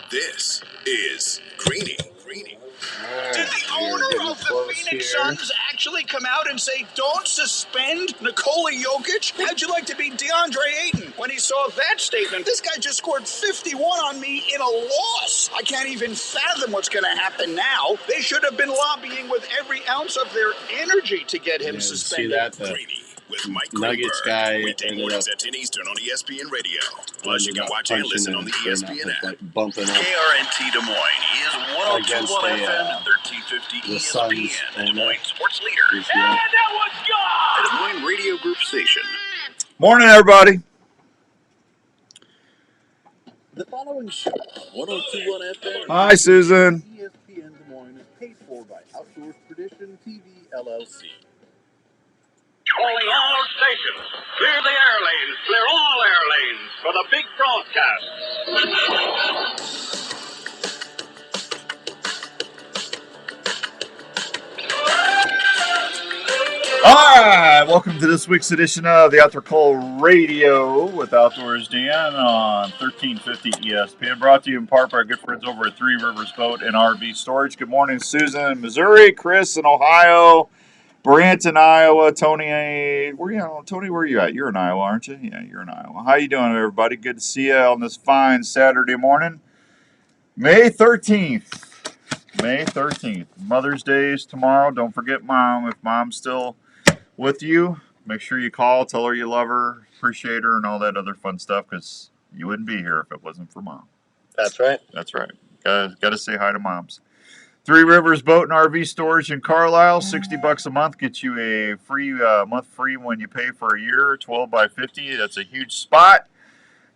This is Greeny. Did the owner of the Phoenix Suns actually come out and say, don't suspend Nikola Jokic? How'd you like to be DeAndre Ayton? When he saw that statement, this guy just scored 51 on me in a loss. I can't even fathom what's going to happen now. They should have been lobbying with every ounce of their energy to get him suspended. See that? Greeny with Mike Nuggets Greenberg. guy Weekday ended mornings up at 10 Eastern on ESPN Radio. Plus, you ended can up watch and punching listen him on the or ESPN not, app. like bumping up KRNT Des Moines is 1021 against FM, 1350 the Suns ESPN, the Des owner. Moines sports leader. This year. That was gone! The Des Moines Radio Group station. Morning, everybody. The following show, 1021 FM. Hi, Susan. ESPN Des Moines is paid for by Outdoors Tradition TV LLC. Calling all stations. Clear the air lanes. Clear all air lanes for the big broadcast. All right, welcome to this week's edition of the Outdoor Call Radio with Outdoors Dan on 1350 ESPN. Brought to you in part by our good friends over at Three Rivers Boat and RV Storage. Good morning, Susan in Missouri, Chris in Ohio, Brant in Iowa, Tony. Tony, where are you at? You're in Iowa, aren't you? Yeah, you're in Iowa. How you doing, everybody? Good to see you on this fine Saturday morning, May 13th. May 13th. Mother's Day is tomorrow. Don't forget Mom. If Mom's still with you, make sure you call, tell her you love her, appreciate her, and all that other fun stuff, because you wouldn't be here if it wasn't for Mom. That's right. That's right. Got to say hi to moms. Three Rivers Boat and RV Storage in Carlisle. $60 a month gets you a free month free when you pay for a year. 12 by 50. That's a huge spot.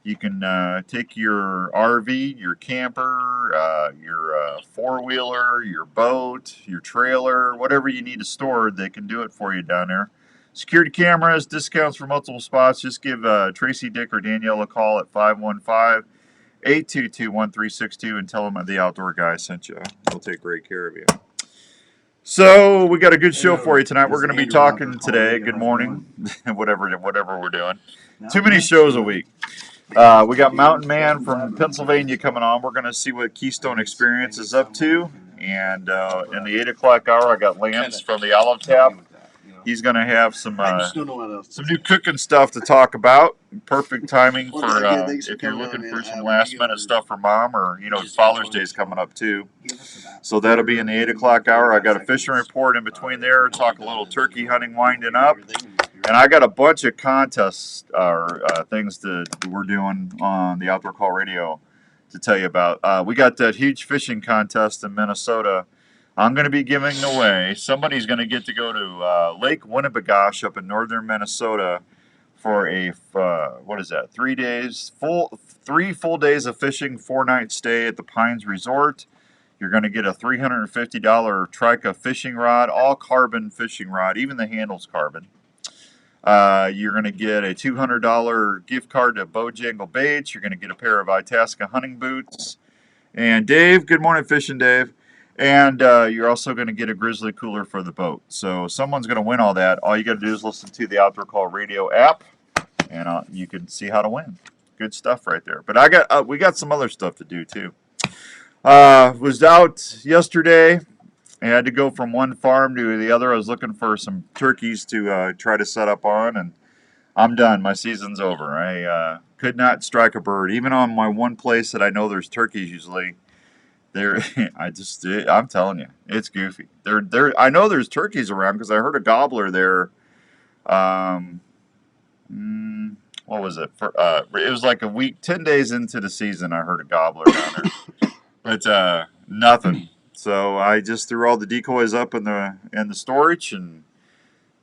You can take your RV, your camper, your four-wheeler, your boat, your trailer, whatever you need to store, they can do it for you down there. Security cameras, discounts for multiple spots. Just give Tracy, Dick, or Danielle a call at 515-822-1362 and tell them the Outdoor Guy sent you. They'll take great care of you. So we got a good show for you tonight. We're going to be talking today. Good morning, whatever we're doing. Too many shows a week. We got Mountain Man from Pennsylvania coming on. We're going to see what Keystone Experience is up to. And in the 8 o'clock hour, I got Lance from the Olive Tap. He's going to have some new cooking stuff to talk about. Perfect timing for if you're looking for some last-minute stuff for Mom, or, Father's Day's coming up, too. So that'll be in the 8 o'clock hour. I got a fishing report in between there. Talk a little turkey hunting winding up. And I got a bunch of contests or things that we're doing on the Outdoor Call Radio to tell you about. We got that huge fishing contest in Minnesota. I'm going to be giving away. Somebody's going to get to go to Lake Winnebagosh up in northern Minnesota for a 3 days, 3 full days of fishing, 4-night stay at the Pines Resort. You're going to get a $350 Trica fishing rod, all carbon fishing rod, even the handle's carbon. You're going to get a $200 gift card to Bojangle Baits. You're going to get a pair of Itasca hunting boots. And Dave, good morning, Fishing Dave. And you're also going to get a Grizzly cooler for the boat. So someone's going to win all that. All you got to do is listen to the Outdoor Call Radio app, and you can see how to win. Good stuff right there. But we got some other stuff to do too. Was out yesterday. I had to go from one farm to the other. I was looking for some turkeys to try to set up on, and I'm done. My season's over. I could not strike a bird. Even on my one place that I know there's turkeys usually, I'm telling you, it's goofy. I know there's turkeys around because I heard a gobbler there. What was it? It was like a week, 10 days into the season, I heard a gobbler down there. But nothing. So I just threw all the decoys up in the storage, and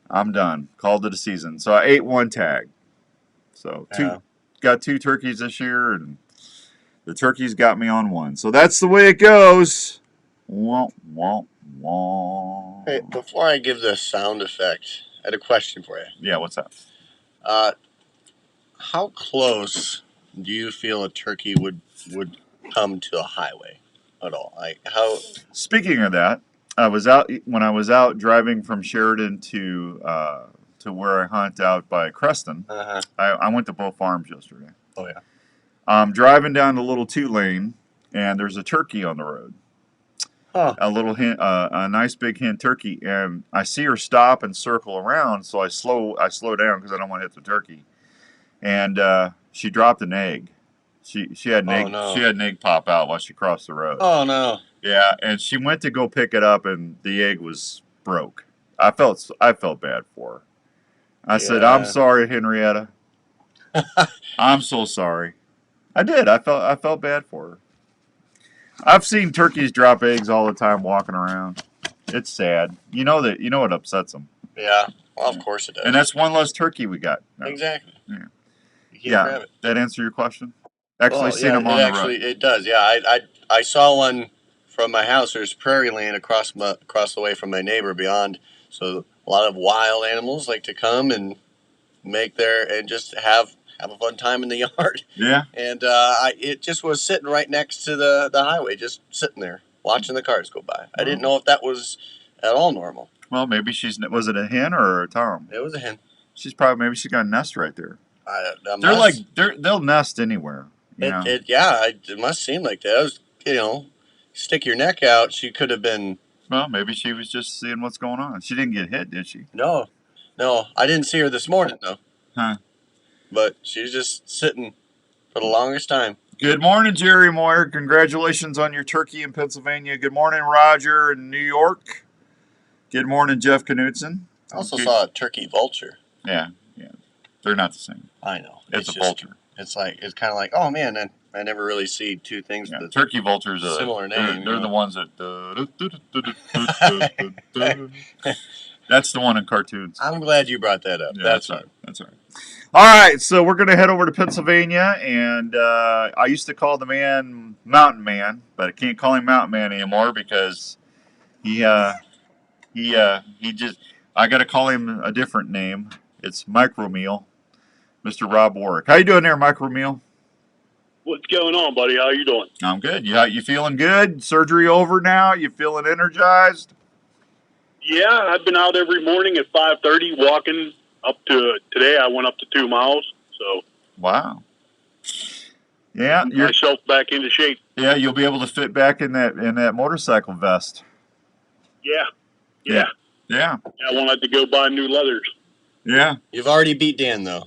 I'm done. Called it a season. So I ate one tag. So got 2 turkeys this year, and the turkeys got me on one. So that's the way it goes. Wah, wah, wah. Hey, before I give the sound effect, I had a question for you. Yeah, what's that? How close do you feel a turkey would come to a highway at all? Like how? Speaking of that, when I was out driving from Sheridan to where I hunt out by Creston. I went to both farms yesterday. Oh yeah. I'm driving down the little 2-lane, and there's a turkey on the road. Huh. A little hen, a nice big hen turkey, and I see her stop and circle around, so I slow down because I don't want to hit the turkey. And she dropped an egg. She had an Oh, egg. no. She had an egg pop out while she crossed the road. Oh no. Yeah, and she went to go pick it up, and the egg was broke. I felt bad for her. I said, "I'm Yeah. sorry, Henrietta. I'm so sorry." I did. I felt bad for her. I've seen turkeys drop eggs all the time walking around. It's sad. You know it upsets them. Yeah. Well, of course it does. And that's one less turkey we got. exactly. Yeah. You can't grab Yeah. it. That answer your question? Actually, Well, seen them on the road. It does. Yeah, I saw one from my house. There's prairie land across the way from my neighbor beyond. So a lot of wild animals like to come and just have a fun time in the yard. Yeah. And it just was sitting right next to the highway, just sitting there watching the cars go by. I didn't know if that was at all normal. Well, maybe was it a hen or a tom? It was a hen. Maybe she got a nest right there. They'll They'll nest anywhere. You know? It must seem like that. It was, stick your neck out. She could have been. Well, maybe she was just seeing what's going on. She didn't get hit, did she? No, I didn't see her this morning though. Huh. But she was just sitting for the longest time. Good morning, Jerry Moyer. Congratulations on your turkey in Pennsylvania. Good morning, Roger in New York. Good morning, Jeff Knutson. I also saw a turkey vulture. Yeah. They're not the same. I know. It's a vulture. It's kind of like, oh man, I never really see two things. Yeah, That turkey vultures are similar name. They're the ones that. That's the one in cartoons. I'm glad you brought that up. Yeah, That's all right. right. That's all right. All right, so we're going to head over to Pennsylvania, and I used to call the man Mountain Man, but I can't call him Mountain Man anymore because he just. I got to call him a different name. It's Micromeal, Mr. Rob Warwick. How you doing there, Micromeal? What's going on, buddy? How you doing? I'm good. You feeling good? Surgery over now? You feeling energized? Yeah, I've been out every morning at 5:30 walking up to today. I went up to 2 miles, so Wow. Yeah, myself back into shape. Yeah, you'll be able to fit back in that motorcycle vest. Yeah. Yeah. I wanted to go buy new leathers. Yeah. You've already beat Dan though.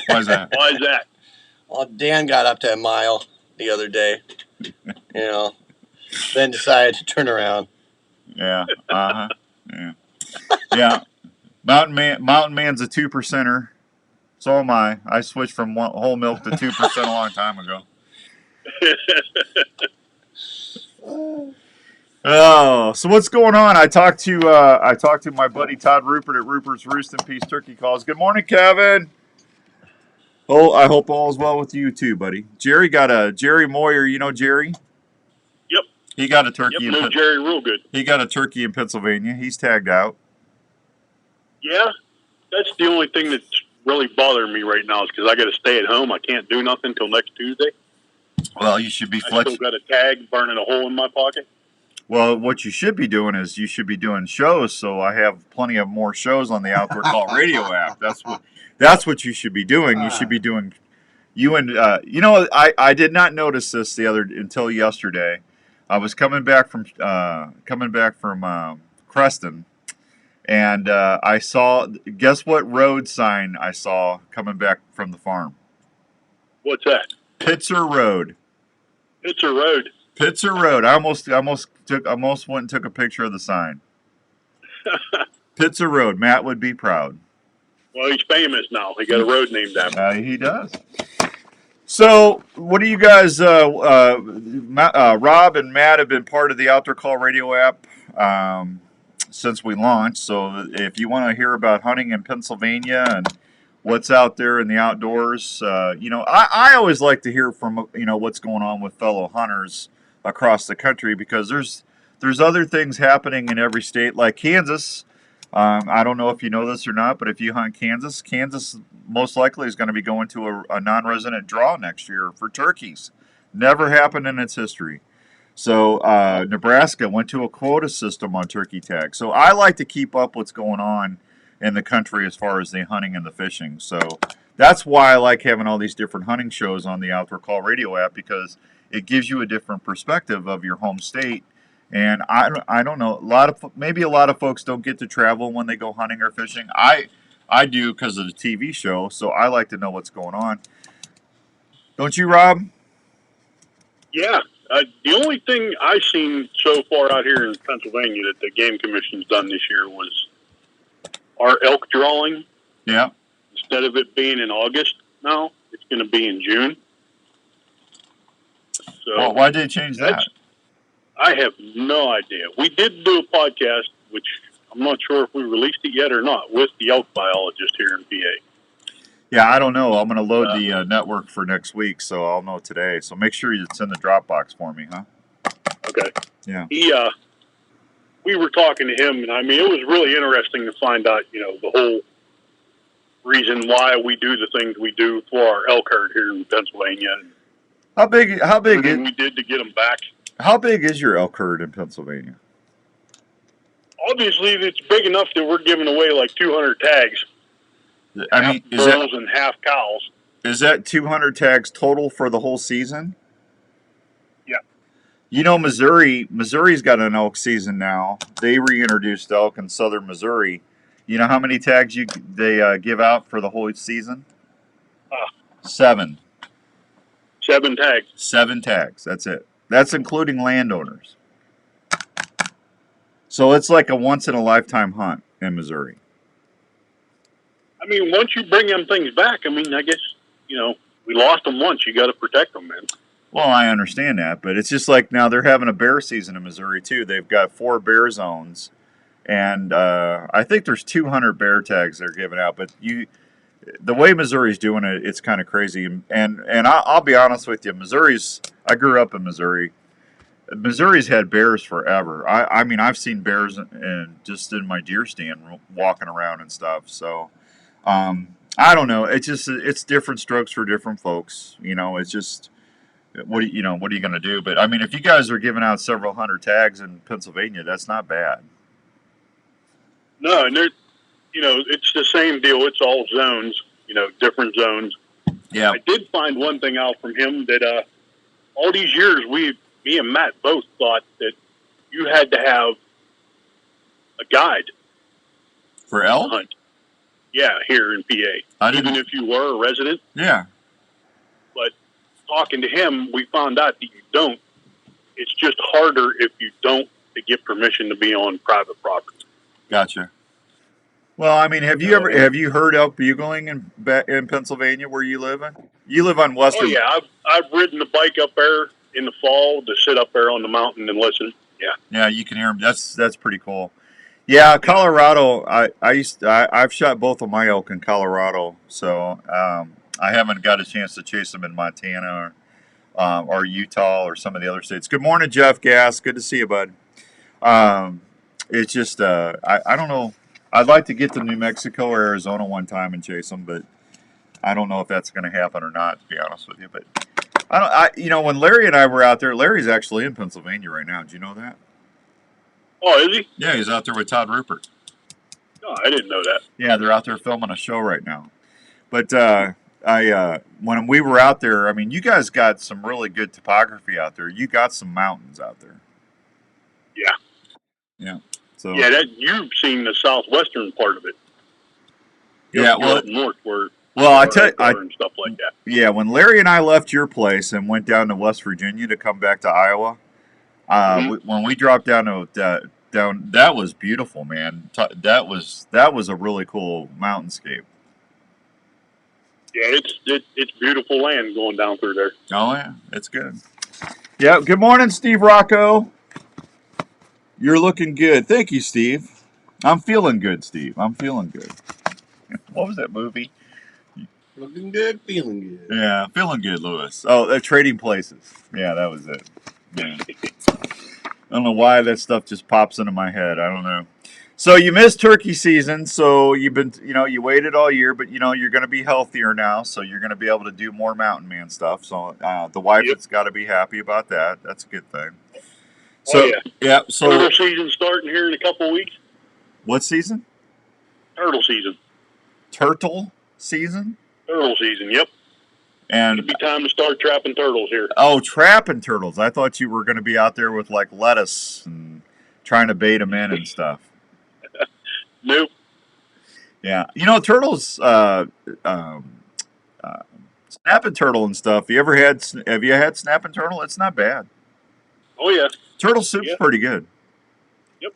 Why is that? Why is that? Well, Dan got up to a mile the other day. Then decided to turn around. Yeah. Uh-huh. Yeah. Yeah. Mountain Man's a 2%er. So am I. I switched from whole milk to 2% a long time ago. Oh, so what's going on? I talked to my buddy Todd Rupert at Rupert's Roost and Peace Turkey Calls. Good morning, Kevin. Oh, I hope all is well with you too, buddy. Jerry Moyer. You know Jerry? Yep. He got a turkey. Yep, know Jerry real good. He got a turkey in Pennsylvania. He's tagged out. Yeah, that's the only thing that's really bothering me right now is because I got to stay at home. I can't do nothing until next Tuesday. Well, you should be I flexible. still got a tag burning a hole in my pocket. Well, what you should be doing is you should be doing shows. So I have plenty of more shows on the Outdoor Call Radio app. That's what you should be doing. You should be doing. I did not notice this until yesterday. I was coming back from Creston, and I saw. Guess what road sign I saw coming back from the farm? What's that? Pitzer Road. It's a road. Pitzer Road. I almost went and took a picture of the sign. Pitzer Road. Matt would be proud. Well, he's famous now. He got a road named after him. He does. So, what do you guys? Rob and Matt have been part of the Outdoor Call Radio app since we launched. So, if you want to hear about hunting in Pennsylvania and what's out there in the outdoors, I always like to hear from what's going on with fellow hunters across the country because there's other things happening in every state, like Kansas. I don't know if you know this or not, but if you hunt Kansas most likely is going to be going to a non-resident draw next year for turkeys. Never happened in its history. So Nebraska went to a quota system on turkey tag. So I like to keep up what's going on in the country as far as the hunting and the fishing. So That's why I like having all these different hunting shows on the Outdoor Call Radio app, because it gives you a different perspective of your home state. And I don't know, maybe a lot of folks don't get to travel when they go hunting or fishing. I do because of the TV show, so I like to know what's going on. Don't you, Rob? Yeah. The only thing I've seen so far out here in Pennsylvania that the Game Commission's done this year was our elk drawing. Yeah. Instead of it being in August now, it's going to be in June. So Well, why did they change that? I have no idea. We did do a podcast, which I'm not sure if we released it yet or not, with the elk biologist here in PA. Yeah, I don't know. I'm going to load the network for next week, so I'll know today. So make sure it's in the Dropbox for me, huh? Okay. Yeah. We were talking to him, and I mean, it was really interesting to find out, the whole reason why we do the things we do for our elk herd here in Pennsylvania. How big Everything we did to get them back. How big is your elk herd in Pennsylvania? Obviously, it's big enough that we're giving away like 200 tags. I half mean, bulls and half cows. Is that 200 tags total for the whole season? Yeah. Missouri's got an elk season now. They reintroduced elk in southern Missouri. You know how many tags they give out for the whole season? 7. 7 tags. 7 tags. That's it. That's including landowners. So it's like a once-in-a-lifetime hunt in Missouri. I mean, once you bring them things back, I mean, I guess, we lost them once. You got to protect them, man. Well, I understand that, but it's just like now they're having a bear season in Missouri, too. They've got 4 bear zones, and I think there's 200 bear tags they're giving out. But the way Missouri's doing it, it's kind of crazy. And I'll be honest with you, I grew up in Missouri. Missouri's had bears forever. I mean, I've seen bears just in my deer stand walking around and stuff, so... I don't know. It's different strokes for different folks. It's just what are you going to do? But I mean, if you guys are giving out several hundred tags in Pennsylvania, that's not bad. No, and it's the same deal. It's all zones, different zones. Yeah. I did find one thing out from him that all these years me and Matt both thought that you had to have a guide for elk hunt. Yeah, here in PA. Even if you were a resident. Yeah. But talking to him, we found out that you don't. It's just harder if you don't to get permission to be on private property. Gotcha. Well, I mean, have you heard elk bugling in Pennsylvania where you live in? You live on Western. Oh yeah, I've ridden the bike up there in the fall to sit up there on the mountain and listen. Yeah. Yeah, you can hear them. That's pretty cool. Yeah, Colorado. I've shot both of my elk in Colorado, so I haven't got a chance to chase them in Montana or Utah or some of the other states. Good morning, Jeff Gass. Good to see you, bud. It's just I don't know. I'd like to get to New Mexico or Arizona one time and chase them, but I don't know if that's going to happen or not. To be honest with you, but when Larry and I were out there, Larry's actually in Pennsylvania right now. Did you know that? Oh, is he? Yeah, he's out there with Todd Rupert. No, I didn't know that. Yeah, they're out there filming a show right now. But when we were out there, I mean, you guys got some really good topography out there. You got some mountains out there. Yeah. Yeah. So. Yeah, you've seen the southwestern part of it. Yeah, well, north where. Well, I tell you, and stuff like that. Yeah, when Larry and I left your place and went down to West Virginia to come back to Iowa, when we dropped down to that was beautiful, man. That was a really cool mountainscape. Yeah, it's beautiful land going down through there. Oh yeah, it's good. Yeah. Good morning, Steve Rocco. You're looking good. Thank you, Steve. I'm feeling good, Steve. I'm feeling good. What was that movie? Looking good, feeling good. Yeah, feeling good, Lewis. Oh, Trading Places. Yeah, that was it. Yeah. I don't know why that stuff just pops into my head. I don't know. So you missed turkey season, so you've been, you waited all year, but you're going to be healthier now, so you're going to be able to do more mountain man stuff. So the wife has got to be happy about that. That's a good thing. So yeah. So turtle season starting here in a couple of weeks. What season? Turtle season. Turtle season? Turtle season, yep. And It'd be time to start trapping turtles here. oh, trapping turtles! I thought you were going to be out there with like lettuce and trying to bait them in and stuff. Nope. Yeah, you know, turtles, snapping turtle and stuff. Have you had snapping turtle? It's not bad. Oh, yeah. Turtle soup's Yeah. pretty good. Yep.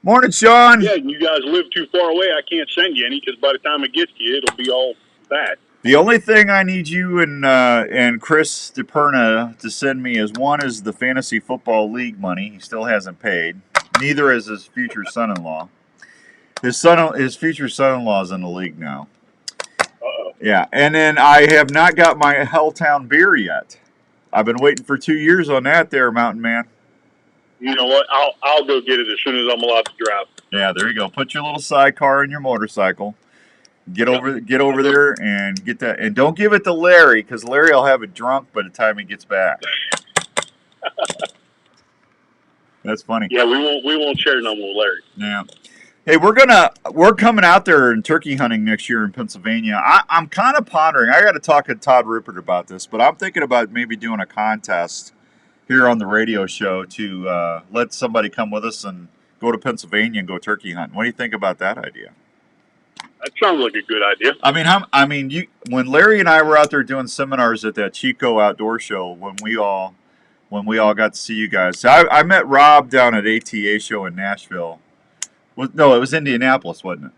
Morning, Sean. Yeah, and you guys live too far away. I can't send you any because by the time it gets to you, it'll be all bad. The only thing I need you and Chris DePerna to send me is one is the Fantasy Football League money. He still hasn't paid. Neither is his future son-in-law. His future son-in-law is in the league now. Uh-oh. Yeah, and then I have not got my Helltown beer yet. I've been waiting for 2 years on that there, Mountain Man. You know what? I'll go get it as soon as I'm allowed to drive. Yeah, there you go. Put your little sidecar in your motorcycle. Get over there and get that. And don't give it to Larry, because Larry will have it drunk by the time he gets back. That's funny. Yeah, we won't share none with Larry. Yeah. Hey, we're coming out there and turkey hunting next year in Pennsylvania. I'm kind of pondering. I got to talk to Todd Rupert about this, but I'm thinking about maybe doing a contest here on the radio show to let somebody come with us and go to Pennsylvania and go turkey hunting. What do you think about that idea? That sounds like a good idea. When Larry and I were out there doing seminars at that Chico Outdoor Show, when we all got to see you guys. I met Rob down at ATA show in Nashville. No, it was Indianapolis, wasn't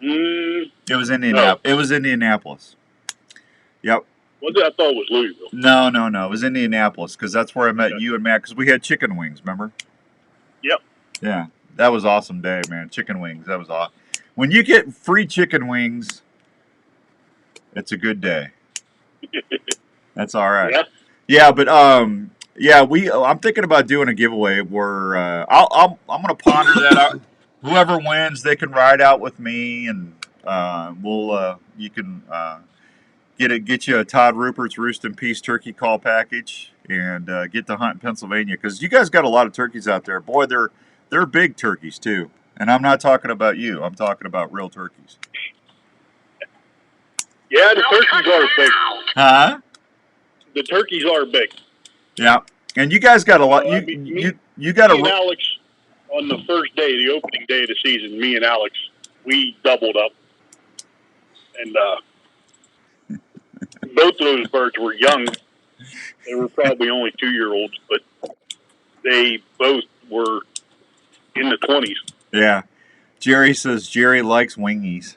it? It was Indianapolis. No. It was Indianapolis. Yep. I thought it was Louisville. No. It was Indianapolis because that's where I met you and Matt because we had chicken wings, remember? Yep. Yeah. That was awesome day, man. Chicken wings. That was awesome. When you get free chicken wings, it's a good day. That's all right. Yeah. Yeah, but I'm thinking about doing a giveaway where I'm gonna ponder that out. Whoever wins, they can ride out with me, and you can get you a Todd Rupert's Roost and Peace turkey call package and get to hunt in Pennsylvania because you guys got a lot of turkeys out there. Boy, they're big turkeys too, and I'm not talking about you. I'm talking about real turkeys. Yeah, the turkeys are big. Huh? The turkeys are big. Yeah, and you guys got a lot. You got Me and Alex, on the first day, the opening day of the season, me and Alex, we doubled up. And both of those birds were young. They were probably only 2-year-olds, but they both were in the 20s. Yeah. Jerry says Jerry likes wingies.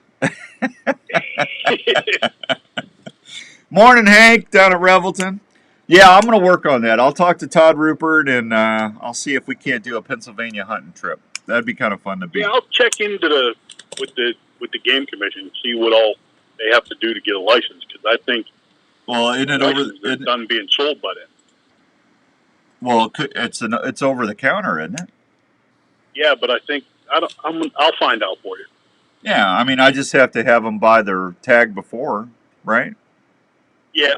Morning, Hank, down at Revelton. Yeah, I'm going to work on that. I'll talk to Todd Rupert, and I'll see if we can't do a Pennsylvania hunting trip. That'd be kind of fun to be. Yeah, I'll check into with the game commission and see what all they have to do to get a license, because I think it's done being sold by then. Well, it's over the counter, isn't it? Yeah, but I think I'll find out for you. Yeah, I just have to have them buy their tag before, right? Yeah,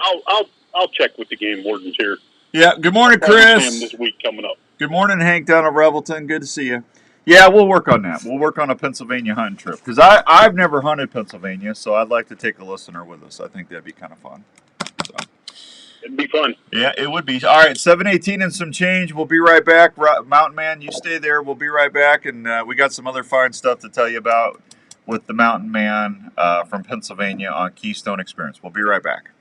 I'll check with the game wardens here. Yeah. Good morning, Chris. This week coming up. Good morning, Hank, down at Revelton. Good to see you. Yeah, we'll work on that. We'll work on a Pennsylvania hunting trip because I've never hunted Pennsylvania, so I'd like to take a listener with us. I think that'd be kind of fun. So. It'd be fun. Yeah, it would be. All right, 7:18 and some change. We'll be right back. Mountain Man, you stay there. We'll be right back, and we got some other fine stuff to tell you about with the Mountain Man from Pennsylvania on Keystone Experience. We'll be right back.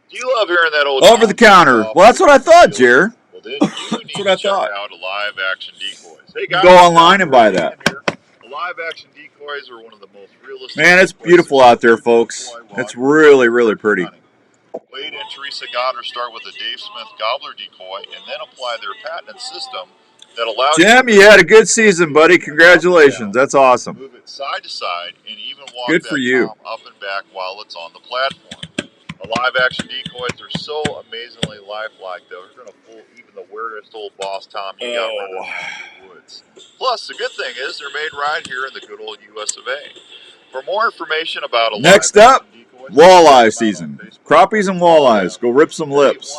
Do you love hearing that old over the counter? Well, that's what I thought, Jer. Well, then you need to check out Live Action Decoys. Hey guys, go online and buy that. Live Action Decoys are one of the most realistic. Man, it's beautiful out there, folks. It's really, really pretty. Wade and Teresa Goddard start with a Dave Smith gobbler decoy and then apply their patented system that allows Jim, you had a good season, buddy. Congratulations. That's awesome. Move it side to side and even walk good for you. Tom up and back while it's on the platform. The Live Action Decoys are so amazingly lifelike, though. They're going to fool even the weirdest old boss Tom you got running in the woods. Plus, the good thing is they're made right here in the good old US of A. For more information about a next up, walleye season. Crappies and walleyes. Go rip some lips.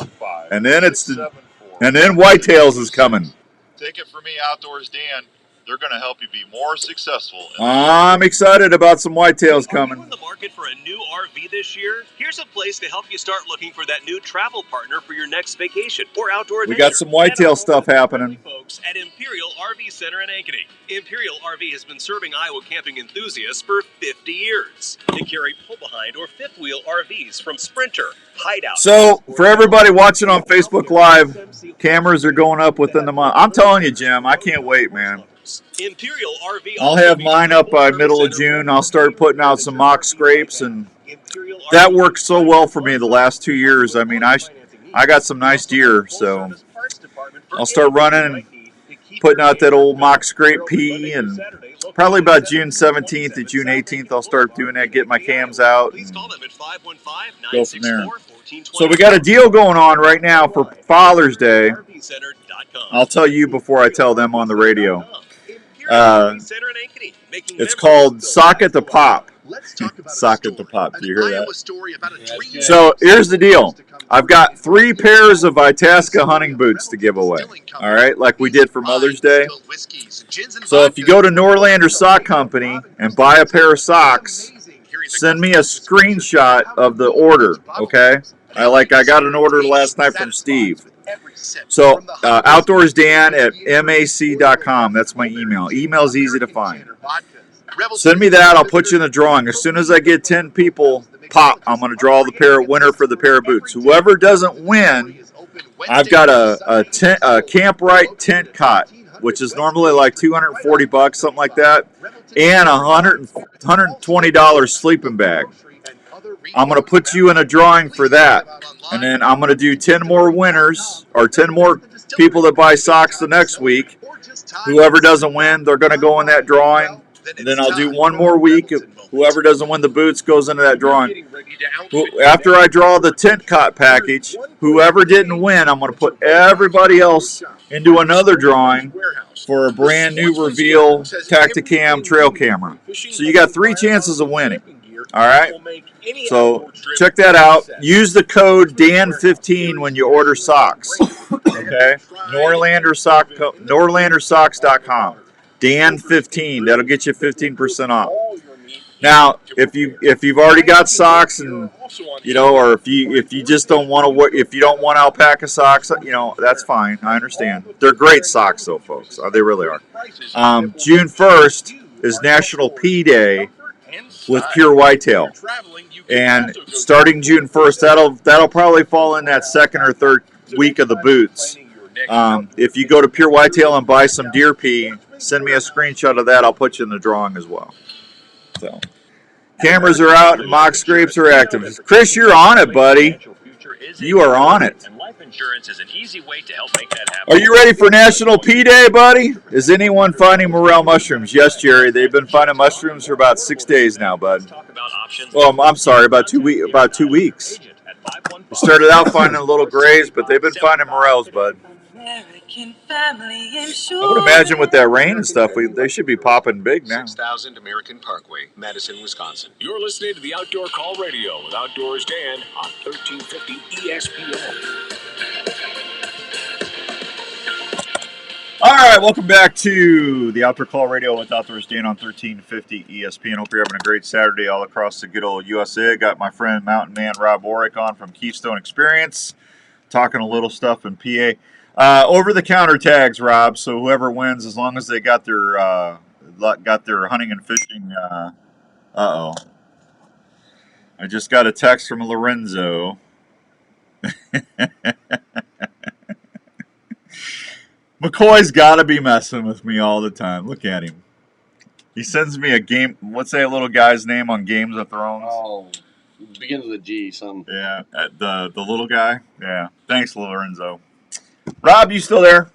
And then whitetails is coming. Take it from me, Outdoors Dan. They're going to help you be more successful. I'm excited about some whitetails Are you coming. in the market for a new RV this year? Here's a place to help you start looking for that new travel partner for your next vacation or outdoor We adventure. got some whitetail stuff happening. Folks at Imperial RV Center in Ankeny. Imperial RV has been serving Iowa camping enthusiasts for 50 years. They carry pull-behind or fifth-wheel RVs from Sprinter, Hideout. So, for everybody watching on Facebook Live, cameras are going up within the month. I'm telling you, Jim, I can't wait, man. Imperial RV. I'll have mine up by middle of June. I'll start putting out some mock scrapes, and that worked so well for me the last 2 years. I mean, I got some nice deer, so I'll start running and putting out that old mock scrape P, and probably about June 17th to June 18th, I'll start doing that, get my cams out, and go from there. So we got a deal going on right now for Father's Day. I'll tell you before I tell them on the radio. It's called Socket the Pop. Socket the Pop. Do you hear that? So here's the deal. I've got 3 pairs of Itasca hunting boots to give away. All right, like we did for Mother's Day. So if you go to Norlander Sock Company and buy a pair of socks, send me a screenshot of the order. Okay. I got an order last night from Steve. So, OutdoorsDan at mac.com. That's my email. Email's easy to find. Send me that. I'll put you in the drawing. As soon as I get 10 people, pop, I'm going to draw the winner for the pair of boots. Whoever doesn't win, I've got a Camp Right tent cot, which is normally like $240, something like that, and a $120 sleeping bag. I'm going to put you in a drawing for that. And then I'm going to do 10 more winners, or 10 more people that buy socks the next week. Whoever doesn't win, they're going to go in that drawing. And then I'll do one more week. Whoever doesn't win the boots goes into that drawing. After I draw the tent cot package, whoever didn't win, I'm going to put everybody else into another drawing for a brand new Reveal Tacticam trail camera. So you got 3 chances of winning. All right, so check that out. Use the code DAN15 when you order socks. Okay, NorlanderSocks.com. DAN15. That'll get you 15% off. Now, if you've already got socks, and or if you just don't want to if you don't want alpaca socks, that's fine. I understand. They're great socks, though, folks. They really are. June 1st is National P Day with Pure Whitetail, and starting June 1st, that'll probably fall in that 2nd or 3rd week of the boots. If you go to Pure Whitetail and buy some deer pee, send me a screenshot of that. I'll put you in the drawing as well. So, cameras are out and mock scrapes are active. Chris, you're on it, buddy. You are on it. Life insurance is an easy way to help make that happen. Are you ready for National P Day, buddy? Is anyone finding morel mushrooms? Yes, Jerry. They've been finding mushrooms for about 6 days now, bud. Well, I'm sorry, about 2 weeks. They started out finding little grays, but they've been finding morels, bud. I would imagine with that rain and stuff, they should be popping big now. 6000 American Parkway, Madison, Wisconsin. You're listening to the Outdoor Call Radio with Outdoors Dan on 1350 ESPN. All right, welcome back to the Outdoor Call Radio with Outdoors Dan on 1350 ESPN. Hope you're having a great Saturday all across the good old USA. Got my friend Mountain Man Rob Warwick on from Keystone Experience, talking a little stuff in PA. Over-the-counter tags, Rob. So whoever wins, as long as they got their hunting and fishing. I just got a text from Lorenzo. McCoy's got to be messing with me all the time. Look at him. He sends me a game. What's that little guy's name on Games of Thrones? Oh, begins with a G. Something. Yeah, the little guy. Yeah. Thanks, Lorenzo. Rob, you still there?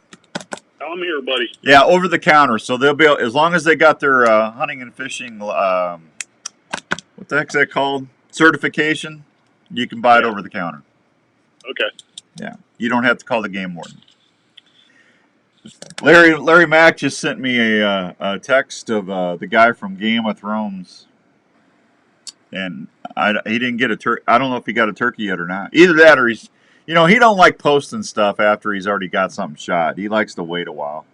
I'm here, buddy. Yeah, over the counter. So they'll be, as long as they got their hunting and fishing, what the heck's that called? Certification, you can buy it over the counter. Okay. Yeah, you don't have to call the game warden. Larry Mack just sent me a text of the guy from Game of Thrones, and he didn't get a turkey. I don't know if he got a turkey yet or not. Either that or he's, he don't like posting stuff after he's already got something shot. He likes to wait a while.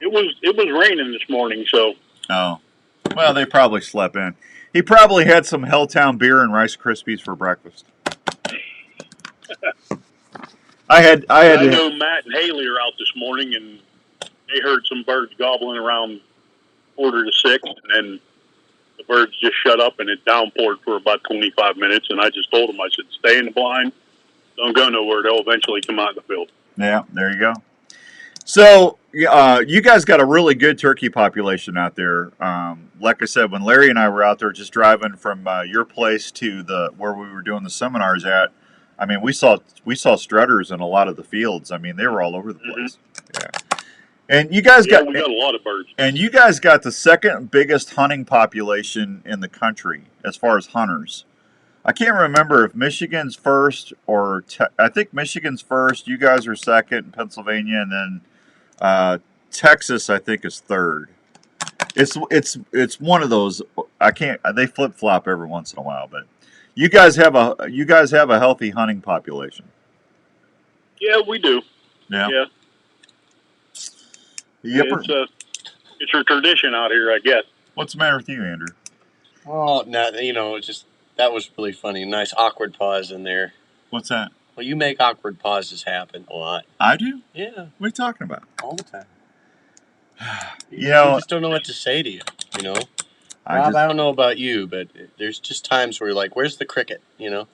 It was raining this morning, so Oh, well, they probably slept in. He probably had some Helltown beer and Rice Krispies for breakfast. I know Matt and Haley are out this morning, and they heard some birds gobbling around 5:45, and then the birds just shut up, and it downpoured for about 25 minutes. And I just told them, I said, stay in the blind, don't go nowhere. They'll eventually come out in the field. Yeah, there you go. So, you guys got a really good turkey population out there. Like I said, when Larry and I were out there just driving from your place to where we were doing the seminars at, I mean, we saw strutters in a lot of the fields. I mean, they were all over the place. Yeah. And you guys we got a lot of birds. And you guys got the second biggest hunting population in the country as far as hunters. I can't remember if Michigan's first or I think Michigan's first. You guys are second, Pennsylvania, and then Texas I think is third. It's one of those. They flip flop every once in a while, but you guys have a healthy hunting population. Yeah, we do. Yeah. Yeah. Yep. It's a tradition out here, I guess. What's the matter with you, Andrew? Oh, no, just that was really funny. Nice awkward pause in there. What's that? Well, you make awkward pauses happen a lot. I do? Yeah. What are you talking about? All the time. You know, I just don't know what to say to you, you know? I Rob, I don't know about you, but there's just times where you're like, where's the cricket, you know?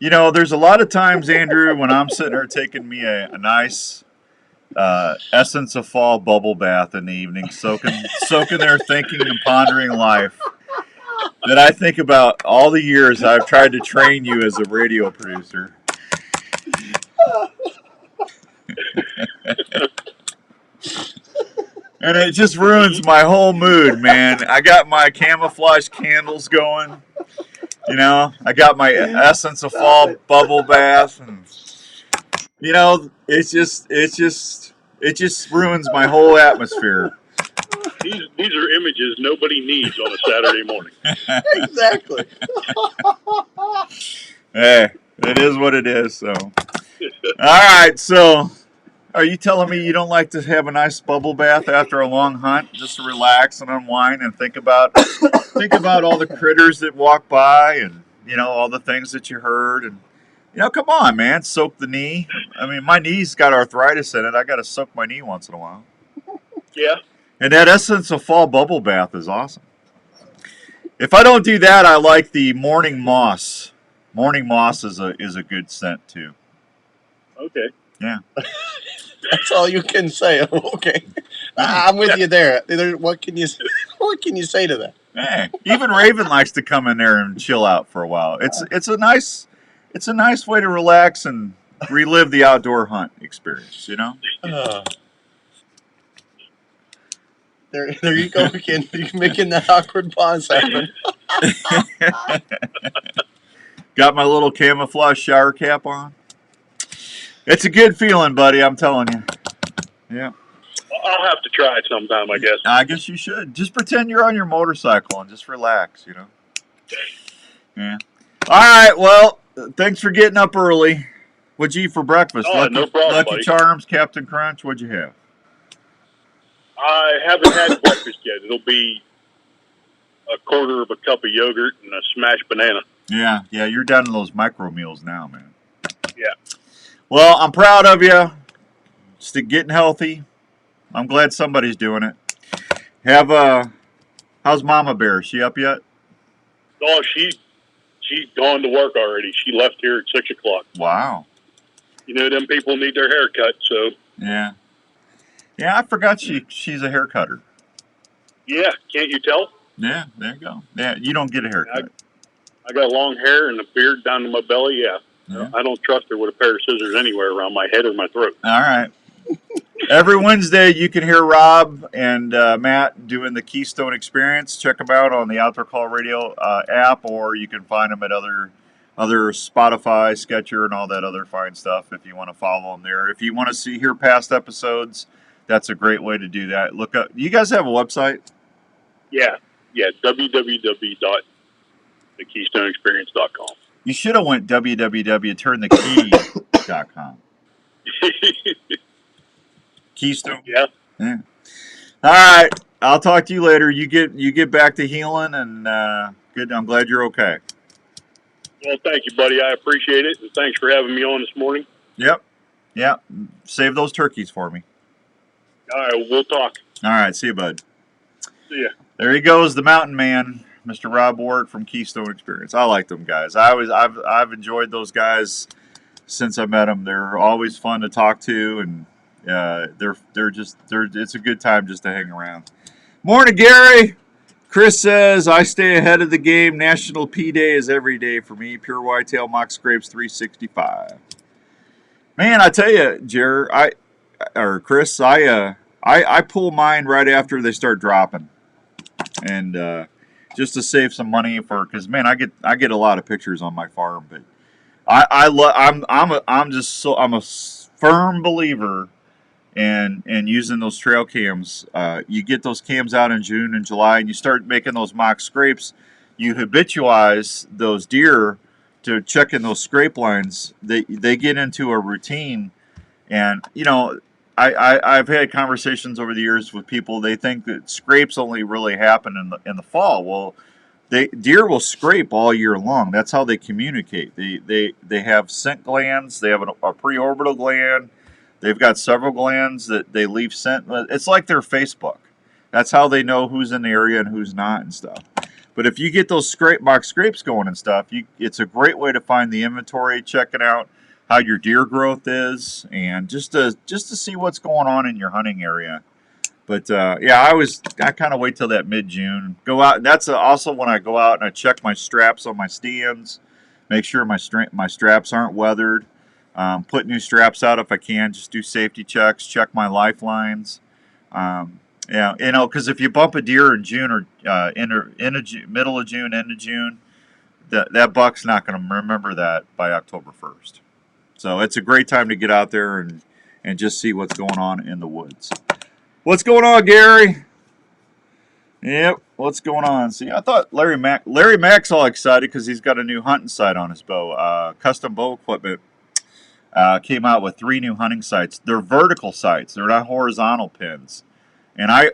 You know, there's a lot of times, Andrew, when I'm sitting there taking me a nice Essence of Fall bubble bath in the evening, soaking there, thinking and pondering life, that I think about all the years I've tried to train you as a radio producer. And it just ruins my whole mood, man. I got my camouflage candles going. You know, I got my Essence of Fall bubble bath, and you know, it just ruins my whole atmosphere. These are images nobody needs on a Saturday morning. Exactly. Hey, it is what it is. So, all right. So, are you telling me you don't like to have a nice bubble bath after a long hunt, just to relax and unwind and think about all the critters that walk by, and you know, all the things that you heard, and you know, come on, man, soak the knee. I mean, my knee's got arthritis in it. I got to soak my knee once in a while. Yeah. And that Essence of Fall bubble bath is awesome. If I don't do that, I like the morning moss. Morning moss is a good scent too. Okay. Yeah. That's all you can say. Okay. I'm with you there. What can you say to that? Hey, even Raven likes to come in there and chill out for a while. It's a nice way to relax and relive the outdoor hunt experience, you know? There you go again. You're making that awkward pause happen. Got my little camouflage shower cap on. It's a good feeling, buddy, I'm telling you. Yeah. I'll have to try it sometime, I guess. I guess you should. Just pretend you're on your motorcycle and just relax, you know? Yeah. All right, well, thanks for getting up early. What'd you eat for breakfast? No problem, Lucky buddy. Charms, Captain Crunch, what'd you have? I haven't had breakfast yet. It'll be a quarter of a cup of yogurt and a smashed banana. Yeah, you're down to those micro meals now, man. Yeah. Well, I'm proud of you. Just getting healthy. I'm glad somebody's doing it. How's Mama Bear? Is she up yet? Oh, she's gone to work already. She left here at 6 o'clock. Wow. You know, them people need their hair cut, so. Yeah. Yeah, I forgot she's a hair cutter. Yeah, can't you tell? Yeah, there you go. Yeah, you don't get a haircut. I got long hair and a beard down to my belly, yeah. Yeah. I don't trust her with a pair of scissors anywhere around my head or my throat. All right. Every Wednesday, you can hear Rob and Matt doing the Keystone Experience. Check them out on the Outdoor Call Radio app, or you can find them at other Spotify, Sketcher, and all that other fine stuff if you want to follow them there. If you want to hear past episodes, that's a great way to do that. Look up. You guys have a website? Yeah, www.thekeystoneexperience.com. You should have went www.turnthekey.com. Keystone. Yeah. Yeah. All right. I'll talk to you later. You get back to healing, and good. I'm glad you're okay. Well, thank you, buddy. I appreciate it. And thanks for having me on this morning. Yep. Yep. Save those turkeys for me. All right. We'll talk. All right. See you, bud. See ya. There he goes, the mountain man, Mr. Rob Ward from Keystone Experience. I like them guys. I've enjoyed those guys since I met them. They're always fun to talk to, and it's a good time just to hang around. Morning, Gary. Chris says, I stay ahead of the game. National P Day is every day for me. Pure Whitetail Mock Scrapes 365. Man, I tell you, Chris, I pull mine right after they start dropping, and just to save some money because man, I get a lot of pictures on my farm, but I'm a firm believer in using those trail cams. You get those cams out in June and July, and you start making those mock scrapes. You habitualize those deer to checking those scrape lines. They get into a routine, and I've had conversations over the years with people. They think that scrapes only really happen in the fall. Well, deer will scrape all year long. That's how they communicate. They have scent glands. They have a preorbital gland. They've got several glands that they leave scent. It's like their Facebook. That's how they know who's in the area and who's not and stuff. But if you get those mock scrapes going and stuff, it's a great way to find the inventory, checking out how your deer growth is, and just to see what's going on in your hunting area. But I kind of wait till that mid-June. Go out. That's also when I go out and I check my straps on my stands, make sure my straps aren't weathered. Put new straps out if I can. Just do safety checks. Check my lifelines. Because if you bump a deer in June or middle of June, end of June, that buck's not going to remember that by October 1st. So it's a great time to get out there and just see what's going on in the woods. What's going on, Gary? Yep, what's going on? See, I thought Larry Mack's all excited because he's got a new hunting sight on his bow. Custom bow equipment came out with 3 new hunting sights. They're vertical sights. They're not horizontal pins. And I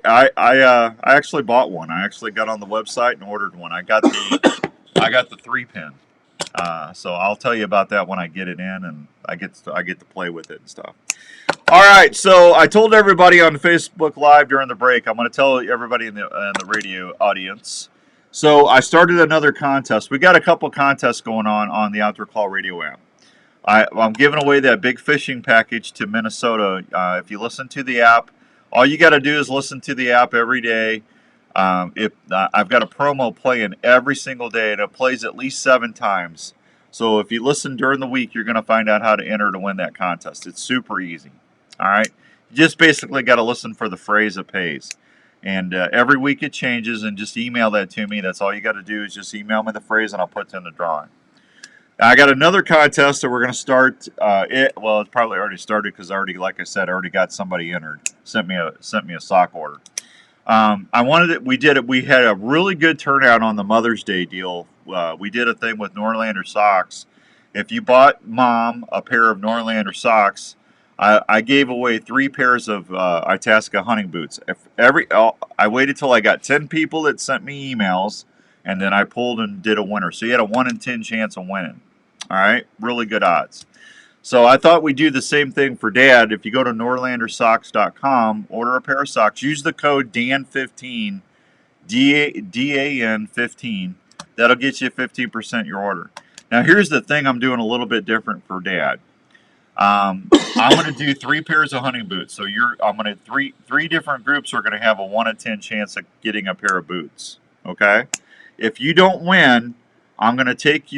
actually bought one. I actually got on the website and ordered one. I got the 3-pin. So I'll tell you about that when I get it in and I get to play with it and stuff. All right, so I told everybody on Facebook Live during the break. I'm going to tell everybody in the radio audience. So I started another contest. We got a couple contests going on the Outdoor Call Radio app. I'm giving away that big fishing package to Minnesota. If you listen to the app, all you got to do is listen to the app every day. I've got a promo playing every single day, and it plays at least 7 times. So if you listen during the week, you're going to find out how to enter to win that contest. It's super easy. All right? You just basically got to listen for the phrase that pays. And every week it changes, and just email that to me. That's all you got to do is just email me the phrase, and I'll put it in the drawing. I got another contest that we're going to start. It's probably already started because like I said, I already got somebody entered. Sent me a sock order. We had a really good turnout on the Mother's Day deal. We did a thing with Norlander socks. If you bought Mom a pair of Norlander socks, I gave away 3 pairs of Itasca hunting boots. I waited till I got 10 people that sent me emails, and then I pulled and did a winner. So you had a 1 in 10 chance of winning. All right, really good odds. So I thought we'd do the same thing for Dad. If you go to norlandersocks.com, order a pair of socks, use the code DAN15, DAN15. That'll get you 15% your order. Now here's the thing I'm doing a little bit different for Dad. I'm going to do 3 pairs of hunting boots. So three different groups are going to have a 1 in 10 chance of getting a pair of boots. Okay? If you don't win, I'm going to take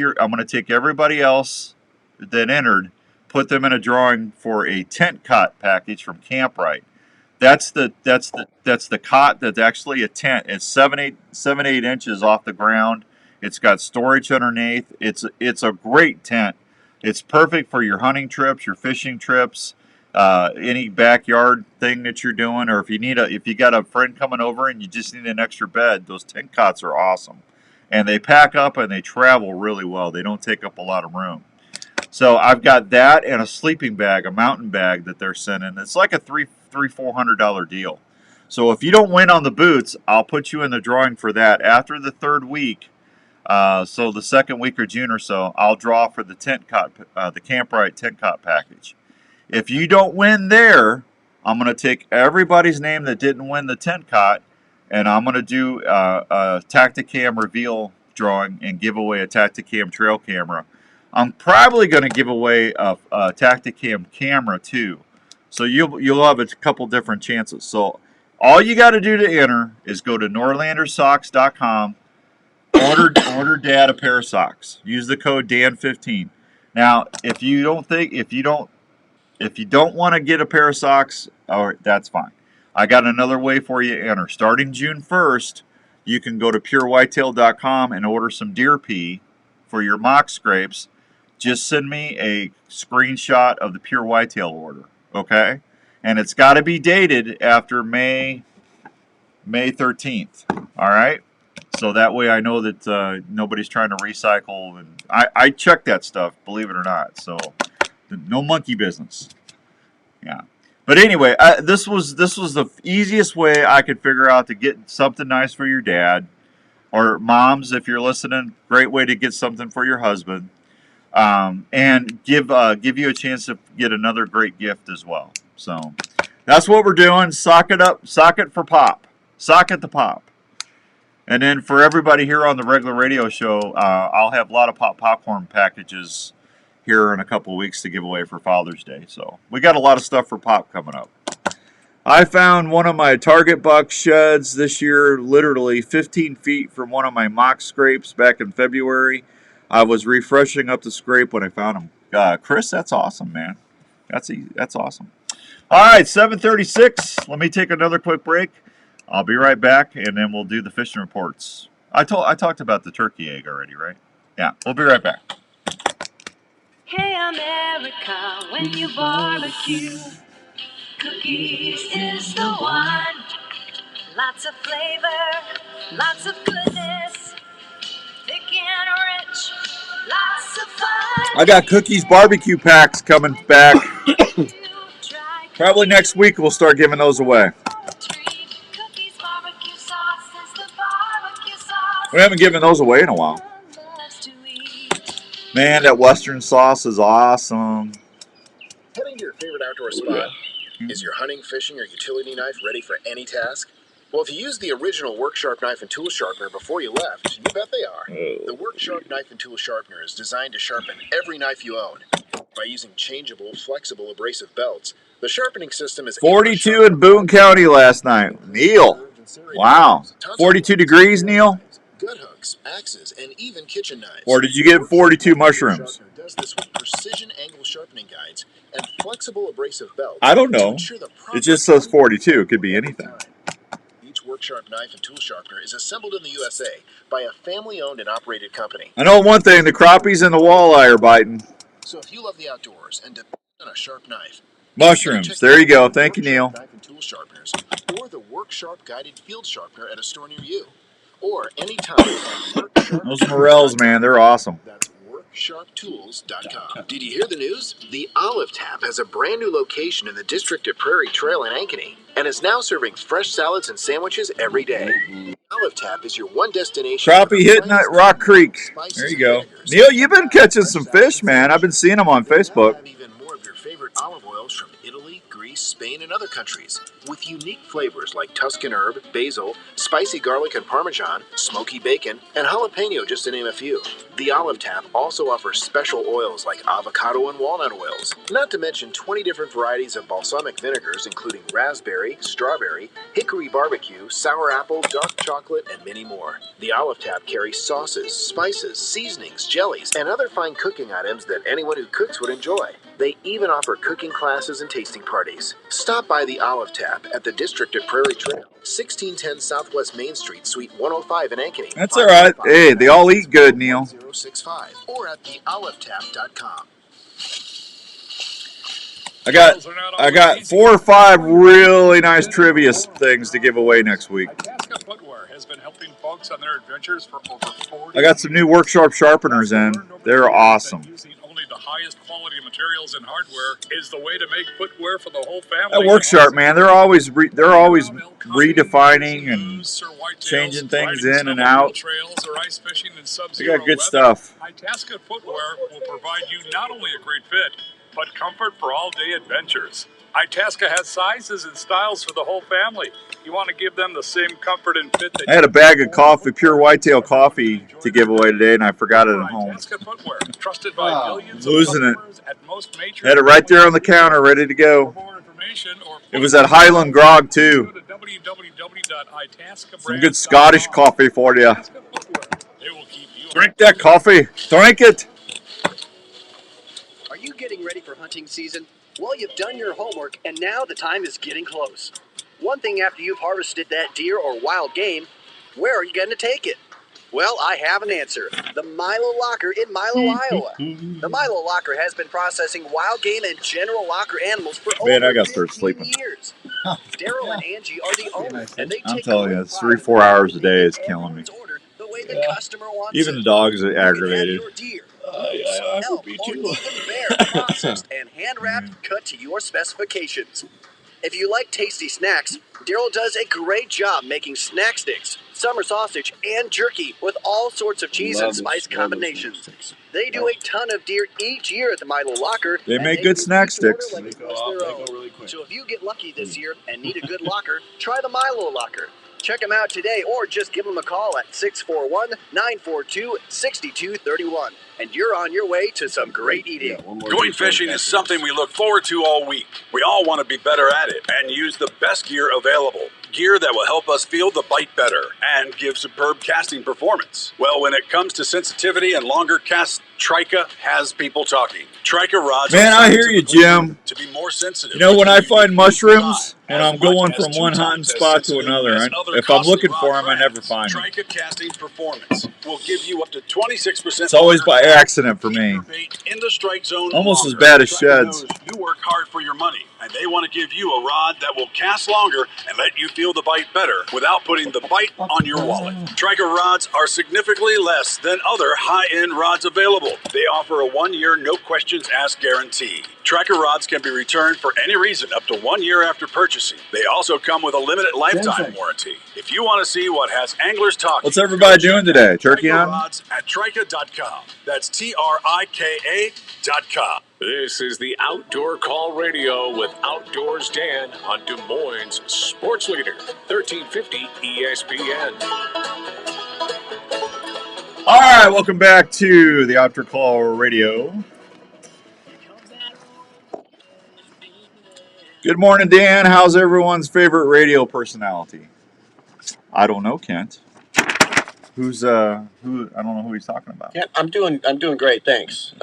everybody else that entered, put them in a drawing for a tent cot package from Camprite. That's the cot that's actually a tent. It's 7-8 inches off the ground. It's got storage underneath. It's a great tent. It's perfect for your hunting trips, your fishing trips, any backyard thing that you're doing, or if you got a friend coming over and you just need an extra bed, those tent cots are awesome. And they pack up and they travel really well. They don't take up a lot of room. So I've got that and a sleeping bag, a mountain bag that they're sending. It's like a three $400 deal. So if you don't win on the boots, I'll put you in the drawing for that after the 3rd week. So the 2nd week of June or so, I'll draw for the tent cot, the Camprite tent cot package. If you don't win there, I'm going to take everybody's name that didn't win the tent cot, and I'm going to do a Tacticam reveal drawing and give away a Tacticam trail camera. I'm probably going to give away a Tacticam camera too. So you'll have a couple different chances. So all you got to do to enter is go to norlandersocks.com, order Dad a pair of socks. Use the code Dan15. Now, if you don't want to get a pair of socks, that's fine. I got another way for you to enter. Starting June 1st, you can go to purewhitetail.com and order some deer pee for your mock scrapes. Just send me a screenshot of the Pure Whitetail order, okay? And it's got to be dated after May 13th, all right? So that way I know that nobody's trying to recycle. And I check that stuff, believe it or not. So no monkey business. Yeah. But anyway, this was the easiest way I could figure out to get something nice for your dad. Or moms, if you're listening, great way to get something for your husband. And give you a chance to get another great gift as well. So that's what we're doing. Sock it up. Sock it for pop. Sock it to pop. And then for everybody here on the regular radio show, I'll have a lot of popcorn packages here in a couple of weeks to give away for Father's Day. So we got a lot of stuff for pop coming up. I found one of my target buck sheds this year, literally 15 feet from one of my mock scrapes back in February. I was refreshing up the scrape when I found him. Chris, that's awesome, man. That's awesome. All right, 7:36. Let me take another quick break. I'll be right back, and then we'll do the fishing reports. I talked about the turkey egg already, right? Yeah, we'll be right back. Hey America, when you barbecue, Cookies is the one. Lots of flavor, lots of goodness, thick and rich, lots of fun. I got Cookies barbecue packs coming back. Probably next week we'll start giving those away. We haven't given those away in a while. Man, that Western sauce is awesome. Heading to your favorite outdoor spot? Is your hunting, fishing, or utility knife ready for any task? Well, if you used the original Work Sharp knife and tool sharpener before you left, you bet they are. The Work Sharp knife and tool sharpener is designed to sharpen every knife you own. By using changeable, flexible abrasive belts, the sharpening system is 42 in Boone County last night. Neil. Wow. 42 degrees, Neil? gut hooks, axes, and even kitchen knives. Or did you get 42 mushrooms? Does this with precision angle sharpening guides and flexible abrasive belts. I don't know. It just says 42. It could be anything. Each Work Sharp knife and tool sharpener is assembled in the USA by a family-owned and operated company. I know one thing, the crappies and the walleye are biting. So if you love the outdoors and depend on a sharp knife, mushrooms. There you go. Thank you, Neil. Knife and tool sharpeners, or the Work Sharp guided field sharpener at a store near you, or anytime. Those morels, man, they're awesome. That's WorkSharpTools.com. Did you hear the news? The Olive Tap has a brand new location in the district at Prairie Trail in Ankeny and is now serving fresh salads and sandwiches every day. Olive Tap is your one destination. Crappie hitting at Rock Creek. There you go. Neil, you've been catching some fish, man. I've been seeing them on Facebook. Even more of your favorite olive oils from Italy, Greece, Spain, and other countries, with unique flavors like Tuscan herb, basil, spicy garlic and Parmesan, smoky bacon, and jalapeno, just to name a few. The Olive Tap also offers special oils like avocado and walnut oils, not to mention 20 different varieties of balsamic vinegars, including raspberry, strawberry, hickory barbecue, sour apple, dark chocolate, and many more. The Olive Tap carries sauces, spices, seasonings, jellies, and other fine cooking items that anyone who cooks would enjoy. They even offer cooking classes and tasting parties. Stop by the Olive Tap at the district at Prairie Trail, 1610 Southwest Main Street, Suite 105 in Ankeny. That's all right. Hey, they all eat good, Neil. 065 or at theolivetap.com. I got 4 or 5 really nice trivia things to give away next week. Itasca Footwear has been helping folks on their adventures for over 40 I got some new Work Sharp sharpeners in. They're awesome. using only the highest quality materials and hardware is the way to make footwear for the whole family. That Work Sharp, man. They're always redefining and changing things in and out. Trails or ice fishing in They sub-zero got good weather. stuff. Itasca Footwear will provide you not only a great fit, but comfort for all-day adventures. Itasca has sizes and styles for the whole family. You want to give them the same comfort and fit that I had a bag of coffee, pure whitetail coffee, to give away today, and I forgot it at home. Itasca Footwear, trusted by millions Losing of it. customers at most major. Had it right there on the counter, ready to go. For more information or It was at Highland Grog, too. go to www.itascabrand.com. Some good Scottish coffee for you. Itasca Footwear. They will keep you Drink that coffee. Drink it. Are you getting ready for hunting season? Well, you've done your homework, and now the time is getting close. One thing after you've harvested that deer or wild game, where are you going to take it? Well, I have an answer. The Milo Locker in Milo, Iowa. The Milo Locker has been processing wild game and general locker animals for Man, over I gotta start 15 sleeping. years. Daryl and Angie are the owners, and they I'm take telling you, great it's pride 3-4 in hours a day is making killing me. everyone's order the way the customer wants Even it. the dogs are You can have aggravated. your deer, moose, elk, or even bear processed and hand-wrapped, cut to your specifications. If you like tasty snacks, Daryl does a great job making snack sticks, summer sausage, and jerky with all sorts of cheese and spice combinations. They do a ton of deer each year at the Milo Locker. They and make they good do snack each order sticks. like it was their own. So if you get lucky this year and need a good locker, try the Milo Locker. Check them out today or just give them a call at 641-942-6231. And you're on your way to some great eating. Going fishing is something we look forward to all week. We all want to be better at it and use the best gear available. Gear that will help us feel the bite better and give superb casting performance. Well, when it comes to sensitivity and longer casts, Trika has people talking. Trika rods Man, are I hear you, scientifically Jim. proven to be more sensitive. You know, when I to find UV mushrooms, when as I'm going much as from 2 one hunting times as spot to sensitive another, as and other if I'm costly looking for rod them, I never brands. find them. Trika casting performance will give you up to 26%. It's always by longer accident for me. bait in the strike zone Almost as longer. bad as Trika sheds. knows you work hard for your money, and they want to give you a rod that will cast longer and let you feel the bite better without putting the bite on your wallet. Trika rods are significantly less than other high-end rods available. They offer a 1-year, no questions asked guarantee. Tracker rods can be returned for any reason up to 1 year after purchasing. They also come with a limited lifetime warranty. If you want to see what has anglers talking, What's everybody doing today? Turkey Trika on? rods at Trika.com. That's TRIKA.com. This is the Outdoor Call Radio with Outdoors Dan on Des Moines Sports Leader, 1350 ESPN. All right, welcome back to the Outdoor Call Radio. Good morning, Dan. How's everyone's favorite radio personality? I don't know, Kent. Who's who? I don't know who he's talking about. Yeah, I'm doing great, thanks.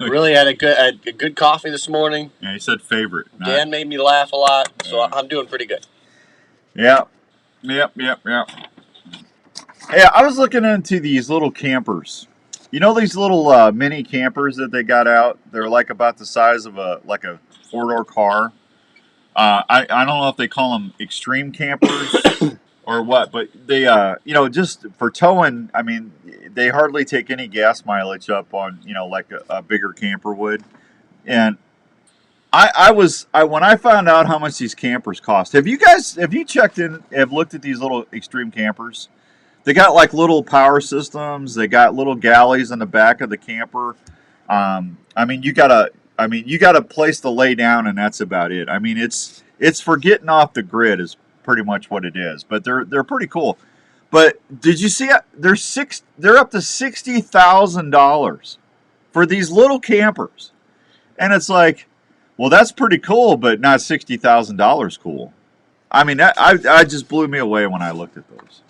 Really had a good coffee this morning. Yeah, he said favorite. Dan made me laugh a lot, so I'm doing pretty good. Yep. Hey, I was looking into these little campers. You know these little mini campers that they got out? They're like about the size of a 4-door car. I don't know if they call them extreme campers or what, but they just for towing. I mean, they hardly take any gas mileage up on like a bigger camper would. And when I found out how much these campers cost, have you checked in? Have looked at these little extreme campers? They got like little power systems. They got little galleys in the back of the camper. I mean, you got a place to lay down, and that's about it. I mean, it's for getting off the grid is pretty much what it is. But they're pretty cool. But did you see it? They're up to $60,000 for these little campers, and it's like, well, that's pretty cool, but not $60,000 cool. I mean, I just blew me away when I looked at those.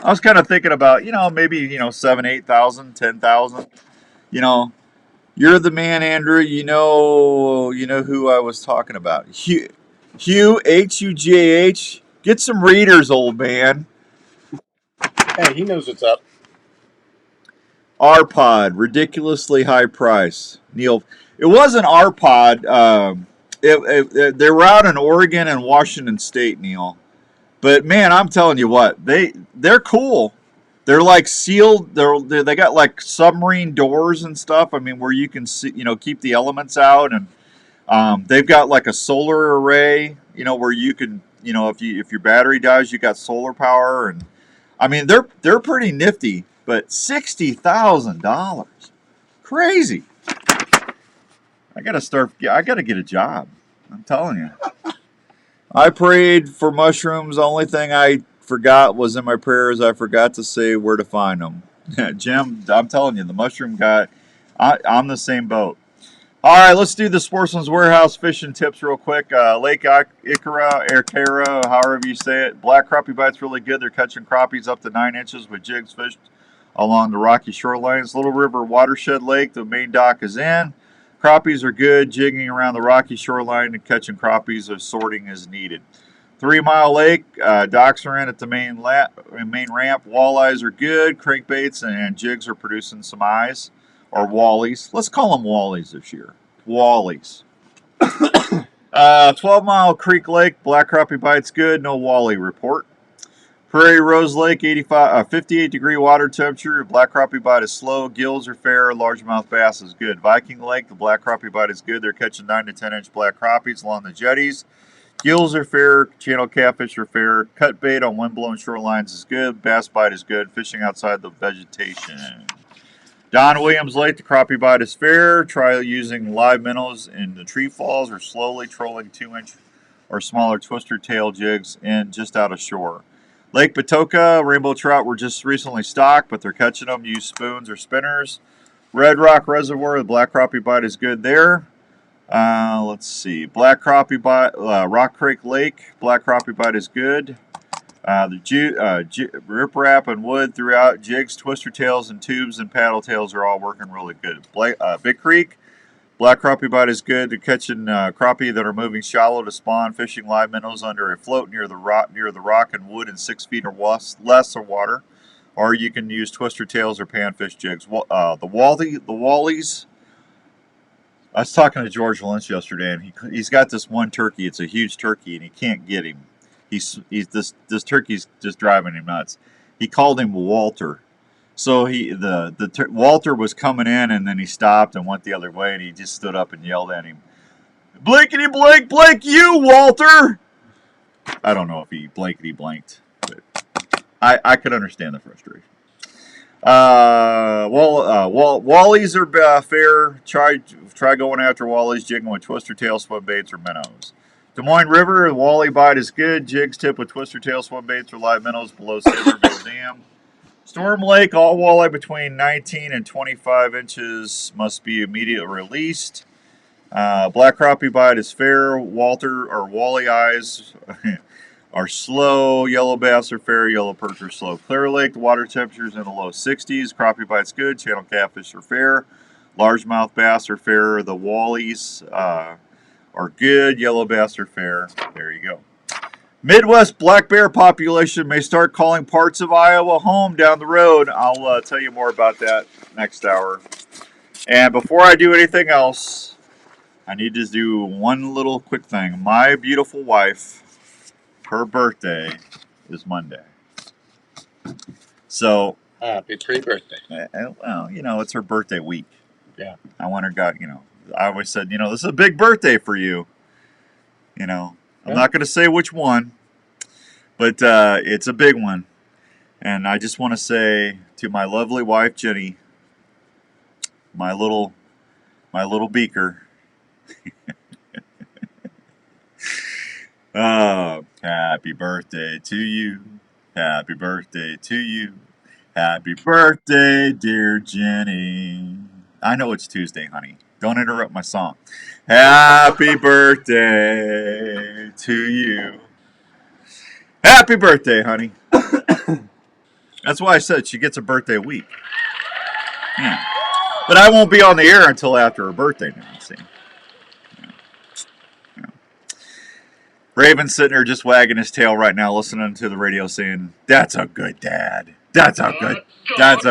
I was kind of thinking about maybe $7,000, $8,000, $10,000. You're the man, Andrew. You know who I was talking about. Hugh, Hugh. Get some readers, old man. Hey, he knows what's up. R-Pod, ridiculously high price. Neil, it wasn't R-Pod. They were out in Oregon and Washington State, Neil. But man, I'm telling you what, they're cool. They're like sealed. They got like submarine doors and stuff. I mean, where you can see, keep the elements out, and they've got like a solar array. Where you can, if your battery dies, you got solar power, and I mean they're pretty nifty. But $60,000, crazy. I gotta get a job. I'm telling you. I prayed for mushrooms. The only thing I forgot was in my prayers, I forgot to say where to find them. Jim, I'm telling you, the mushroom guy, I'm the same boat. All right, let's do the Sportsman's Warehouse fishing tips real quick. Lake Ikara, however you say it. Black crappie bite's really good. They're catching crappies up to 9 inches with jigs fished along the rocky shorelines. Little River Watershed Lake, the main dock is in. Crappies are good, jigging around the rocky shoreline and catching crappies if sorting is needed. 3 Mile Lake, docks are in at the main ramp. Walleyes are good. Crankbaits and jigs are producing some eyes, or wallies. Let's call them wallies this year. Wallies. 12 Mile Creek Lake, black crappie bites good. No wally report. Prairie Rose Lake, 58-degree water temperature. Black crappie bite is slow. Gills are fair. Largemouth bass is good. Viking Lake, the black crappie bite is good. They're catching 9 to 10 inch black crappies along the jetties. Gills are fair. Channel catfish are fair. Cut bait on windblown shorelines is good. Bass bite is good. Fishing outside the vegetation. Don Williams Lake, the crappie bite is fair. Try using live minnows in the tree falls or slowly trolling 2-inch or smaller twister tail jigs in just out of shore. Lake Patoka, rainbow trout were just recently stocked, but they're catching them. Use spoons or spinners. Red Rock Reservoir, the black crappie bite is good there. Let's see. Black crappie bite, Rock Creek Lake, black crappie bite is good. Riprap and wood throughout. Jigs, twister tails, and tubes and paddle tails are all working really good. Big Creek, black crappie bite is good. They're catching crappie that are moving shallow to spawn, fishing live minnows under a float near the rock and wood in 6 feet or less of water. Or you can use twister tails or panfish jigs. The wallies. I was talking to George Lynch yesterday, and he's got this one turkey. It's a huge turkey, and he can't get him. This turkey's just driving him nuts. He called him Walter. So Walter was coming in, and then he stopped and went the other way, and he just stood up and yelled at him, "Blankety blank, blank you, Walter!" I don't know if he blankety blanked, but I could understand the frustration. Wallies are fair. Try going after wallies, jigging with twister tail swim baits or minnows. Des Moines River, the wally bite is good. Jigs tip with twister tail swim baits or live minnows below Silverville Dam. Storm Lake, all walleye between 19 and 25 inches must be immediately released. Black crappie bite is fair. Walter or wally eyes are slow. Yellow bass are fair. Yellow perch are slow. Clear Lake, the water temperature is in the low 60s. Crappie bite's good. Channel catfish are fair. Largemouth bass are fair. The wallies are good. Yellow bass are fair. There you go. Midwest black bear population may start calling parts of Iowa home down the road. I'll tell you more about that next hour. And before I do anything else, I need to do one little quick thing. My beautiful wife, her birthday is Monday. So, happy pre-birthday. Well, it's her birthday week. Yeah. I want her, I always said, this is a big birthday for you. I'm not going to say which one, but it's a big one. And I just want to say to my lovely wife, Jenny, my little beaker, oh, happy birthday to you. Happy birthday to you. Happy birthday, dear Jenny. I know it's Tuesday, honey. Don't interrupt my song. Happy birthday to you. Happy birthday, honey. That's why I said she gets a birthday week. Yeah. But I won't be on the air until after her birthday now, see. Yeah. Raven's sitting there just wagging his tail right now, listening to the radio saying, "That's a good dad. That's a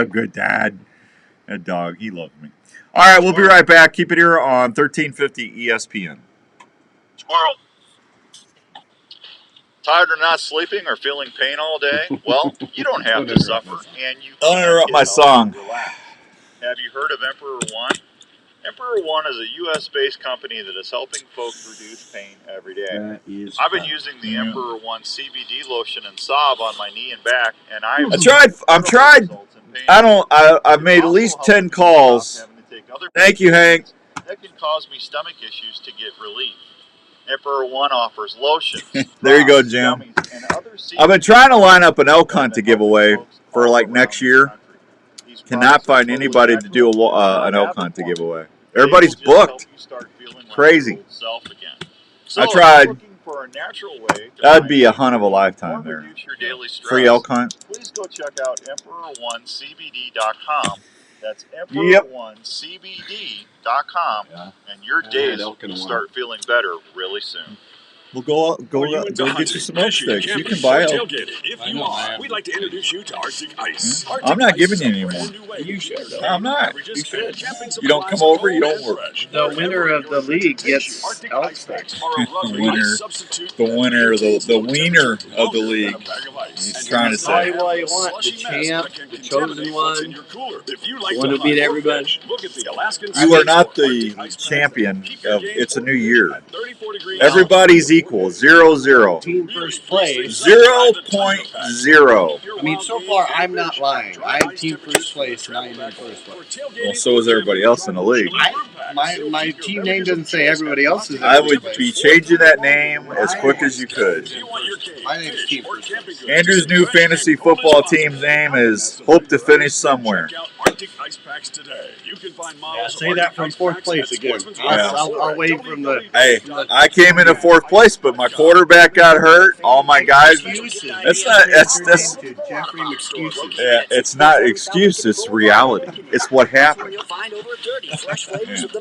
good dad." That dog, he loves me. All right, we'll be right back. Keep it here on 1350 ESPN. Squirrel. Tired or not sleeping or feeling pain all day? Well, you don't have to suffer, and you Don't can interrupt get my healthy song. and relax. Have you heard of Emperor One? Emperor One is a U.S.-based company that is helping folks reduce pain every day. I've been using the Emperor One CBD lotion and salve on my knee and back, and I've I've made at least 10 calls. Thank you, Hank. That can cause me stomach issues to get relief. Emperor One offers lotions. There you go, Jim. I've been trying to line up an elk hunt to give away for like next year. Cannot find anybody to do an elk hunt to give away. Everybody's booked. Crazy. I tried. That'd be a hunt of a lifetime there. Free elk hunt. Please go check out emperor1cbd.com. That's emperor1cbd.com, and your days will start feeling better really soon. We'll go get you some elk sticks. You can buy elk. If you are, we'd like to introduce you to Arctic Ice. I'm not giving you any more. You should. No, I'm not. You should. You don't come over, you don't work. The winner of the league gets elk sticks. The winner of the league. He's trying to say. All you want, the champ, the chosen one, the one who beat everybody. You are not the champion. It's a new year. Everybody's equal. 0-0. Team first place. 0.0. I mean, so far, I'm not lying. I'm team first place, and I am in first place. Well, so is everybody else in the league. My team name doesn't say everybody else's. I would be changing that name as quick as you could. My name's Team First Place. Andrew's new fantasy football team's name is Hope to Finish Somewhere. Say that from fourth place again. I'll wait from the. Hey, I came into fourth place, but my quarterback got hurt. All my guys. That's Jeffrey excuses. Yeah, it's not excuse. It's reality. It's what happened.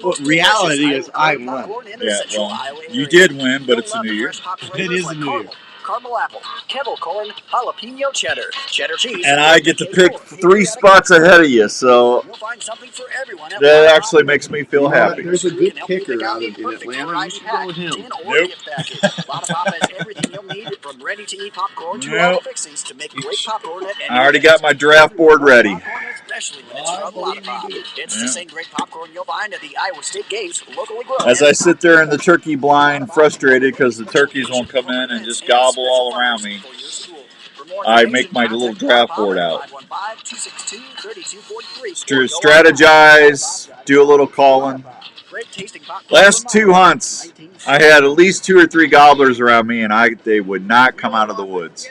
But reality is I won. Yeah, well, you did win, but it's a new year. It is a new year. Caramel apple, kettle corn, jalapeno cheddar, cheddar cheese, And I get to pick 3 spots ahead of you, so that actually makes me feel happy. There's a good kicker out in Atlanta. You should go with him. Nope. Nope. I already got my draft board ready. It's the same great popcorn you'll find at the Iowa State Games, locally grown. As I sit there in the turkey blind, frustrated because the turkeys won't come in and just gobble all around me, I make my little draft board out. Strategize, do a little calling. Last 2 hunts, I had at least 2 or 3 gobblers around me, and they would not come out of the woods.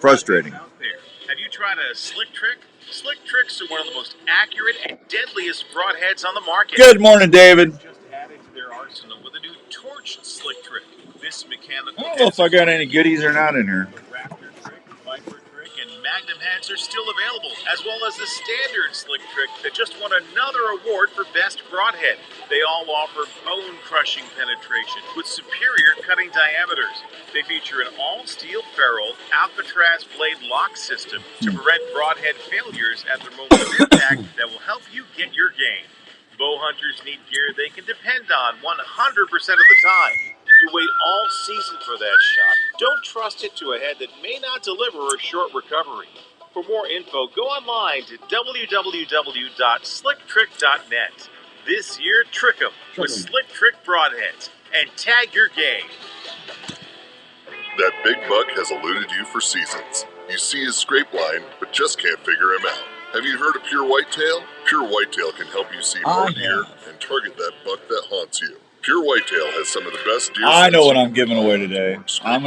Frustrating. Have you tried a slick trick? Slick tricks are one of the most accurate and deadliest broadheads on the market. Good morning, David. Just added to their arsenal with a new torch slick trick. This mechanical. I don't know if I got any goodies or not in here. Raptor trick, Viper trick, and Magnum heads are still available, as well as the standard slick trick that just won another award for best broadhead. They all offer bone-crushing penetration with superior cutting diameters. They feature an all-steel ferrule Alcatraz blade lock system to prevent broadhead failures at their moment of impact that will help you get your game. Bow hunters need gear they can depend on 100% of the time. You wait all season for that shot. Don't trust it to a head that may not deliver a short recovery. For more info, go online to www.slicktrick.net. This year, trick 'em with Slick Trick broadheads and tag your game. That big buck has eluded you for seasons. You see his scrape line, but just can't figure him out. Have you heard of Pure Whitetail? Pure Whitetail can help you see more deer and target that buck that haunts you. Pure Whitetail has some of the best deer. I know what I'm giving away today. I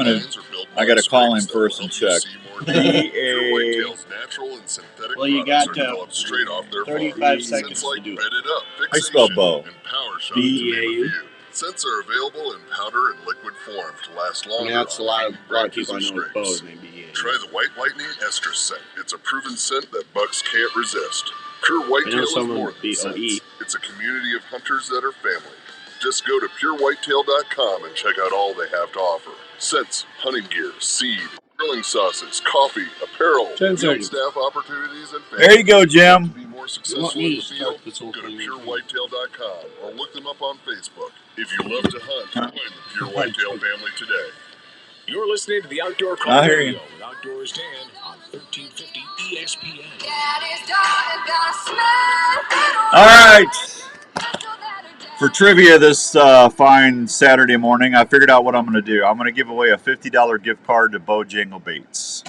gotta call him first and check. Pure Whitetail's natural and synthetic got products are developed straight off their 35 farm. seconds Scents like to do it. Bedded Up, I spell Fixation, bow. and Power Shot BEAU. to name a few. Scents are available in powder and liquid form to last longer. That's a lot of branches people I or know with scrapes. bows, maybe. Try the White Lightning Estrus scent. It's a proven scent that bucks can't resist. Pure Whitetail is someone more with than BOE. scents. It's a community of hunters that are family. Just go to purewhitetail.com and check out all they have to offer. Scents, hunting gear, seed, grilling sauces, coffee, apparel, field staff opportunities, and family. There you go, Jim. To be more successful in the field, go to purewhitetail.com or look them up on Facebook. If you love to hunt, join the Pure Whitetail family today. You're listening to the Outdoor Call I hear you. Radio with Outdoors Dan on 1350 ESPN. All right. For trivia this fine Saturday morning, I figured out what I'm going to do. I'm going to give away a $50 gift card to Bojangle Baits.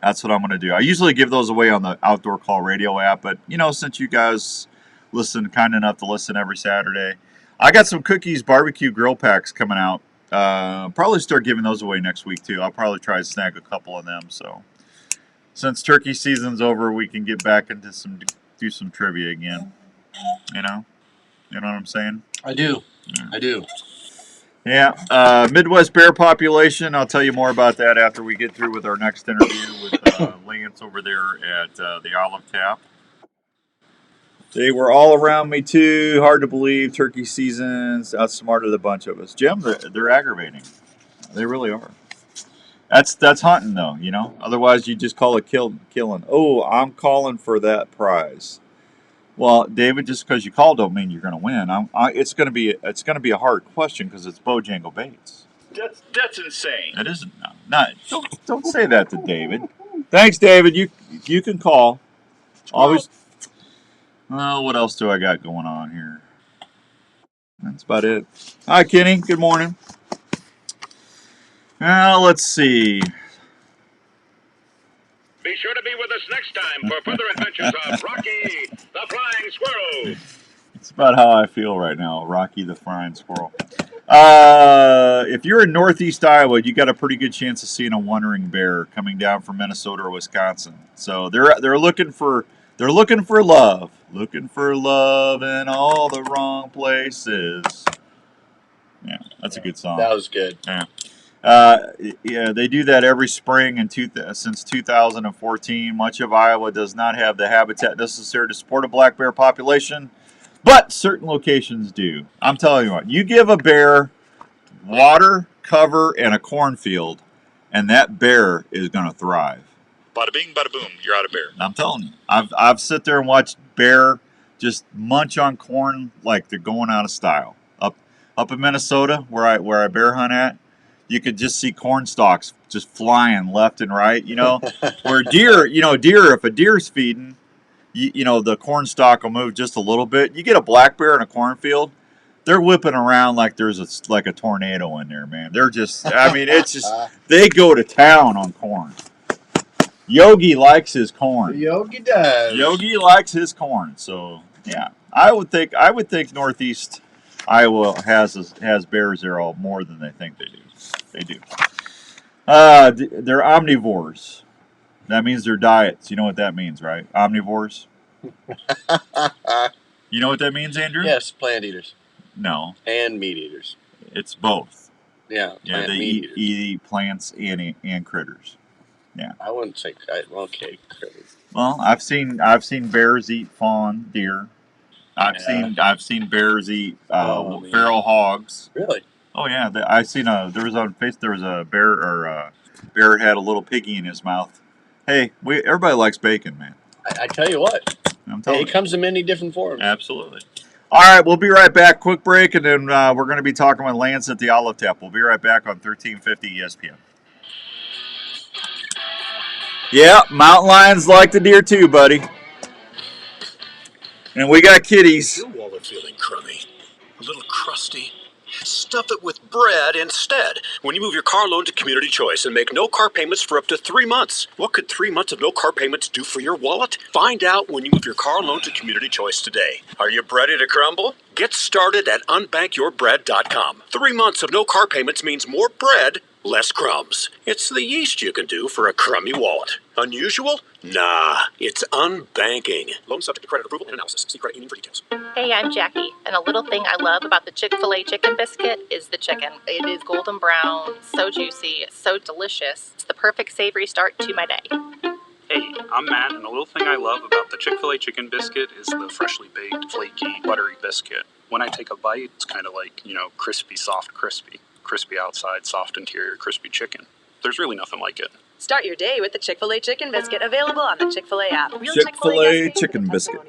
That's what I'm going to do. I usually give those away on the Outdoor Call Radio app, but, you know, since you guys kind enough to listen every Saturday, I got some cookies barbecue grill packs coming out. Probably start giving those away next week, too. I'll probably try to snag a couple of them. So, since turkey season's over, we can get back into do some trivia again. You know what I'm saying? I do. I do. Yeah, Midwest bear population. I'll tell you more about that after we get through with our next interview with Lance over there at the Olive Tap. They were all around me too. Hard to believe. Turkey season's outsmarted a bunch of us. Jim, they're aggravating. They really are. That's hunting though, you know. Otherwise, you just call it killing. Oh, I'm calling for that prize. Well, David, just because you call don't mean you're going to win. It's going to be a hard question because it's Bojangle Baits. That's insane. It isn't. Don't say that to David. Thanks, David. You can call. Always. Well, what else do I got going on here? That's about it. Hi, Kenny. Good morning. Let's see. Be sure to be with us next time for further adventures of Rocky the Flying Squirrel. It's about how I feel right now, Rocky the Flying Squirrel. If you're in Northeast Iowa, you got a pretty good chance of seeing a wandering bear coming down from Minnesota or Wisconsin. So they're looking for love, in all the wrong places. Yeah, that's a good song. That was good. Yeah. Yeah, they do that every spring since 2014. Much of Iowa does not have the habitat necessary to support a black bear population, but certain locations do. I'm telling you what, you give a bear water, cover, and a cornfield, and that bear is going to thrive. Bada bing, bada boom, you're out of bear. I'm telling you, I've sit there and watched bear just munch on corn like they're going out of style. Up in Minnesota, where I bear hunt at, you could just see corn stalks just flying left and right, you know. Where deer, if a deer's feeding, the corn stalk will move just a little bit. You get a black bear in a cornfield, they're whipping around like there's a tornado in there, man. They're just, it's just, they go to town on corn. Yogi likes his corn. Yogi does. Yogi likes his corn. So, yeah, I would think Northeast Iowa has bears there all more than they think they do. They do. They're omnivores. That means they're diets. You know what that means, right? Omnivores. You know what that means, Andrew? Yes, plant eaters. No. And meat eaters. It's both. Yeah. Yeah, they eat plants and critters. Yeah. I wouldn't say okay. Critters. Well, I've seen bears eat fawn deer. I've seen bears eat feral hogs. Really? Oh yeah, I seen there was a bear had a little piggy in his mouth. Hey, everybody likes bacon, man. I tell you what, it comes in many different forms. Absolutely. All right, we'll be right back. Quick break, and then we're going to be talking with Lance at the Olive Tap. We'll be right back on 1350 ESPN. Yeah, mountain lions like the deer too, buddy. And we got kitties. Your wallet feeling crummy, a little crusty? Stuff it with bread instead. When you move your car loan to Community Choice and make no car payments for up to 3 months. What could 3 months of no car payments do for your wallet? Find out when you move your car loan to Community Choice today. Are you ready to crumble? Get started at unbankyyourbread.com. 3 months of no car payments means more bread, less crumbs. It's the yeast you can do for a crummy wallet. Unusual? Nah, it's unbanking. Loan subject to credit approval and analysis. See credit union for details. Hey, I'm Jackie, and a little thing I love about the Chick-fil-A chicken biscuit is the chicken. It is golden brown, so juicy, so delicious. It's the perfect savory start to my day. Hey, I'm Matt, and the little thing I love about the Chick-fil-A chicken biscuit is the freshly baked, flaky, buttery biscuit. When I take a bite, it's kind of like, crispy, soft, crispy. Crispy outside, soft interior, crispy chicken. There's really nothing like it. Start your day with the Chick-fil-A chicken biscuit, available on the Chick-fil-A app. Real Chick-fil-A chicken biscuit.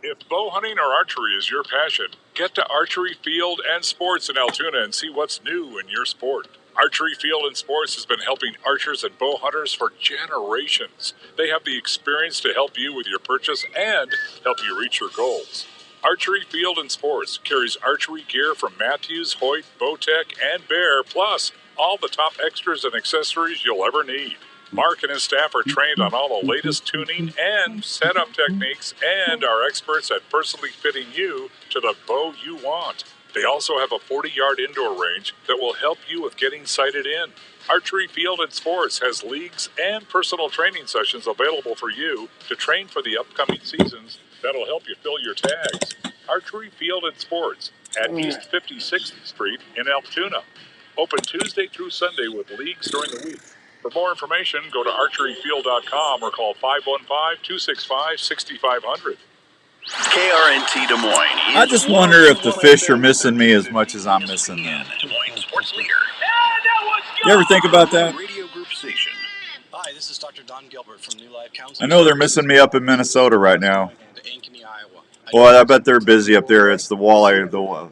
If bow hunting or archery is your passion, get to Archery Field and Sports in Altoona and see what's new in your sport. Archery Field and Sports has been helping archers and bow hunters for generations. They have the experience to help you with your purchase and help you reach your goals. Archery Field and Sports carries archery gear from Matthews, Hoyt, Bowtech, and Bear, plus all the top extras and accessories you'll ever need. Mark and his staff are trained on all the latest tuning and setup techniques and are experts at personally fitting you to the bow you want. They also have a 40-yard indoor range that will help you with getting sighted in. Archery Field and Sports has leagues and personal training sessions available for you to train for the upcoming seasons that'll help you fill your tags. Archery Field and Sports at East 56th Street in Altoona. Open Tuesday through Sunday with leagues during the week. For more information, go to archeryfield.com or call 515-265-6500. KRNT Des Moines. I just wonder if the fish are missing me as much as I'm missing them. Des Moines sports leader. You ever think about that? Radio Group Station. Hi, this is Dr. Don Gilbert from New Life Counseling. I know they're missing me up in Minnesota right now. And Ankeny, Iowa. Boy, I bet they're busy up there. It's the walleye, I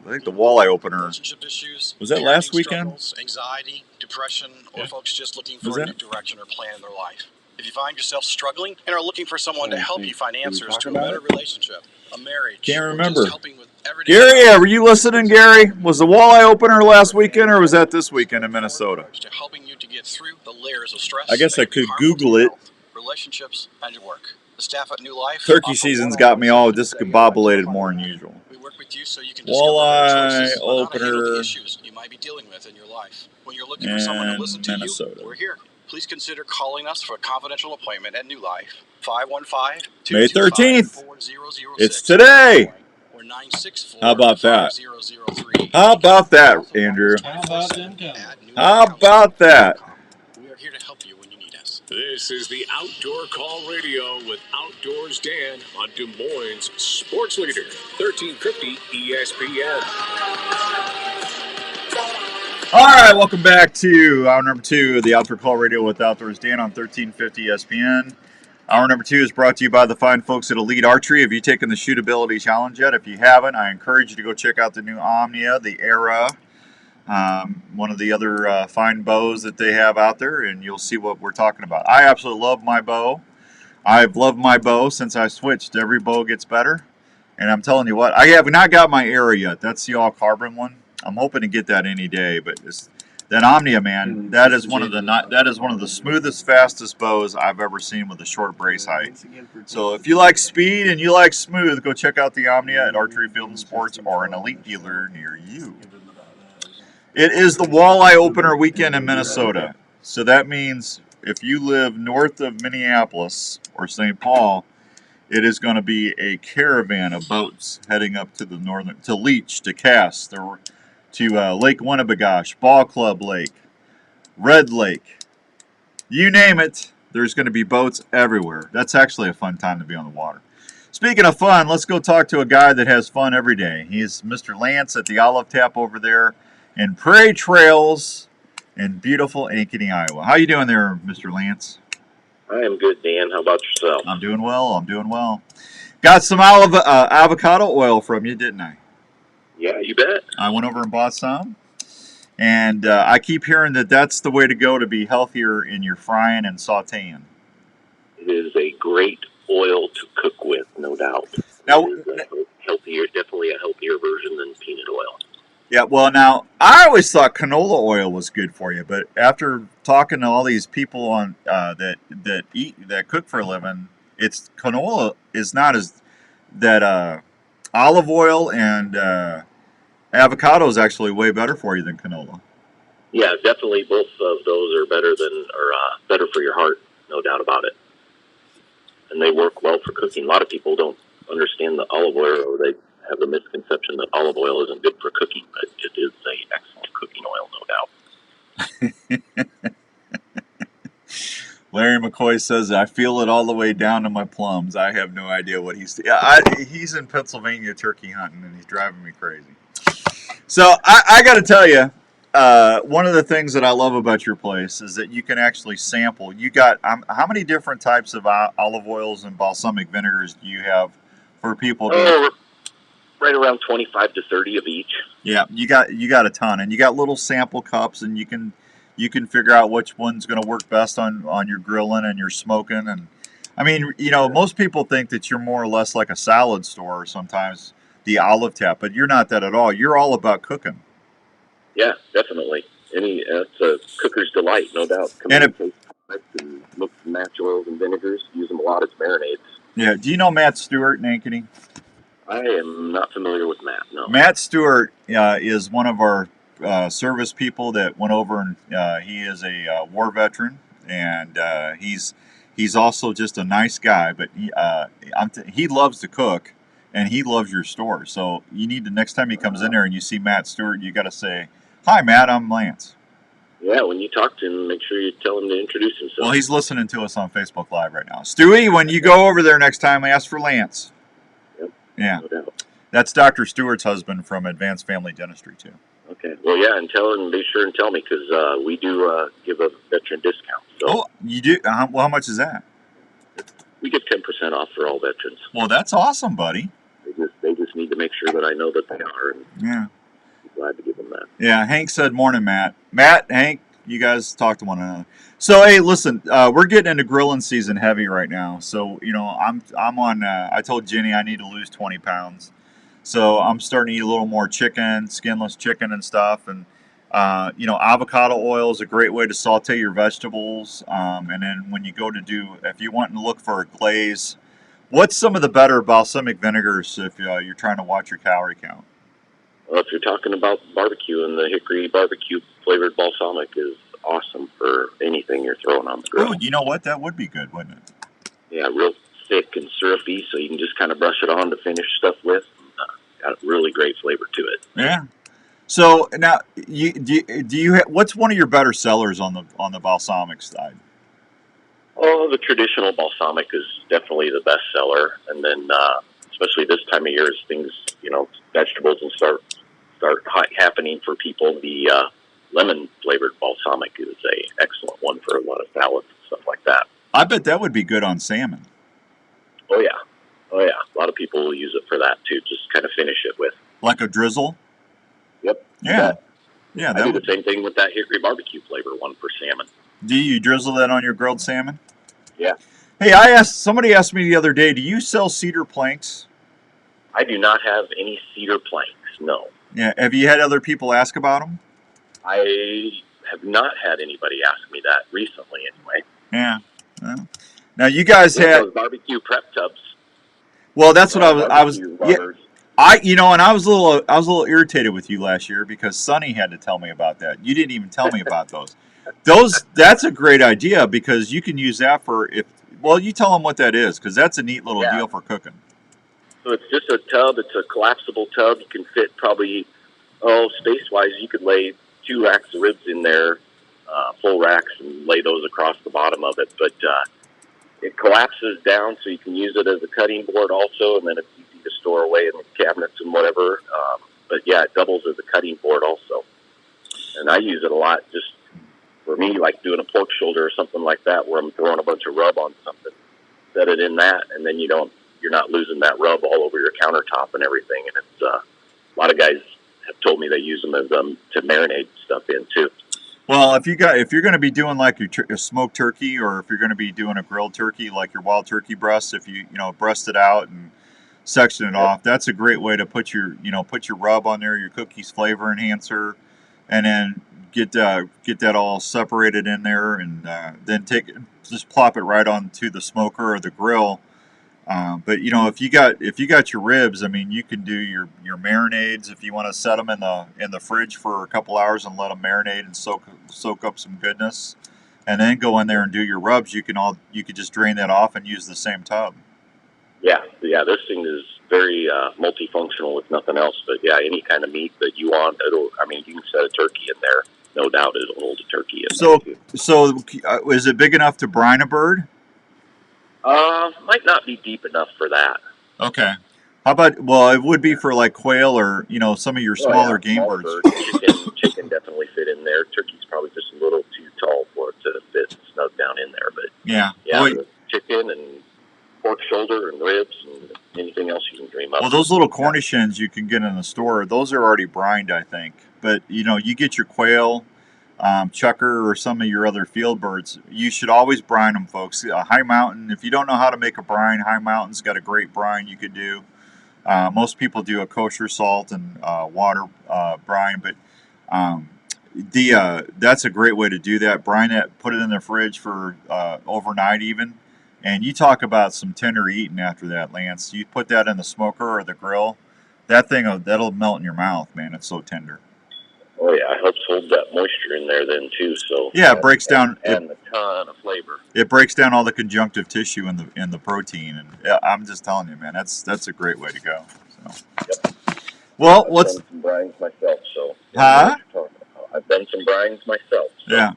think the walleye opener. Relationship issues, Was that last parenting weekend? struggles, anxiety, depression, or folks just looking Was for a that? new direction or plan in their life. If you find yourself struggling and are looking for someone to help you find answers to a better relationship, a marriage, Can't or remember. just helping with everyday Gary, yeah, were you listening, Gary? Was the walleye opener last weekend or was that this weekend in Minnesota? to helping you to get through the layers of stress, I guess I that can be could harmful to Google it. health, relationships, and your work. The staff at New Life Turkey offer season's one-on-one got me all discombobulated more than usual. We work with you so you can discover Walleye better choices on how to handle opener the issues you might be dealing with in your life. When you're looking for someone to in listen to Minnesota. you, we're here. Please consider calling us for a confidential appointment at New Life. 515 May 13th. 4006 It's today. or 964 How about that? 5003. How about that, Andrew? How about that? We are here to help you when you need us. This is the Outdoor Call Radio with Outdoors Dan on Des Moines Sports Leader, 1350 ESPN. All right, welcome back to hour number 2 of the Outdoor Call Radio with Outdoors Dan on 1350 ESPN. Hour number 2 is brought to you by the fine folks at Elite Archery. Have you taken the Shootability Challenge yet? If you haven't, I encourage you to go check out the new Omnia, the Era, one of the other fine bows that they have out there, and you'll see what we're talking about. I absolutely love my bow. I've loved my bow since I switched. Every bow gets better, and I'm telling you what, I have not got my Era yet. That's the all-carbon one. I'm hoping to get that any day, but that Omnia, man, that is one of the smoothest, fastest bows I've ever seen with a short brace height. So if you like speed and you like smooth, go check out the Omnia at Archery Field and Sports or an Elite dealer near you. It is the walleye opener weekend in Minnesota, so that means if you live north of Minneapolis or St. Paul, it is going to be a caravan of boats heading up to the to Leech, to Cass, to Lake Winnebagosh, Ball Club Lake, Red Lake. You name it, there's going to be boats everywhere. That's actually a fun time to be on the water. Speaking of fun, let's go talk to a guy that has fun every day. He's Mr. Lance at the Olive Tap over there in Prairie Trails in beautiful Ankeny, Iowa. How you doing there, Mr. Lance? I am good, Dan. How about yourself? I'm doing well. Got some avocado oil from you, didn't I? Yeah, you bet. I went over and bought some. And I keep hearing that that's the way to go to be healthier in your frying and sauteing. It is a great oil to cook with, no doubt. Now, it is healthier, definitely a healthier version than peanut oil. Yeah, well, now, I always thought canola oil was good for you, but after talking to all these people on that cook for a living, it's canola is not as that olive oil and avocado is actually way better for you than canola. Yeah, definitely both of those are better better for your heart, no doubt about it. And they work well for cooking. A lot of people don't understand the olive oil, or they have the misconception that olive oil isn't good for cooking, but it is an excellent cooking oil, no doubt. Larry McCoy says, I feel it all the way down to my plums. I have no idea what he's... he's in Pennsylvania turkey hunting, and he's driving me crazy. So, I got to tell you, one of the things that I love about your place is that you can actually sample. You got... how many different types of olive oils and balsamic vinegars do you have for people to? Oh, right around 25 to 30 of each. Yeah, you got a ton, and you got little sample cups, and you can figure out which one's going to work best on your grilling and your smoking. And I mean, most people think that you're more or less like a salad store, or sometimes the Olive Tap, but you're not that at all. You're all about cooking. Yeah, definitely. It's a cooker's delight, no doubt. And look for match oils and vinegars. Use them a lot as marinades. Yeah. Do you know Matt Stewart in Ankeny? I am not familiar with Matt. No. Matt Stewart is one of our service people that went over, and he is a war veteran, and he's also just a nice guy. But he loves to cook, and he loves your store. So you need to, next time he comes in there and you see Matt Stewart, you got to say, "Hi, Matt. I'm Lance." Yeah, when you talk to him, make sure you tell him to introduce himself. Well, he's listening to us on Facebook Live right now. Stewie, when you go over there next time, ask for Lance. Yep. Yeah. No doubt. That's Dr. Stewart's husband from Advanced Family Dentistry, too. Okay. Well, yeah, and tell him, be sure and tell me, because we do give a veteran discount. So Oh, you do? Well, how much is that? we get 10% off for all veterans. Well, that's awesome, buddy. They just need to make sure that I know that they are, and Yeah. I'm glad to give them that. Yeah, Hank said morning, Matt. Matt, Hank, you guys talk to one another. So, hey, listen, we're getting into grilling season heavy right now. So, I'm on, I told Jenny I need to lose 20 pounds. So I'm starting to eat a little more chicken, skinless chicken and stuff. And, avocado oil is a great way to saute your vegetables. And then when you go to if you want to look for a glaze, what's some of the better balsamic vinegars if you're trying to watch your calorie count? Well, if you're talking about barbecue, and the hickory barbecue flavored balsamic is awesome for anything you're throwing on the grill. Oh, you know what? That would be good, wouldn't it? Yeah, real thick and syrupy, so you can just kind of brush it on to finish stuff with. Got a really great flavor to it. Yeah. So now, what's one of your better sellers on the balsamic side? Oh, the traditional balsamic is definitely the best seller, and then especially this time of year, as things, vegetables and start happening for people, the lemon flavored balsamic is a excellent one for a lot of salads and stuff like that. I bet that would be good on salmon. Oh yeah. A lot of people will use it for that too. Just kind of finish it with. Like a drizzle. Yep. Yeah. Yeah. I do the same thing with that hickory barbecue flavor one for salmon. Do you drizzle that on your grilled salmon? Yeah. Hey, somebody asked me the other day, do you sell cedar planks? I do not have any cedar planks. No. Yeah. Have you had other people ask about them? I have not had anybody ask me that recently, anyway. Yeah. Well, now you guys had those barbecue prep tubs. Well, that's what I was. Yeah, rubbers. and I was a little irritated with you last year because Sonny had to tell me about that. You didn't even tell me about those. That's a great idea because you can use that you tell them what that is because that's a neat little deal for cooking. So it's just a tub. It's a collapsible tub. You can fit probably, space-wise, you could lay 2 racks of ribs in there, full racks, and lay those across the bottom of it. But it collapses down so you can use it as a cutting board also, and then it's easy to store away in the cabinets and whatever. But yeah, it doubles as a cutting board also. And I use it a lot just for me, like doing a pork shoulder or something like that, where I'm throwing a bunch of rub on something. Set it in that, and then you're not losing that rub all over your countertop and everything. And it's a lot of guys have told me they use them as to marinate stuff in too. Well, if you're going to be doing like your smoked turkey, or if you're going to be doing a grilled turkey, like your wild turkey breast, if you breast it out and section it off, that's a great way to put your rub on there, your cookies flavor enhancer, and then get that all separated in there, and then just plop it right onto the smoker or the grill. But if you got your ribs, I mean, you can do your marinades if you want to set them in the fridge for a couple hours and let them marinate and soak up some goodness, and then go in there and do your rubs. You could just drain that off and use the same tub. Yeah. This thing is very multifunctional with nothing else. But yeah, any kind of meat that you want, you can set a turkey in there. No doubt, it'll hold a turkey in there too. So is it big enough to brine a bird? Might not be deep enough for that. Okay. How about, it would be for like quail or, some of your smaller game birds. Chicken definitely fit in there. Turkey's probably just a little too tall for it to fit snug down in there. But yeah. the chicken and pork shoulder and ribs and anything else you can dream up. Well, those little Cornish hens you can get in the store, those are already brined, I think. But, you know, you get your quail, chucker, or some of your other field birds, you should always brine them, folks. High Mountain, if you don't know how to make a brine, High Mountain's got a great brine you could do. Most people do a kosher salt and water brine, but that's a great way to do that. Brine it, put it in the fridge for overnight even. And you talk about some tender eating after that, Lance. You put that in the smoker or the grill, that thing, that'll melt in your mouth, man. It's so tender. Oh yeah, it helps hold that moisture in there then too. So yeah, it breaks down and a ton of flavor. It breaks down all the conjunctive tissue in the protein, and yeah, I'm just telling you, man, that's a great way to go. So. Yep. Well, I've let's. done some brines myself, so. Huh? I've done some brines myself. So. Yeah.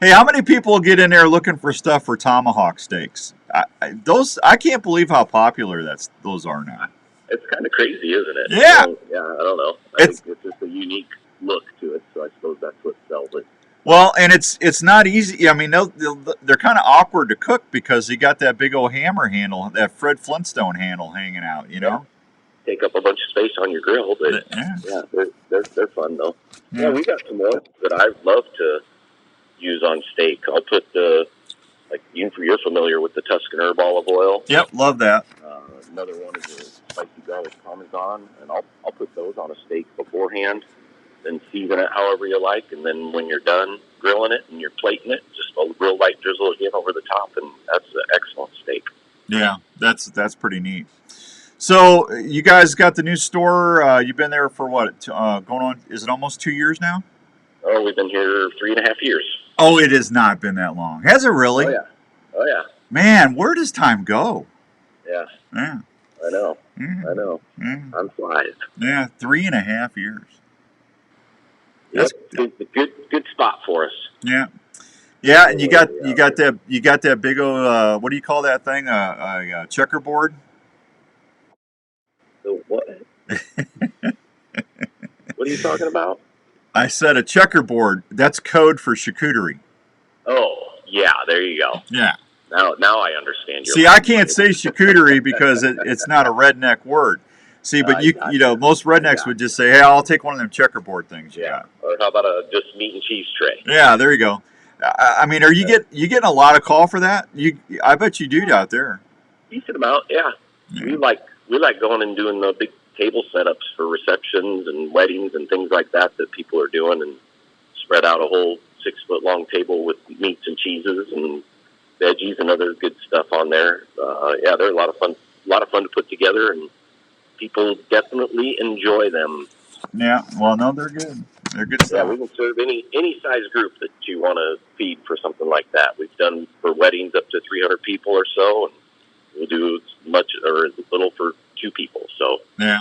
Hey, how many people get in there looking for stuff for tomahawk steaks? I can't believe how popular those are now. It's kind of crazy, isn't it? Yeah. So, yeah, I don't know. I think it's just a unique look to it, so I suppose that's what sells it. Well, and it's not easy. I mean, they're kind of awkward to cook because you got that big old hammer handle, that Fred Flintstone handle hanging out. You know. Take up a bunch of space on your grill, but yeah, they're fun though. Yeah, we got some oils that I love to use on steak. I'll put you're familiar with the Tuscan herb olive oil. Yep, love that. Another one is the spicy garlic parmesan, and I'll put those on a steak beforehand, then season it however you like, and then when you're done grilling it and you're plating it, just a real light drizzle again over the top, and that's an excellent steak. Yeah, that's pretty neat. So you guys got the new store. You've been there for what? Going on? Is it almost 2 years now? Oh, we've been here 3.5 years. Oh, it has not been that long. Has it really? Oh yeah. Oh yeah. Man, where does time go? Yeah. Yeah. I know. Mm-hmm. I know. Mm-hmm. I'm flying. Yeah, 3.5 years. That's good spot for us. Yeah. Yeah, and you got that big old what do you call that thing? A checkerboard? The what? What are you talking about? I said a checkerboard. That's code for charcuterie. Oh, yeah, there you go. Yeah. Now I understand. See, I can't say charcuterie because it's not a redneck word. See, but you know, most rednecks would just say, "Hey, I'll take one of them checkerboard things you got." Or how about a just meat and cheese tray? Yeah, there you go. I mean, you getting a lot of call for that? I bet you do out there. Decent amount, yeah. We like going and doing the big table setups for receptions and weddings and things like that people are doing, and spread out a whole 6-foot-long table with meats and cheeses and veggies and other good stuff on there. Yeah, they're a lot of fun to put together, and people definitely enjoy them. Yeah, well, no, they're good. They're good stuff. Yeah, we can serve any size group that you want to feed for something like that. We've done for weddings up to 300 people or so, and we'll do as much or as little for 2 people. So yeah,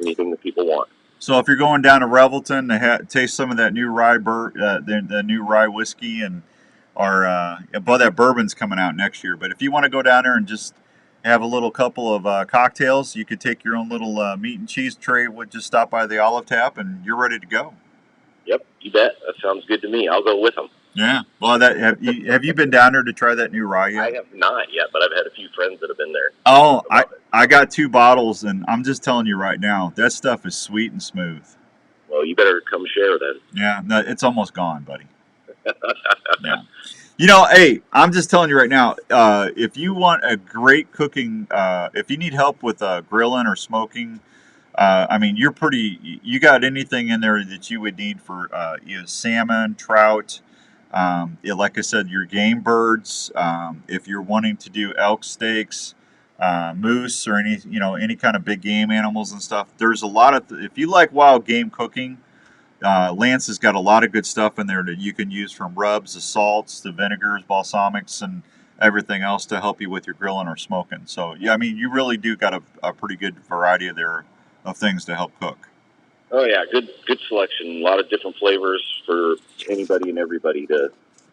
anything that people want. So if you're going down to Revelton to taste some of that new rye the new rye whiskey, and that bourbon's coming out next year. But if you want to go down there and just have a little couple of cocktails, you could take your own little meat and cheese tray. Just stop by the Olive Tap, and you're ready to go. Yep, you bet. That sounds good to me. I'll go with them. Yeah. Well, have you been down there to try that new rye yet? I have not yet, but I've had a few friends that have been there. Oh, I got 2 bottles, and I'm just telling you right now, that stuff is sweet and smooth. Well, you better come share then. Yeah, no, it's almost gone, buddy. Yeah. You know, hey, I'm just telling you right now, if you want a great cooking, if you need help with grilling or smoking, I mean, you got anything in there that you would need for salmon, trout, like I said, your game birds, if you're wanting to do elk steaks, moose, or any kind of big game animals and stuff. There's a lot of, if you like wild game cooking, Lance has got a lot of good stuff in there that you can use, from rubs, the salts, the vinegars, balsamics, and everything else to help you with your grilling or smoking. So, yeah, I mean, you really do got a pretty good variety of things to help cook. Oh yeah, good selection. A lot of different flavors for anybody and everybody to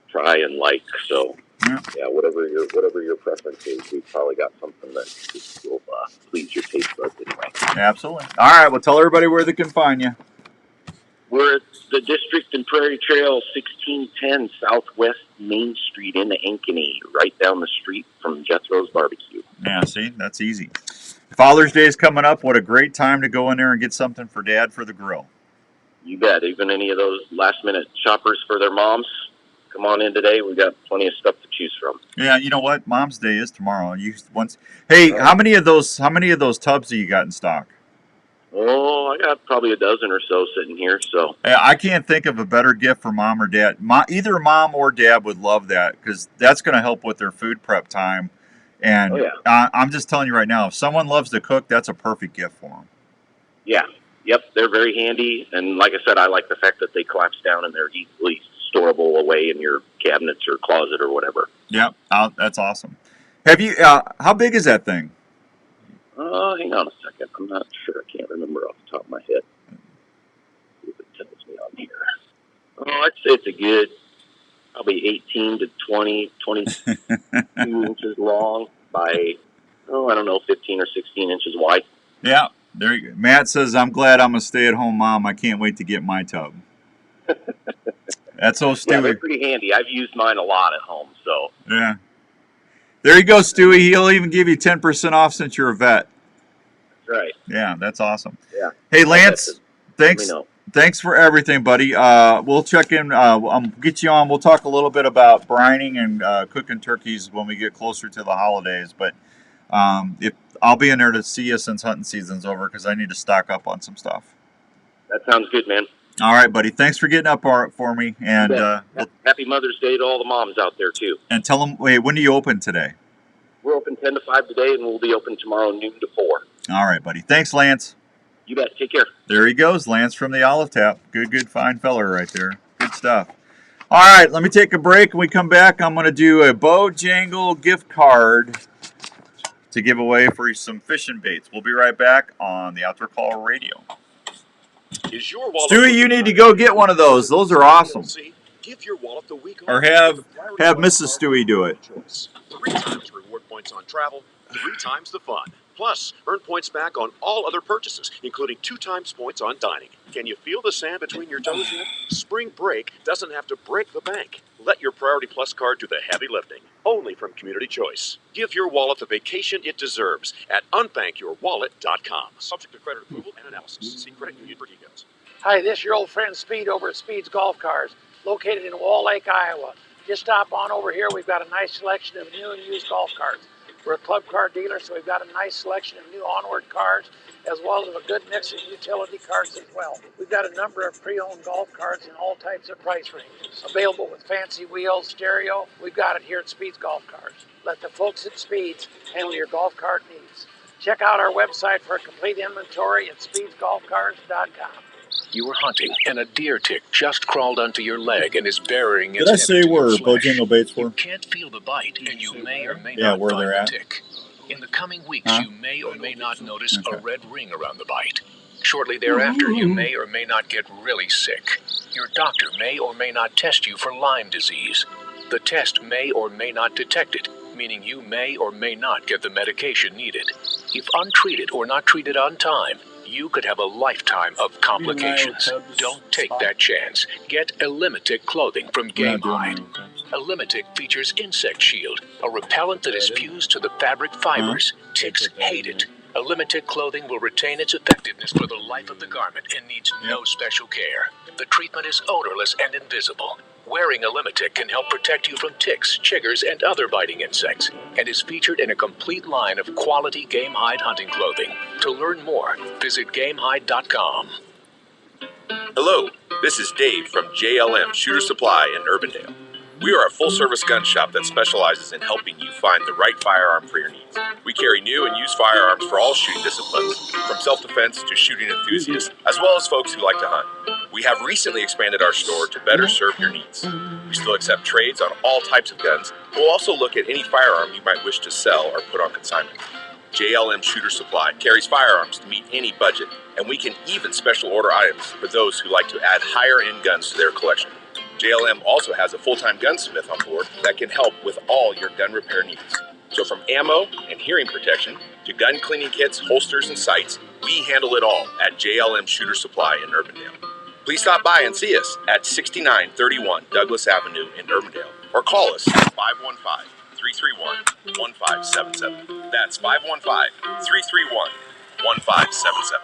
try and like. So yeah, whatever your preference is, we've probably got something that will please your taste buds anyway. Absolutely. All right, well, tell everybody where they can find you. We're at the District and Prairie Trail, 1610 Southwest Main Street in Ankeny, right down the street from Jethro's Barbecue. Yeah, see, that's easy. Father's Day is coming up. What a great time to go in there and get something for Dad for the grill. You bet. Even any of those last-minute shoppers for their moms, come on in today. We've got plenty of stuff to choose from. Yeah, you know what? Mom's Day is tomorrow. Hey, how many of those tubs do you got in stock? Oh, I got probably a dozen or so sitting here. So I can't think of a better gift for mom or dad. Either mom or dad would love that because that's going to help with their food prep time. And I'm just telling you right now, if someone loves to cook, that's a perfect gift for them. yeah, yep, they're very handy. And like I said, I like the fact that they collapse down and they're easily storable away in your cabinets or closet or whatever. Yep, that's awesome. Have you? How big is that thing? Hang on a second. I'm not sure. I can't remember off the top of my head. See if it tells me on here. I'd say it's a good, probably 18 to 22 inches long by, I don't know, 15 or 16 inches wide. Yeah, there you go. Matt says, I'm glad I'm a stay-at-home mom. I can't wait to get my tub. That's so Stewie. Yeah, they're pretty handy. I've used mine a lot at home, so. Yeah. There you go, Stewie. He'll even give you 10% off since you're a vet. That's right. Yeah, that's awesome. Yeah. Hey, Lance, thanks for everything, buddy. We'll check in. I'll get you on. We'll talk a little bit about brining and cooking turkeys when we get closer to the holidays. But if I'll be in there to see you since hunting season's over because I need to stock up on some stuff. That sounds good, man. All right, buddy. Thanks for getting up for me. And Happy Mother's Day to all the moms out there, too. And tell them, wait, when do you open today? We're open 10 to 5 today, and we'll be open tomorrow noon to 4. All right, buddy. Thanks, Lance. You bet. Take care. There he goes, Lance from the Olive Tap. Good, fine feller right there. Good stuff. All right, let me take a break. When we come back, I'm going to do a Bojangle gift card to give away for some fishing baits. We'll be right back on the Outdoor Call Radio. Is your wallet Stewie, you need to go get one of those. Those are awesome. Give your wallet the week Or off. have Mrs. Stewie do it. 3 times reward points on travel, 3 times the fun. Plus, earn points back on all other purchases, including 2 times points on dining. Can you feel the sand between your toes yet? Spring break doesn't have to break the bank. Let your Priority Plus card do the heavy lifting. Only from Community Choice. Give your wallet the vacation it deserves at unbankyourwallet.com. Subject to credit approval and analysis. See credit union for details. Hi, this is your old friend Speed over at Speed's Golf Cars, located in Wall Lake, Iowa. Just stop on over here. We've got a nice selection of new and used golf carts. We're a club car dealer, so we've got a nice selection of new onward cars, as well as a good mix of utility cars as well. We've got a number of pre-owned golf carts in all types of price ranges. Available with fancy wheels, stereo. We've got it here at Speed's Golf Cars. Let the folks at Speed's handle your golf cart needs. Check out our website for a complete inventory at speedsgolfcars.com. You were hunting, and a deer tick just crawled onto your leg and is burying Did its I head say into where your flesh. Bojangle baits were? You can't feel the bite, and you may or may Yeah, not where find they're the at. tick. In the coming weeks, you may or may not notice a red ring around the bite. Shortly thereafter, you may or may not get really sick. Your doctor may or may not test you for Lyme disease. The test may or may not detect it, meaning you may or may not get the medication needed. If untreated or not treated on time, you could have a lifetime of complications. Don't take that chance. Get Elimitic clothing from Game Hide. Elimitic features Insect Shield, a repellent that is fused to the fabric fibers. Ticks hate it. Elimitic clothing will retain its effectiveness for the life of the garment and needs no special care. The treatment is odorless and invisible. Wearing Elimitic can help protect you from ticks, chiggers, and other biting insects, and is featured in a complete line of quality Game Hide hunting clothing. To learn more, visit GameHide.com. Hello, this is Dave from JLM Shooter Supply in Urbandale. We are a full-service gun shop that specializes in helping you find the right firearm for your needs. We carry new and used firearms for all shooting disciplines, from self-defense to shooting enthusiasts, as well as folks who like to hunt. We have recently expanded our store to better serve your needs. We still accept trades on all types of guns. We'll also look at any firearm you might wish to sell or put on consignment. JLM Shooter Supply carries firearms to meet any budget, and we can even special order items for those who like to add higher-end guns to their collection. JLM also has a full-time gunsmith on board that can help with all your gun repair needs. So from ammo and hearing protection to gun cleaning kits, holsters, and sights, we handle it all at JLM Shooter Supply in Urbandale. Please stop by and see us at 6931 Douglas Avenue in Urbandale, or call us at 515-331-1577. That's 515-331-1577.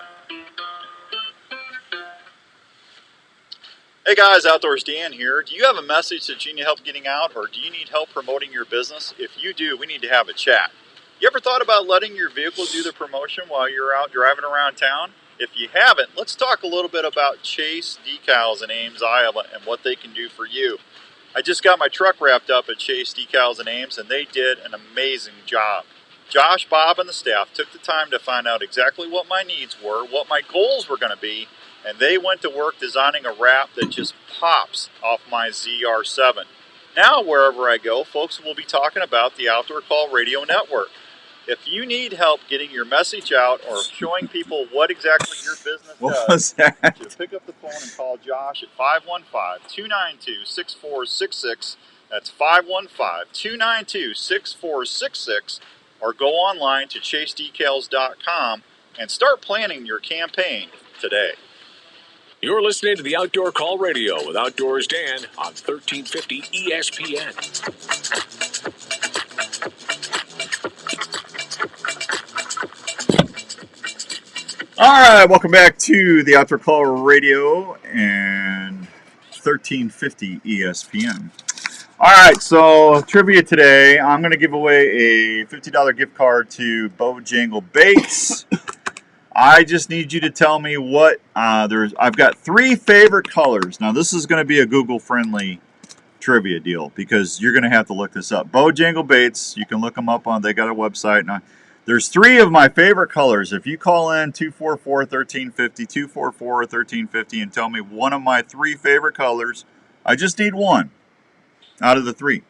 Hey guys, Outdoors Dan here. Do you have a message that you need help getting out, or do you need help promoting your business? If you do, we need to have a chat. You ever thought about letting your vehicle do the promotion while you're out driving around town? If you haven't, let's talk a little bit about Chase Decals in Ames, Iowa, and what they can do for you. I just got my truck wrapped up at Chase Decals in Ames, and they did an amazing job. Josh, Bob, and the staff took the time to find out exactly what my needs were, what my goals were going to be, and they went to work designing a wrap that just pops off my ZR7. Now, wherever I go, folks will be talking about the Outdoor Call Radio Network. If you need help getting your message out or showing people what exactly your business does, just pick up the phone and call Josh at 515-292-6466. That's 515-292-6466. Or go online to chasedecals.com and start planning your campaign today. You're listening to the Outdoor Call Radio with Outdoors Dan on 1350 ESPN. All right, welcome back to the Outdoor Call Radio and 1350 ESPN. All right, so trivia today. I'm going to give away a $50 gift card to Bojangle Baits. I just need you to tell me what I've got 3 favorite colors. Now, this is going to be a Google-friendly trivia deal because you're going to have to look this up. Bojangle Baits, you can look them up on. They got a website. Now, there's 3 of my favorite colors. If you call in 244-1350, 244-1350, and tell me one of my 3 favorite colors, I just need one out of the 3.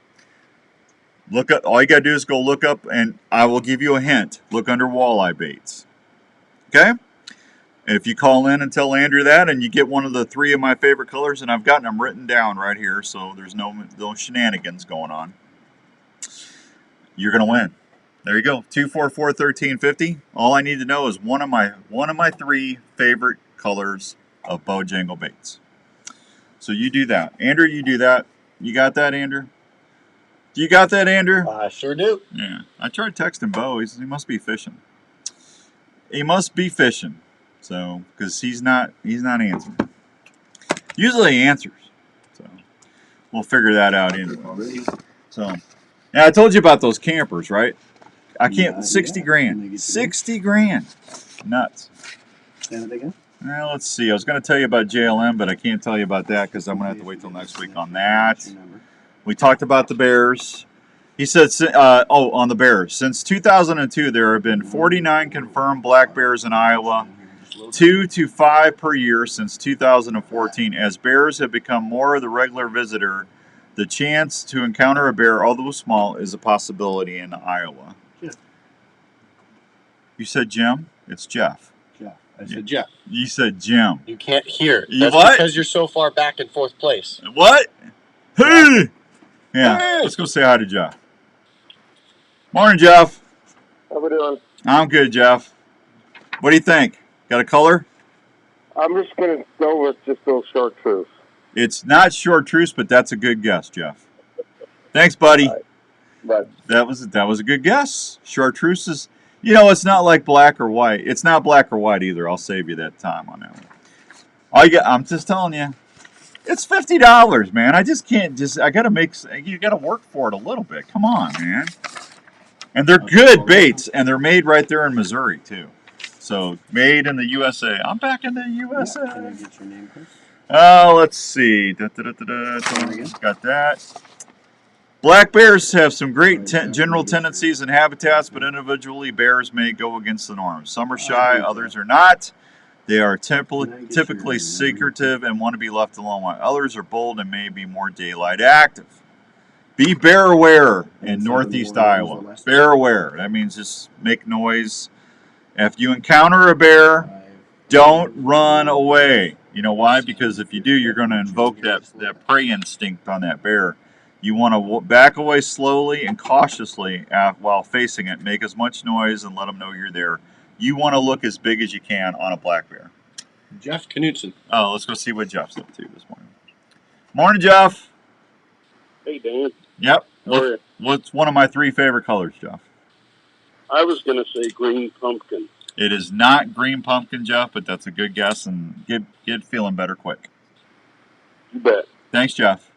Look up. All you gotta do is go look up, and I will give you a hint. Look under walleye baits. Okay? If you call in and tell Andrew that, and you get one of the 3 of my favorite colors, and I've gotten them written down right here, so there's no shenanigans going on, you're gonna win. There you go. 244-1350. All I need to know is one of my 3 favorite colors of Bojangle Baits. So you do that. Andrew, you do that. You got that, Andrew? You got that, Andrew? I sure do. Yeah. I tried texting Bo. He must be fishing. He must be fishing. So, because he's not answering. Usually he answers. So, we'll figure that out anyway. So, yeah, I told you about those campers, right? I can't, 60 grand. 60 grand. Nuts. Well, let's see. I was going to tell you about JLM, but I can't tell you about that because I'm going to have to wait till next week on that. We talked about the Bears. He said, on the Bears. Since 2002, there have been 49 confirmed black bears in Iowa, 2 to 5 per year since 2014. As bears have become more of the regular visitor, the chance to encounter a bear, although small, is a possibility in Iowa. You said Jim? It's Jeff. I said Jeff. You said Jim. You can't hear. You That's what? because you're so far back in 4th place. What? Hey! Yeah, let's go say hi to Jeff. Morning, Jeff. How we doing? I'm good, Jeff. What do you think? Got a color? I'm just going to go with just those chartreuse. It's not chartreuse, but that's a good guess, Jeff. Thanks, buddy. Right. That was a good guess. Chartreuse is, it's not like black or white. It's not black or white either. I'll save you that time on that one. I'm just telling you, it's $50, man. I just can't I got to you got to work for it a little bit. Come on, man. And they're good baits, and they're made right there in Missouri, too. So, made in the USA. I'm back in the USA. Can I get your name, please? Let's see. Got that. Black bears have some great general tendencies and habitats, but individually bears may go against the norm. Some are shy, others are not. They are typically secretive and want to be left alone, while others are bold and may be more daylight active. Be bear aware in northeast Iowa. Bear aware. That means just make noise. If you encounter a bear, don't run away. You know why? Because if you do, you're going to invoke that prey instinct on that bear. You want to back away slowly and cautiously while facing it. Make as much noise and let them know you're there. You want to look as big as you can on a black bear. Jeff Knutson. Oh, let's go see what Jeff's up to this morning. Morning, Jeff. Hey, Dan. Yep. How are you? What's one of my 3 favorite colors, Jeff? I was going to say green pumpkin. It is not green pumpkin, Jeff, but that's a good guess, and get feeling better quick. You bet. Thanks, Jeff.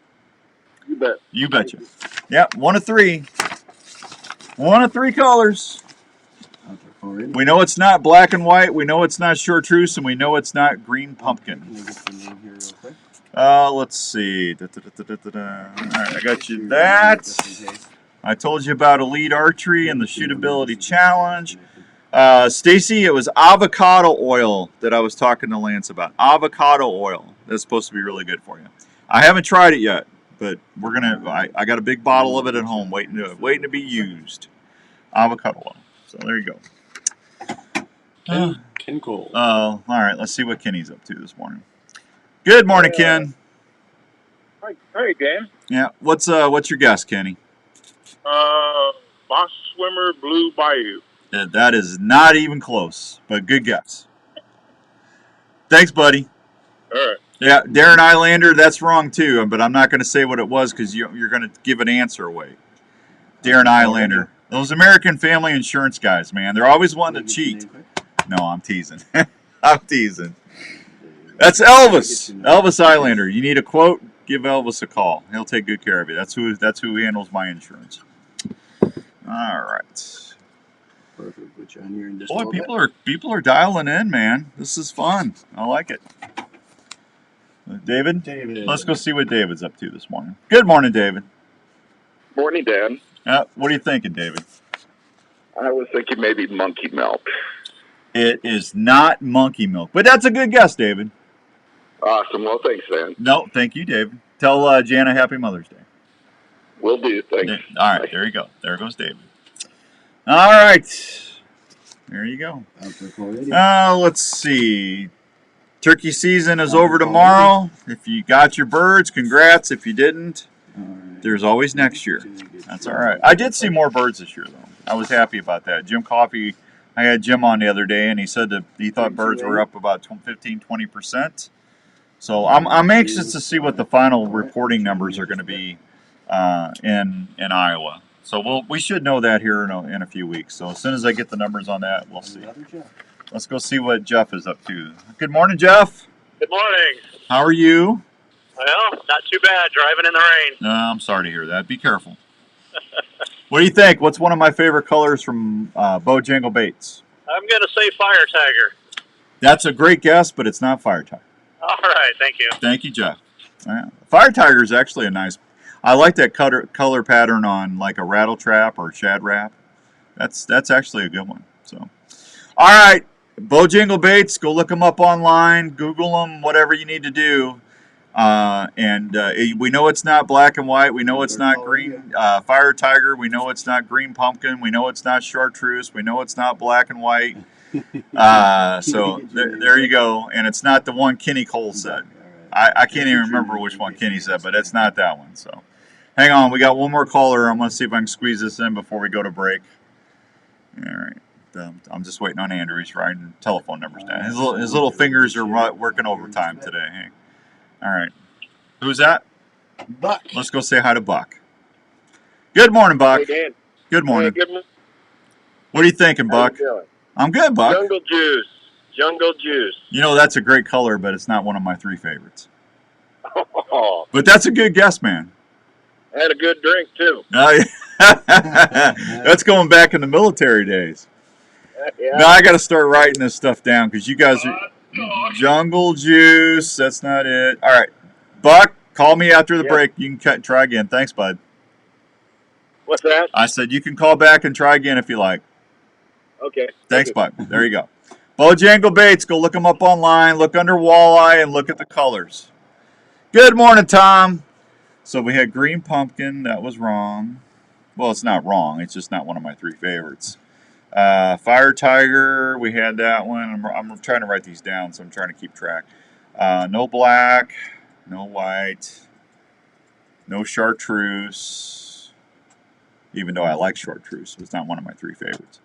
You bet. You betcha. Yeah, 1 of 3. 1 of 3 colors. We know it's not black and white. We know it's not chartreuse, and we know it's not green pumpkin. Let's see. All right, I got you that. I told you about Elite Archery and the Shootability Challenge. Stacy, it was avocado oil that I was talking to Lance about. Avocado oil. That's supposed to be really good for you. I haven't tried it yet, but we're gonna. I got a big bottle of it at home, waiting to be used. Avocado oil. So there you go. Ken Cole. Oh, all right. Let's see what Kenny's up to this morning. Good morning, Ken. Hey, Dan. Yeah. What's your guess, Kenny? Boss Swimmer Blue Bayou. That is not even close, but good guess. Thanks, buddy. All right. Yeah, Darren Eilander, that's wrong too, but I'm not going to say what it was because you're going to give an answer away. Darren Eilander. Those American Family Insurance guys, man, they're always wanting to cheat. No, I'm teasing. I'm teasing. That's Elvis. Elvis Eilander. You need a quote? Give Elvis a call. He'll take good care of you. That's who handles my insurance. All right. Perfect. Put you on here in just Boy, people are dialing in, man. This is fun. I like it. David? Let's go see what David's up to this morning. Good morning, David. Morning, Dan. What are you thinking, David? I was thinking maybe monkey milk. It is not monkey milk, but that's a good guess, David. Awesome. Well, thanks, Dan. No, thank you, David. Tell Jana Happy Mother's Day. Will do. Thanks. All right, there you go. There goes David. All right. There you go. Let's see. Turkey season is over tomorrow. If you got your birds, congrats. If you didn't, there's always next year. That's all right. I did see more birds this year, though. I was happy about that. Jim Coffey, I had Jim on the other day, and he said that he thought birds were up about 15-20%. So I'm anxious to see what the final reporting numbers are going to be in Iowa. So we should know that here in a few weeks. So as soon as I get the numbers on that, we'll see. Let's go see what Jeff is up to. Good morning, Jeff. Good morning. How are you? Well, not too bad. Driving in the rain. No, I'm sorry to hear that. Be careful. What do you think? What's one of my favorite colors from Bojangle Baits? I'm going to say Fire Tiger. That's a great guess, but it's not Fire Tiger. All right. Thank you. Thank you, Jeff. Fire Tiger is actually a nice. I like that color pattern on like a rattle trap or shad wrap. That's actually a good one. So, all right, Bojangle Baits. Go look them up online. Google them. Whatever you need to do. We know it's not black and white. We know it's not green Fire Tiger. We know it's not green pumpkin. We know it's not chartreuse. We know it's not black and white. So there you go. And it's not the one Kenny Cole said. I can't even remember which one Kenny said, but it's not that one. So hang on. We got one more caller. I'm going to see if I can squeeze this in before we go to break. All right. I'm just waiting on Andrew. He's writing telephone numbers down. His little fingers are working overtime today. Hey. All right. Who's that? Buck. Let's go say hi to Buck. Good morning, Buck. Hey, Dan. Good morning. Hey, good morning. What are you thinking, Buck? How you doing? I'm good, Buck. Jungle Juice. Jungle Juice. You know, that's a great color, but it's not one of my 3 favorites. Oh, But that's a good guess, man. I had a good drink, too. That's going back in the military days. Yeah. Now I got to start writing this stuff down because you guys are... Jungle Juice. That's not it. All right. Buck, call me after the break. You can try again. Thanks, bud. What's that? I said you can call back and try again if you like. Okay. Thanks, Buck. There you go. Bojangle Baits. Go look them up online. Look under walleye and look at the colors. Good morning, Tom. So we had green pumpkin. That was wrong. Well, it's not wrong. It's just not one of my 3 favorites. Fire Tiger, we had that one. I'm trying to write these down, so I'm trying to keep track. No black, no white, no chartreuse, even though I like chartreuse. It's not one of my 3 favorites.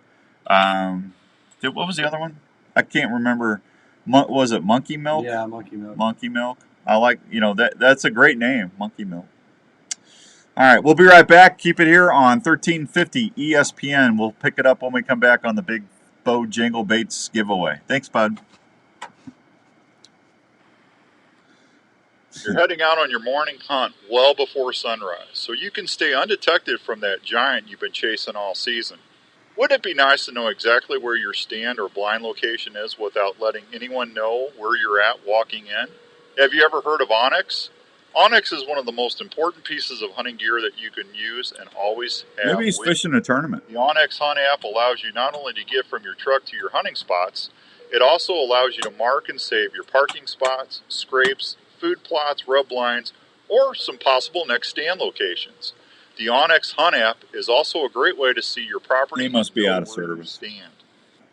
What was the other one? I can't remember. Was it Monkey Milk? Yeah, Monkey Milk. Monkey Milk. I like, that's a great name, Monkey Milk. All right, we'll be right back. Keep it here on 1350 ESPN. We'll pick it up when we come back on the big Bojangles Baits giveaway. Thanks, bud. You're heading out on your morning hunt well before sunrise, so you can stay undetected from that giant you've been chasing all season. Wouldn't it be nice to know exactly where your stand or blind location is without letting anyone know where you're at walking in? Have you ever heard of Onyx? Onyx is one of the most important pieces of hunting gear that you can use and always have. Maybe he's with fishing a tournament. The Onyx Hunt app allows you not only to get from your truck to your hunting spots, it also allows you to mark and save your parking spots, scrapes, food plots, rub lines, or some possible next stand locations. The Onyx Hunt app is also a great way to see your property. He must be and know out of where you service. stand.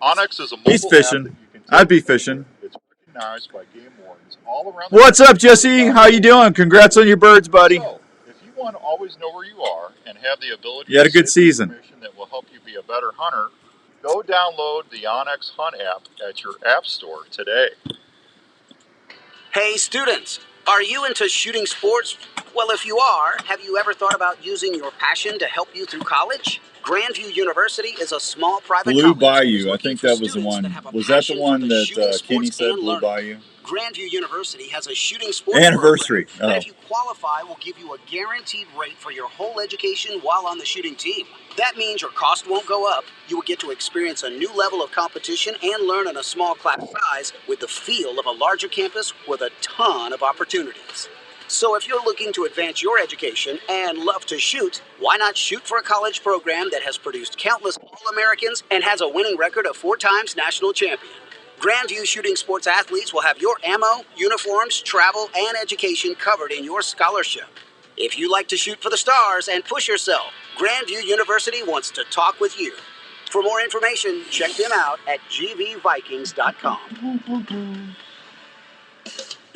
Onyx is a mobile He's app that fishing. you can take I'd be fishing. It's recognized by game wardens all around the What's up, country. Jesse? How you doing? Congrats on your birds, buddy. So, if you want to always know where you are and have the ability You had a to good save season. information that will help you be a better hunter, go download the Onyx Hunt app at your app store today. Hey students, are you into shooting sports? Well, if you are, have you ever thought about using your passion to help you through college? Grandview University is a small private Blue college. Bayou. I think that was the one. Was that the one that Kenny said, Blue Bayou? Grandview University has a shooting sports Anniversary. program that Oh. if you qualify will give you a guaranteed rate for your whole education while on the shooting team. That means your cost won't go up, you will get to experience a new level of competition and learn in a small class size with the feel of a larger campus with a ton of opportunities. So if you're looking to advance your education and love to shoot, why not shoot for a college program that has produced countless All-Americans and has a winning record of 4 times national champion? Grandview Shooting Sports athletes will have your ammo, uniforms, travel, and education covered in your scholarship. If you like to shoot for the stars and push yourself, Grandview University wants to talk with you. For more information, check them out at gvvikings.com.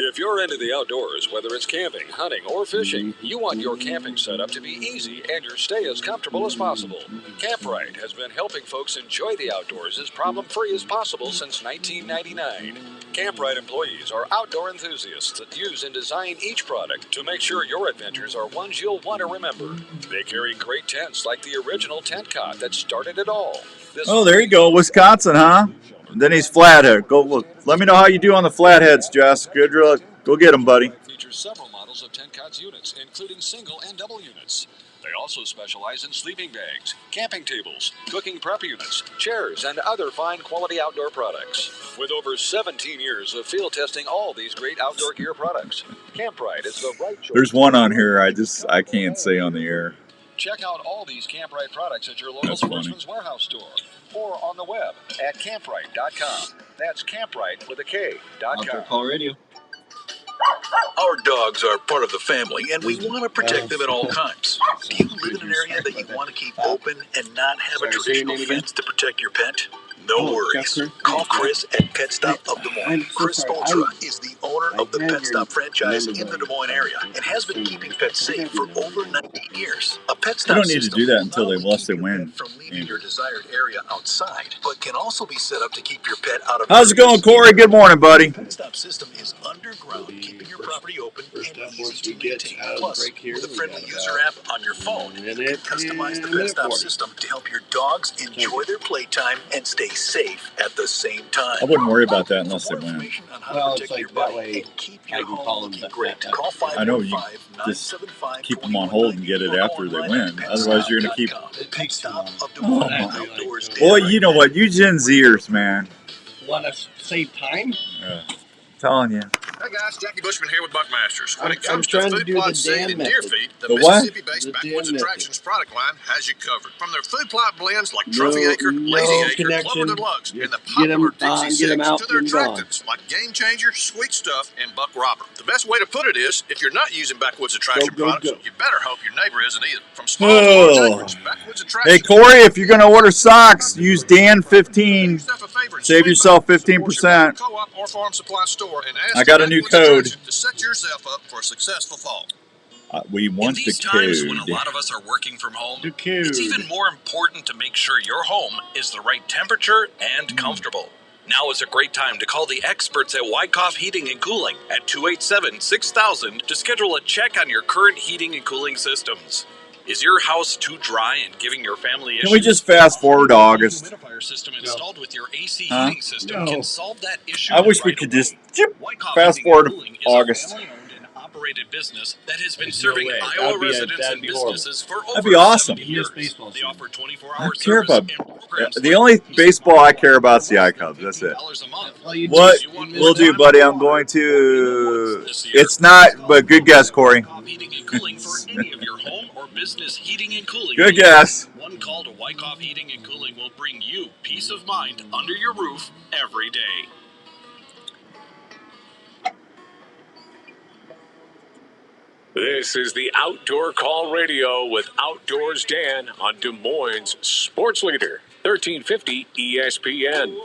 If you're into the outdoors, whether it's camping, hunting, or fishing, you want your camping setup to be easy and your stay as comfortable as possible. Camprite has been helping folks enjoy the outdoors as problem-free as possible since 1999. Camprite employees are outdoor enthusiasts that use and design each product to make sure your adventures are ones you'll want to remember. They carry great tents like the original tent cot that started it all. Oh, there you go. Wisconsin, huh? And then he's flathead. Go look. Let me know how you do on the flatheads, Jess. Good luck. Go get him, buddy. Features several models of tent cots units, including single and double units. They also specialize in sleeping bags, camping tables, cooking prep units, chairs, and other fine quality outdoor products. With over 17 years of field testing all these great outdoor gear products, Camprite is the right choice. There's one on here I can't say on the air. Check out all these Camprite products at your local That's funny. Sportsman's Warehouse store or on the web at camprite.com. That's Camprite with a K.com. Call radio. Our dogs are part of the family, and we want to protect them at all times. Do you live in an area that you want to keep open and not have a traditional fence to protect your pet? No worries. Call Chris at Pet Stop of Des Moines. Chris Spolstra is the owner of the Pet Stop franchise in the Des Moines area and has been keeping pets safe for over 19 years. A Pet You Stop don't need to system do that unless they win. from leaving your desired area outside, but can also be set up to keep your pet out of. How's it going, Corey? Good morning, buddy. Pet Stop system is underground, keeping your property open and easy to maintain. Plus, with a friendly user app on your phone, you can customize the Pet Stop system to help your dogs enjoy their playtime and stay safe at the same time. I wouldn't worry about that unless they win. Well, it's like that way I can call them great. Call I know you just keep them on hold and get it after they win. Otherwise, you're going to keep. Pet Stop of Des Oh, Moines my. Outdoors. Boy, you know what? You Gen Zers, man. Want to save time? Telling you. Hey guys, Jackie Bushman here with Buckmasters. When it I'm comes to trying to food do plot the seed Dan and deer method. feed, the The what? Mississippi-based The Backwoods Dan Attractions product line has you covered. From their food plot blends like No- Trophy Acre, Lazy no Acre, connection. Clover Deluxe, and the Get 'em popular on, Dixie get 'em Six out, to their get 'em gone. attractants like Game Changer, Sweet Stuff, and Buck Robber. The best way to put it is, if you're not using Backwoods Attraction Go, go, products, go. you better hope your neighbor isn't either. From small to large Oh. acreage, Backwoods Attractions. Hey, Corey, if you're going to order socks, use Dan15. Save yourself 15%. Co-op or farm supply store and ask I got a new Backwoods code. Attraction to set yourself up for a successful fall. We want the In these times when a code. lot of us are working from home, it's even more important to make sure your home is the right temperature and comfortable. Now is a great time to call the experts at Wyckoff Heating and Cooling at 287-6000 to schedule a check on your current heating and cooling systems. Is your house too dry and giving your family issues? Can we just fast forward to August? The humidifier system installed with your AC Huh? heating system can solve that issue. I wish we right could away. just Wyckoff fast Heating and forward Cooling to is a August. family-owned and operated business that has been There's serving no way. Iowa That'd be residents that'd and be horrible. businesses for That'd over be awesome. 70 years. They offer 24-hour I don't care service about and programs the only baseball I care about is the iCubs. That's it. What we'll do, buddy? I'm going to. It's not, but good guess, Corey. any of your home or business heating and cooling Good needs. guess. One call to Wyckoff Heating and Cooling will bring you peace of mind under your roof every day. This is the Outdoor Call Radio with Outdoors Dan on Des Moines Sports Leader, 1350 ESPN.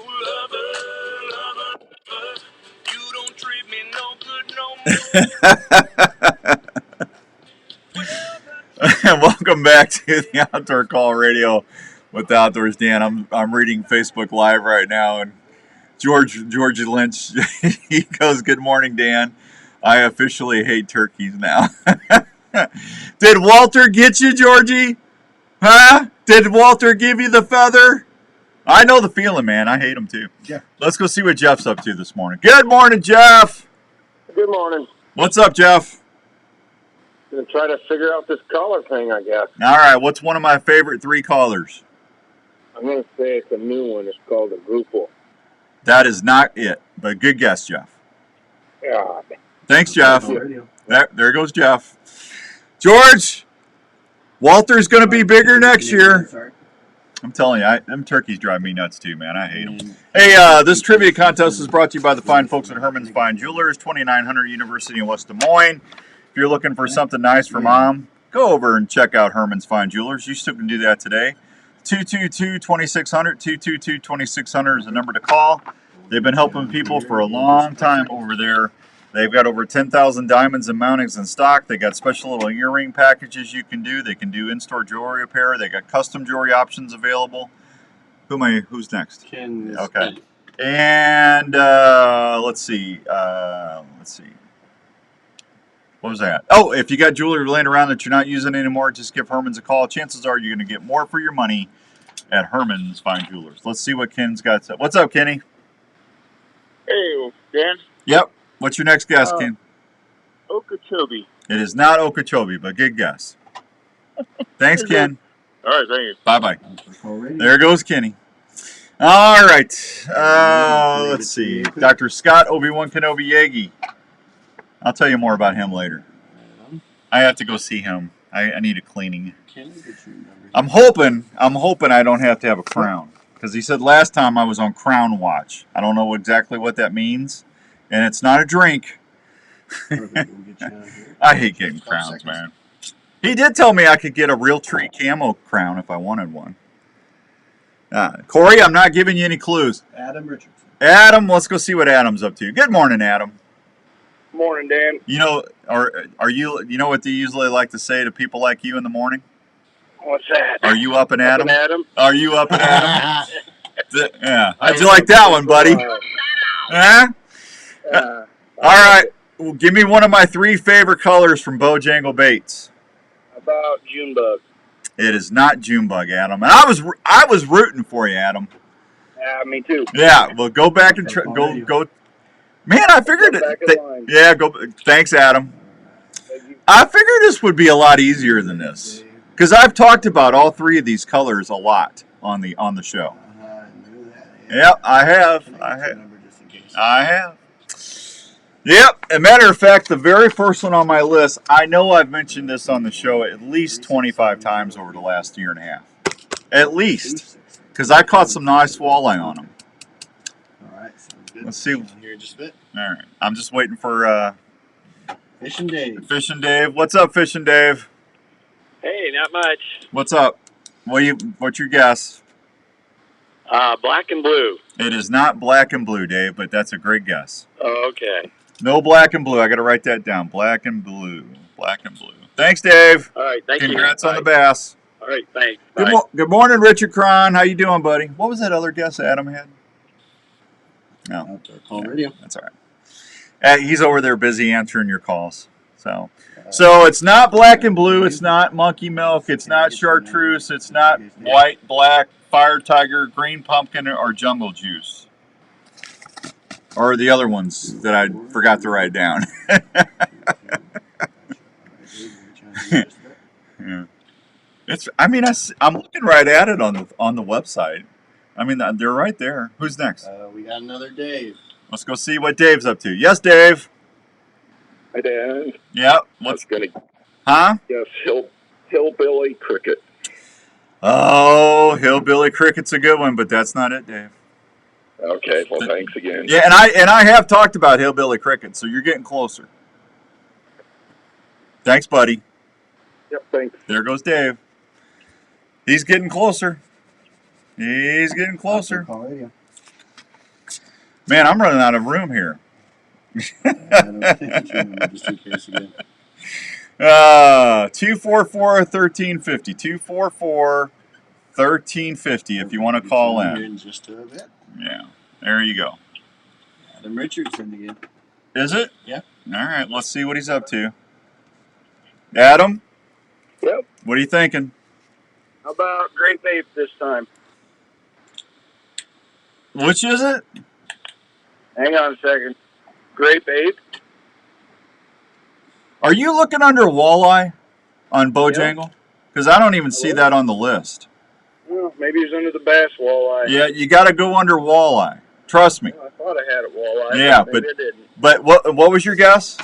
Welcome back to the Outdoor Call Radio with Outdoors Dan. I'm reading Facebook Live right now, and George Lynch he goes, "Good morning, Dan. I officially hate turkeys now." Did Walter get you, Georgie? Huh? Did Walter give you the feather? I know the feeling, man. I hate them too. Yeah. Let's go see what Jeff's up to this morning. Good morning, Jeff. Good morning. What's up, Jeff? Gonna try to figure out this collar thing, I guess. All right. What's one of my favorite three callers? I'm gonna say it's a new one. It's called a Grupo. That is not it, but good guess, Jeff. Yeah. Thanks, Jeff. There goes Jeff. George, Walter's going to be bigger next year. I'm telling you, them turkeys drive me nuts too, man. I hate them. Hey, this trivia contest is brought to you by the fine folks at Herman's Fine Jewelers, 2900 University in West Des Moines. If you're looking for something nice for mom, go over and check out Herman's Fine Jewelers. You still can do that today. 222-2600, 222-2600 is the number to call. They've been helping people for a long time over there. They've got over 10,000 diamonds and mountings in stock. They got special little earring packages you can do. They can do in-store jewelry repair. They got custom jewelry options available. Who's next? Ken is Okay. And let's see. What was that? Oh, if you got jewelry laying around that you're not using anymore, just give Herman's a call. Chances are you're going to get more for your money at Herman's Fine Jewelers. Let's see what Ken's got to say. What's up, Kenny? Hey, Dan. Yep. What's your next guess, Ken? Okeechobee. It is not Okeechobee, but good guess. Thanks, Ken. All right, thank you. Bye-bye. There goes Kenny. All right. Let's see. Dr. Scott Obi-Wan Kenobi Yagi. I'll tell you more about him later. I have to go see him. I need a cleaning. I'm hoping I don't have to have a crown. Because he said last time I was on Crown Watch. I don't know exactly what that means. And it's not a drink. I hate getting crowns, man. He did tell me I could get a Realtree camo crown if I wanted one. Corey, I'm not giving you any clues. Adam Richardson. Adam, let's go see what Adam's up to. Good morning, Adam. Morning, Dan. You know, are you? You know what they usually like to say to people like you in the morning? What's that? Are you up and Up Adam? and Adam? Are you up and Adam? Yeah. How'd you like that one, buddy? Huh? All right. Well, give me one of my three favorite colors from Bojangle Baits. About Junebug. It is not Junebug, Adam. And I was rooting for you, Adam. Yeah, me too. Yeah. Well, go back and go. Man, I figured it. Yeah. Go. Thanks, Adam. I figured this would be a lot easier than this because I've talked about all three of these colors a lot on the show. Yep, I have. Yep. As a matter of fact, the very first one on my list, I know I've mentioned this on the show at least 25 times over the last year and a half. At least. Because I caught some nice walleye on them. All right, sounds good. Let's see. Here just a bit. All right. I'm just waiting for Fishing Dave. Fishing Dave. What's up, Fishing Dave? Hey, not much. What's up? What's your guess? Black and blue. It is not black and blue, Dave, but that's a great guess. Oh, okay. No black and blue. I got to write that down. Black and blue. Black and blue. Thanks, Dave. All right, thank you. Congrats on the bass. All right, thanks. Good morning, Richard Cron. How you doing, buddy? What was that other guess Adam had? No. Call radio. That's all right. He's over there busy answering your calls. So it's not black and blue. It's not monkey milk. It's not chartreuse. It's not white, black, fire tiger, green pumpkin, or jungle juice. Or the other ones that I forgot to write down. Yeah. I'm looking right at it on the website. I mean, they're right there. Who's next? We got another Dave. Let's go see what Dave's up to. Yes, Dave. Hi, Dan. Yep. What's gonna? Huh? Yes, hillbilly cricket. Oh, hillbilly cricket's a good one, but that's not it, Dave. Okay. Well, thanks again. Yeah, and I have talked about hillbilly cricket, so you're getting closer. Thanks, buddy. Yep. Thanks. There goes Dave. He's getting closer. He's getting closer. Man, I'm running out of room here. 244-1350. 244-1350 if you want to call in. Just a bit. Yeah, there you go. Adam Richardson again. Is it? Yeah. All right, let's see what he's up to. Adam? Yep. What are you thinking? How about Grape Ape this time? Which is it? Hang on a second. Grape Ape? Are you looking under walleye on Bojangle? Because I don't even see that on the list. Well, maybe he's under the bass walleye. Yeah, you got to go under walleye. Trust me. I thought I had it walleye. Yeah, but maybe I didn't. But what was your guess?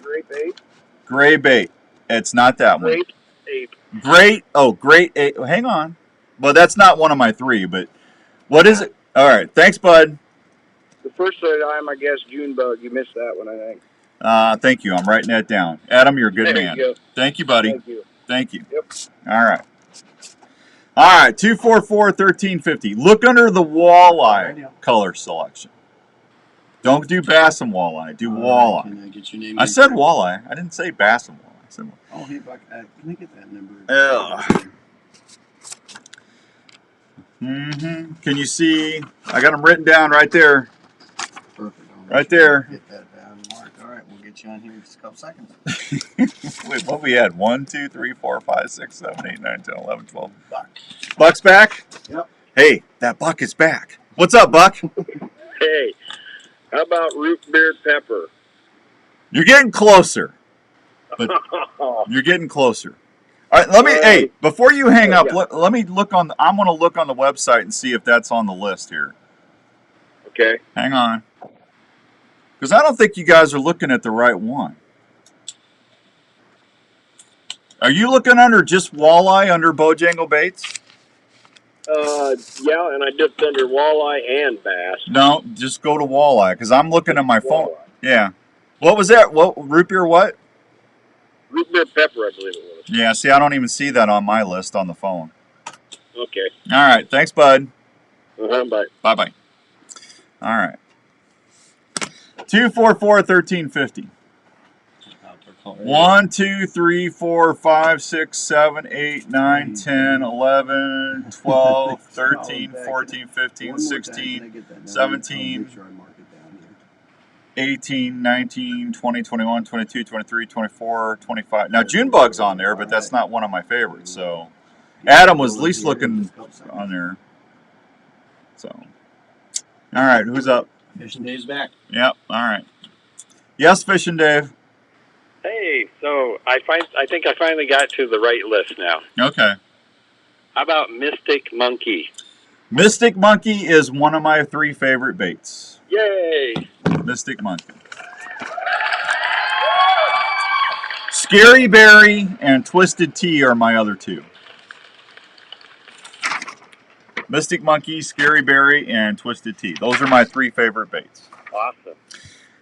Grape Ape. Gray bait. It's not that one. Grape Ape. Great. Oh, great. Hang on. Well, that's not one of my three, but what is it? All right. Thanks, bud. The first time I guessed Junebug. You missed that one, I think. Thank you. I'm writing that down. Adam, you're a good There man. you go. Thank you, buddy. Thank you. Thank you. Yep. All right. All right. 244-1350. Look under the walleye color selection. Don't do bass and walleye. Do walleye. Can I get your name? I said walleye. I didn't say bass and walleye. I said walleye. Oh, hey, Buck. Can I get that number? Can you see? I got them written down right there. Perfect. Right there. Get that down marked. All right, we'll get you on here in just a couple seconds. Wait, what we had? 1, 2, 3, 4, 5, 6, 7, 8, 9, 10, 11, 12. Buck. Buck's back? Yep. Hey, that Buck is back. What's up, Buck? Hey, how about root beer pepper? You're getting closer. But you're getting closer. All right, let me. Hey, before you hang up, let me look on. I'm going to look on the website and see if that's on the list here. Okay. Hang on, because I don't think you guys are looking at the right one. Are you looking under just walleye under Bojangle baits? Yeah, and I dipped under walleye and bass. No, just go to walleye because I'm looking at my phone. Yeah. What was that? What root beer? What? Root beer pepper, I believe it was. Yeah. See, I don't even see that on my list on the phone. Okay. All right. Thanks, bud. Bye. Bye bye. All right. 244-1350. 1, 2, 3, 4, 5, 6, 7, 8, 9, 10, 11, 12, 13, 14, 15, 16, 17, 18, 19, 20, 21, 22, 23, 24, 25. Now, Junebug's on there, but that's not one of my favorites. So, Adam was at least looking on there. So, all right, who's up? Fishing Dave's back. Yep, all right. Yes, Fishing Dave. Hey, so I think I finally got to the right list now. Okay. How about Mystic Monkey? Mystic Monkey is one of my 3 favorite baits. Yay! Mystic Monkey. Scary Berry and Twisted Tea are my other 2. Mystic Monkey, Scary Berry, and Twisted Tea. Those are my 3 favorite baits. Awesome.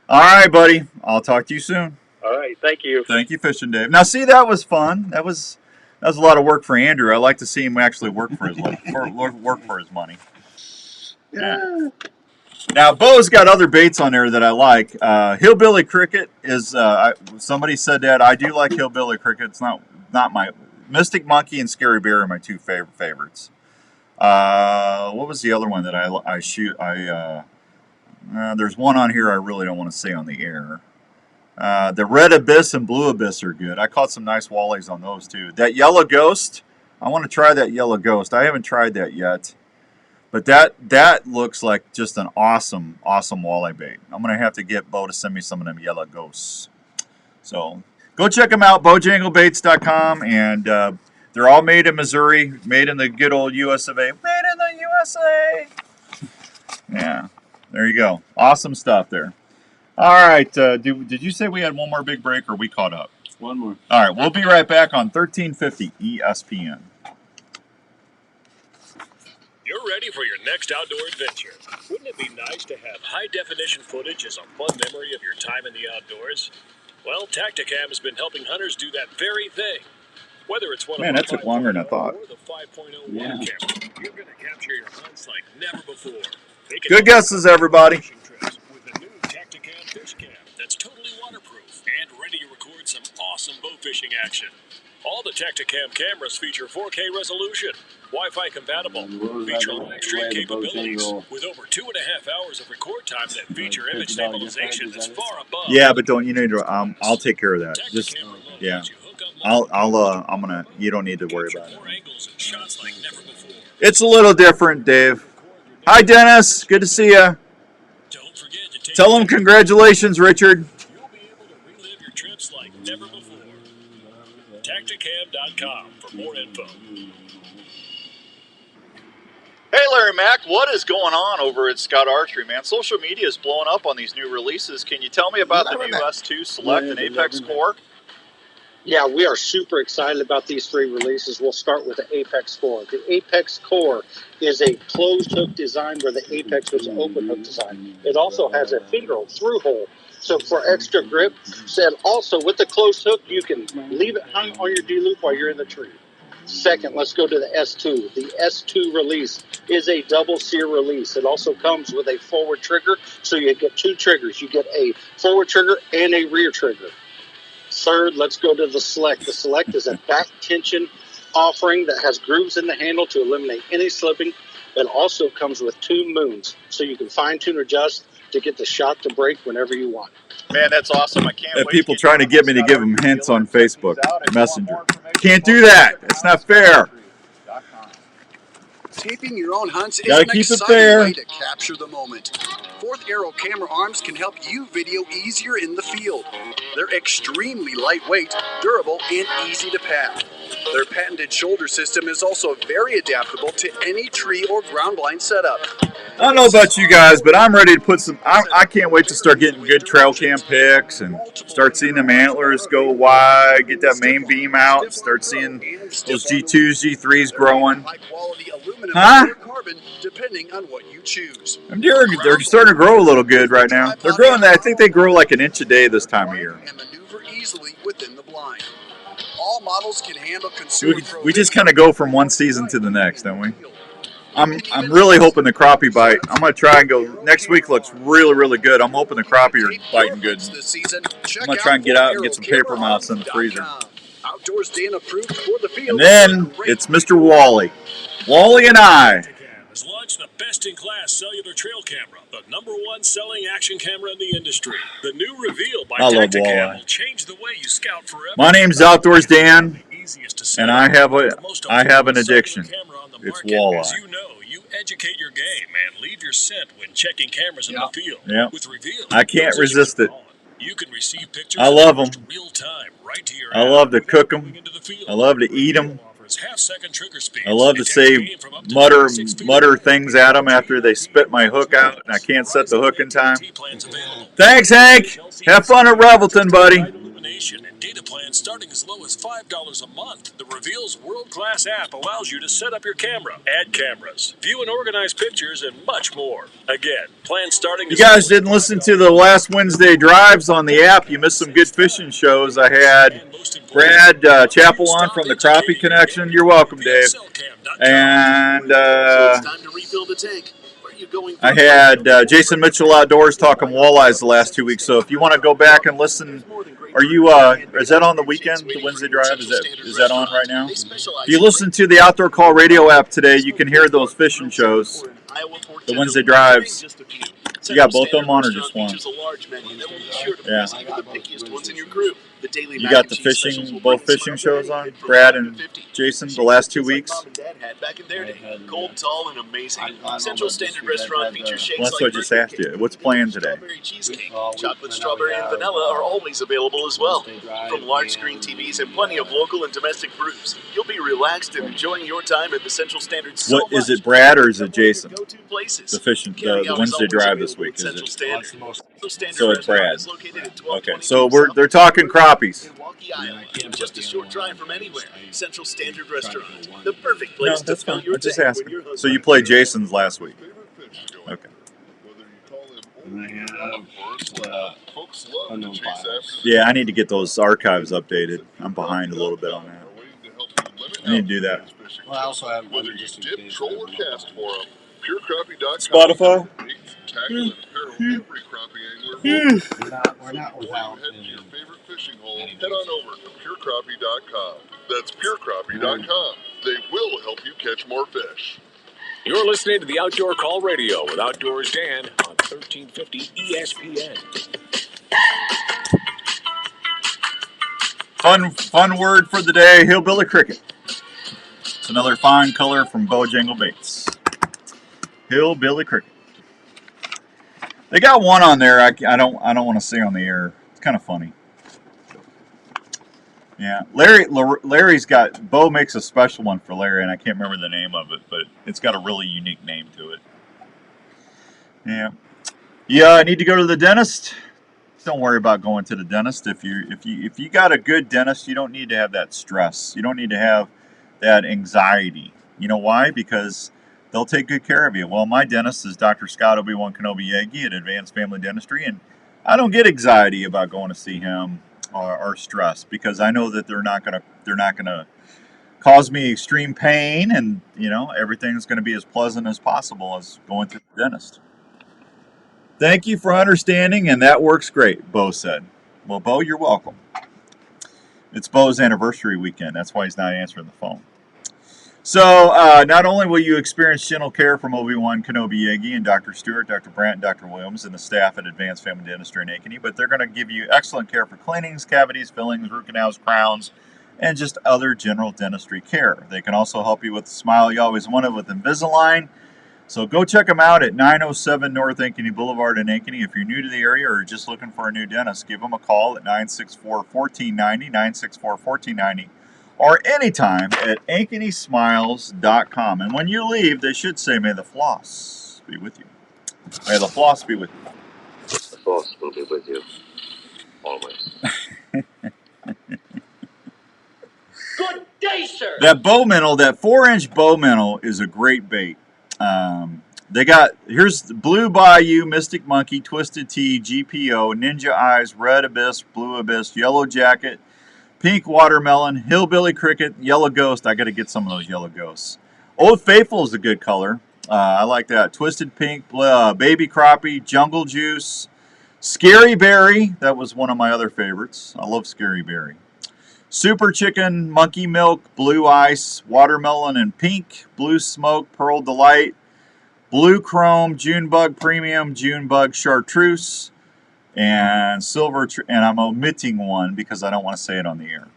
All right, buddy. I'll talk to you soon. All right, thank you. Thank you, Fishing Dave. Now, see, that was fun. That was a lot of work for Andrew. I like to see him actually work for his work for his money. Yeah. Now, Bo's got other baits on there that I like. Hillbilly Cricket is. Somebody said that I do like Hillbilly Cricket. It's not my Mystic Monkey and Scary Bear are my 2 favorites. What was the other one that I shoot? There's one on here I really don't want to say on the air. The red abyss and blue abyss are good. I caught some nice wallies on those too. That yellow ghost, I want to try that yellow ghost. I haven't tried that yet. But that looks like just an awesome walleye bait. I'm going to have to get Bo to send me some of them yellow ghosts. So go check them out, bojanglebaits.com. And they're all made in Missouri, made in the good old US of A. Made in the USA. Yeah, there you go. Awesome stuff there. All right, did you say we had one more big break, or we caught up? One more. All right, we'll be right back on 1350 ESPN. You're ready for your next outdoor adventure. Wouldn't it be nice to have high-definition footage as a fun memory of your time in the outdoors? Well, Tacticam has been helping hunters do that very thing. Whether it's one Man, that took longer than I thought. or the 5.0 water camera, you're going to capture your hunts like never before. Good guesses, everybody. With the new Tacticam fish cam that's totally waterproof and ready to record some awesome bow fishing action. All the Tacticam cameras feature 4K resolution, Wi-Fi compatible, feature live stream capabilities, with over 2.5 hours of record time that feature image stabilization that's far above. Yeah, but don't you need to? I'll take care of that. Just yeah, I'm gonna. You don't need to worry about it. It's a little different, Dave. Hi, Dennis. Good to see you. Tell him congratulations, Richard. You'll be able to relive your trips like never before. Tacticam.com for more info. Hey, Larry Mack, what is going on over at Scott Archery, man? Social media is blowing up on these new releases. Can you tell me about the new S2 Select and Apex Core? Yeah, we are super excited about these three releases. We'll start with the Apex Core. The Apex Core is a closed hook design where the Apex was an open hook design. It also has a finger through hole, so for extra grip. And also with the closed hook, you can leave it hung on your D-loop while you're in the tree. Second, let's go to the S2. The S2 release is a double sear release. It also comes with a forward trigger, so you get two triggers. You get a forward trigger and a rear trigger. Third, let's go to the Select. The Select is a back tension offering that has grooves in the handle to eliminate any slipping. It also comes with two moons, so you can fine-tune or adjust to get the shot to break whenever you want. Man, that's awesome. I can't wait. People trying to get me to give them hints on Facebook Messenger. Can't do that. It's not fair. Taping your own hunts is Gotta an keep it exciting fair. way to capture the moment. Fourth Arrow camera arms can help you video easier in the field. They're extremely lightweight, durable, and easy to pack. Their patented shoulder system is also very adaptable to any tree or ground blind setup. I don't know about you guys, but I'm ready to put some. I can't wait to start getting good trail cam pics and start seeing them antlers go wide, get that main beam out, start seeing those G2s, G3s growing. Huh? Depending on what you choose. And they're starting to grow a little good right now. They're growing. I think they grow like an inch a day this time of year. And maneuver easily within the blind. All models can handle consumer We just kind of go from one season to the next, don't we? I'm really hoping the crappie bite. I'm gonna try and go. Next week looks really good. I'm hoping the crappie are biting good. I'm gonna try and get out and get some paper mouths in the freezer. Outdoors Dan approved for the field. And then it's Mr. Wally. Wally and I. Has launched the best-in-class cellular trail camera, the #1 selling action camera in the industry. The new Reveal by I love Tacticam walleye. will change the way you scout forever. My name's Outdoors Dan, and I have an addiction. It's walleye. As you know, you educate your game and leave your scent when checking cameras in the field. Yeah. With Reveal, I can't resist it. you can receive pictures I love them. real time right to your I love to cook them. I love to eat them. half-second trigger speeds. I love to say mutter things at them after they spit my hook out and I can't set the hook in time. Thanks, Hank. Have fun at Revelton, buddy. Illumination and data plans starting as low as $5 a month. The Reveal's world-class app allows you to set up your camera, add cameras, view and organize pictures, and much more. Again, plans starting You guys didn't listen to the last Wednesday drives on the app. You missed some good fishing shows. I had Brad Chappell on from the Crappie Connection. You're welcome, Dave. And I had Jason Mitchell Outdoors talking walleyes the last 2 weeks. So if you want to go back and listen, are you? Is that on the weekend? The Wednesday drive is that on right now? If you listen to the Outdoor Call radio app today, you can hear those fishing shows, the Wednesday drives. You got both of them on or just one? Features a large menu that will be sure to Yeah. please even the pickiest ones in your crew. The daily You mac got and the cheese specials fishing, will both bring a fishing smile to shows on? any kid from Brad 5 and to 50. Jason, the Shapes last 2 just like weeks? Mom and Dad had back in their day. Cold, tall, and amazing. Central Standard Restaurant features shakes Well, that's like what I just birthday asked cake, you. What's playing today? strawberry cheesecake, chocolate, strawberry, and vanilla are always available as well. From large screen TVs and plenty of local and domestic brews, you'll be relaxed and enjoying your time at the Central Standard so What is much. it, Brad or is it Jason? Go-to places. The fishing, the Carry-out is Wednesday always drive this available week, at is Central it? Standard. Central Standard So it's Restaurant Brad. is located at Okay, 1222 so they're talking crappies. Milwaukee, Iowa. Just a short drive from anywhere. Central Standard Restaurant, the perfect No, place to that's fill fine. your I just tank asked. when you're So you hungry. played Jason's last week. Okay. And I have unknown files. Yeah, I need to get those archives updated. I'm behind a little bit on that. I need to do that. Well, I also have Whether one you just in dip, case. troll, or cast for them, PureCrappie.com. Spotify? Tackle and apparel every crappie angler. We're not without Head to your favorite fishing hole. Head on over to PureCrappie.com. That's PureCrappie.com. They will help you catch more fish. You're listening to the Outdoor Call Radio with Outdoors Dan on 1350 ESPN. Fun word for the day, hillbilly cricket. It's another fine color from Bojangle Baits. Hillbilly cricket. They got one on there I don't want to say on the air. It's kind of funny. Yeah, Larry's got, Bo makes a special one for Larry, and I can't remember the name of it, but it's got a really unique name to it. Yeah. I need to go to the dentist. Don't worry about going to the dentist. If you got a good dentist, you don't need to have that stress. You don't need to have that anxiety. You know why? Because they'll take good care of you. Well, my dentist is Dr. Scott Obi-Wan Kenobi Yagi at Advanced Family Dentistry, and I don't get anxiety about going to see him or stress, because I know that they're not gonna cause me extreme pain, and everything's gonna be as pleasant as possible as going to the dentist. Thank you for understanding, and that works great, Bo said. Well, Bo, you're welcome. It's Bo's anniversary weekend. That's why he's not answering the phone. So, not only will you experience gentle care from Obi-Wan Kenobi Yagi and Dr. Stewart, Dr. Brandt, and Dr. Williams, and the staff at Advanced Family Dentistry in Ankeny, but they're going to give you excellent care for cleanings, cavities, fillings, root canals, crowns, and just other general dentistry care. They can also help you with the smile you always wanted with Invisalign. So go check them out at 907 North Ankeny Boulevard in Ankeny. If you're new to the area or just looking for a new dentist, give them a call at 964-1490, 964-1490, or anytime at ankenysmiles.com. And when you leave, they should say, "May the floss be with you." May the floss be with you. The floss will be with you. Always. Good day, sir. That bow minnow, that 4-inch bow minnow, is a great bait. Here's the Blue Bayou, Mystic Monkey, Twisted Tea, GPO, Ninja Eyes, Red Abyss, Blue Abyss, Yellow Jacket, Pink Watermelon, Hillbilly Cricket, Yellow Ghost. I got to get some of those Yellow Ghosts. Old Faithful is a good color. I like that. Twisted Pink, Baby Crappie, Jungle Juice, Scary Berry. That was one of my other favorites. I love Scary Berry. Super Chicken, Monkey Milk, Blue Ice, Watermelon and Pink, Blue Smoke, Pearl Delight, Blue Chrome, Junebug Premium, Junebug Chartreuse, and Silver, and I'm omitting one because I don't want to say it on the air.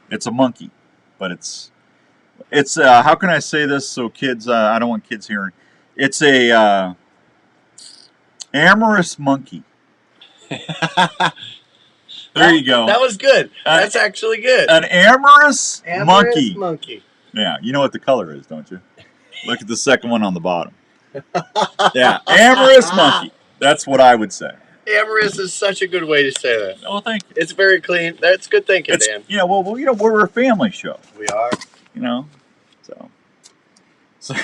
It's a monkey, but it's how can I say this so kids, I don't want kids hearing. It's a amorous monkey. There you go. That was good. That's actually good. An amorous monkey. monkey. Yeah, you know what the color is, don't you? Look at the second one on the bottom. Yeah, amorous monkey. That's what I would say. Amorous is such a good way to say that. Oh, thank you. It's very clean. That's good thinking, Dan. Yeah, well, we're a family show. We are. So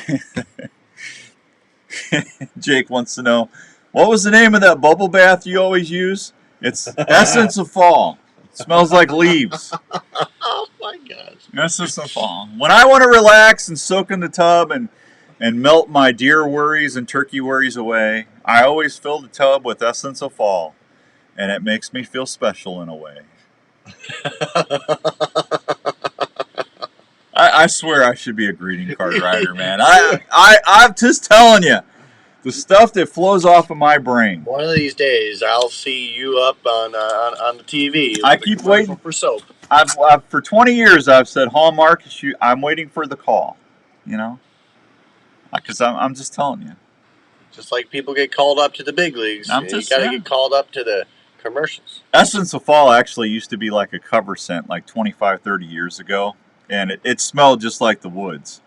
Jake wants to know, what was the name of that bubble bath you always use? It's Essence of Fall. It smells like leaves. Oh my gosh. Essence of Fall. When I want to relax and soak in the tub and melt my deer worries and turkey worries away, I always fill the tub with Essence of Fall, and it makes me feel special in a way. I swear I should be a greeting card writer, man. I'm just telling you. The stuff that flows off of my brain. One of these days, I'll see you up on the TV. I with a keep commercial waiting for soap. I've for 20 years I've said, Hallmark, I'm waiting for the call. You know, because I'm just telling you. Just like people get called up to the big leagues, you got to get called up to the commercials. Essence of Fall actually used to be like a cover scent like 25, 30 years ago, and it smelled just like the woods.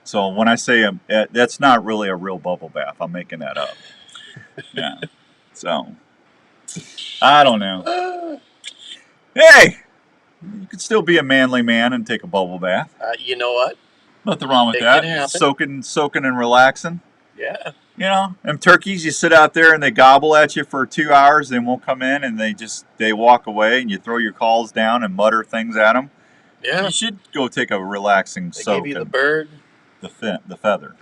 So when I say that's not really a real bubble bath, I'm making that up. Yeah. So I don't know. Hey, you could still be a manly man and take a bubble bath. You know what? Nothing wrong with It that. can happen. Soaking and relaxing. Yeah. You know, them turkeys, you sit out there and they gobble at you for 2 hours, they won't come in, and they walk away, and you throw your calls down and mutter things at them. Yeah. You should go take a relaxing soak. They give you the bird. The feather.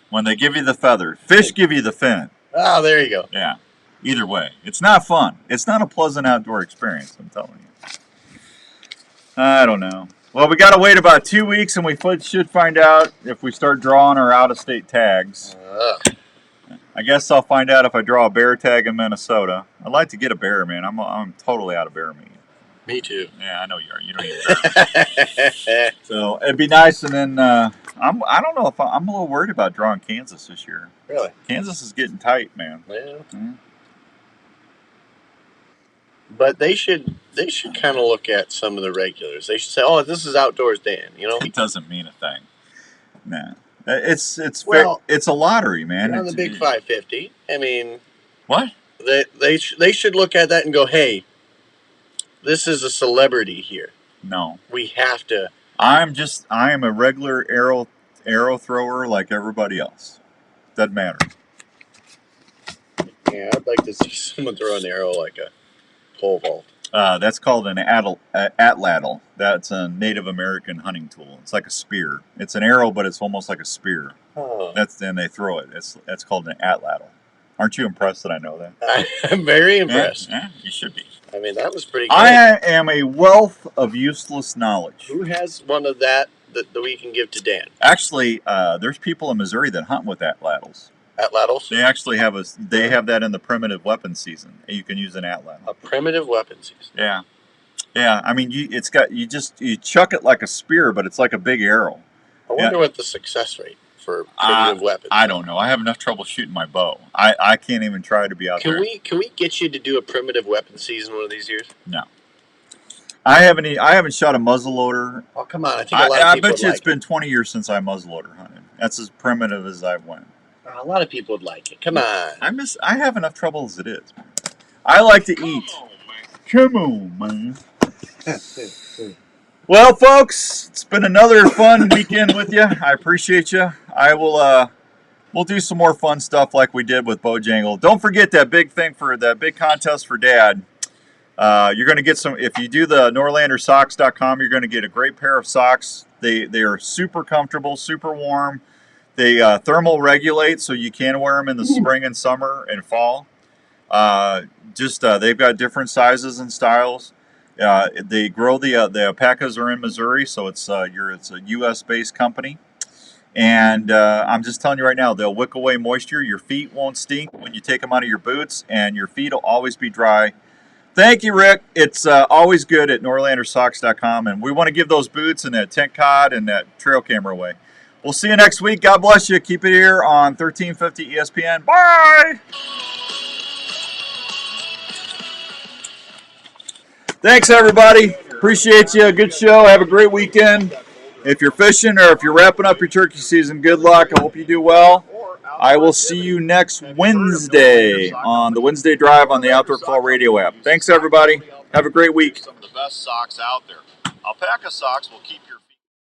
When they give you the feather. Fish give you the fin. Oh, there you go. Yeah. Either way. It's not fun. It's not a pleasant outdoor experience, I'm telling you. I don't know. Well, we got to wait about 2 weeks, and we should find out if we start drawing our out-of-state tags. I guess I'll find out if I draw a bear tag in Minnesota. I'd like to get a bear, man. I'm totally out of bear meat. Me too. Yeah, I know you are. You don't eat bear. So it'd be nice, and then I don't know if I'm a little worried about drawing Kansas this year. Really? Kansas is getting tight, man. Yeah. Mm-hmm. But they should kind of look at some of the regulars. They should say, "Oh, this is Outdoors Dan." You know, it doesn't mean a thing. Nah, it's well, it's a lottery, man. On the big 550. I mean, what? They should look at that and go, "Hey, this is a celebrity here. No, we have to." I am a regular arrow thrower like everybody else. Doesn't matter. Yeah, I'd like to see someone throw an arrow like a pole vault. That's called an atlatl. That's a Native American hunting tool. It's like a spear. It's an arrow, but it's almost like a spear. Oh. Then they throw it. That's called an atlatl. Aren't you impressed that I know that? I'm very impressed. Yeah, you should be. I mean, that was pretty good. I am a wealth of useless knowledge. Who has one of that we can give to Dan? Actually, there's people in Missouri that hunt with atlatls. Atlatls? They actually have that in the primitive weapon season. You can use an atlatl. A primitive weapon season. Yeah, yeah. I mean, you chuck it like a spear, but it's like a big arrow. I wonder what the success rate for primitive weapons. I don't know. I have enough trouble shooting my bow. I can't even try to be out there. Can we get you to do a primitive weapon season one of these years? No. I haven't shot a muzzleloader. Oh, come on. I think a lot of people I bet you it's been 20 years since I muzzleloader hunted. That's as primitive as I went. A lot of people would like it. Come on. I have enough trouble as it is. I like to eat. Come on, man. Well, folks, it's been another fun weekend with you. I appreciate you. We'll do some more fun stuff like we did with Bojangle. Don't forget that big contest for Dad. You're going to get some, if you do the norlandersocks.com, you're going to get a great pair of socks. They are super comfortable, super warm. They thermal regulate, so you can wear them in the spring and summer and fall. They've got different sizes and styles. They grow the alpacas are in Missouri, so it's a U.S.-based company. And I'm just telling you right now, they'll wick away moisture. Your feet won't stink when you take them out of your boots, and your feet will always be dry. Thank you, Rick. It's always good at norlandersocks.com, and we want to give those boots and that tent cod and that trail camera away. We'll see you next week. God bless you. Keep it here on 1350 ESPN. Bye! Thanks, everybody. Appreciate you. Good show. Have a great weekend. If you're fishing or if you're wrapping up your turkey season, good luck. I hope you do well. I will see you next Wednesday on the Wednesday Drive on the Outdoor Call Radio app. Thanks, everybody. Have a great week. Some of the best socks out there. Alpaca socks will keep your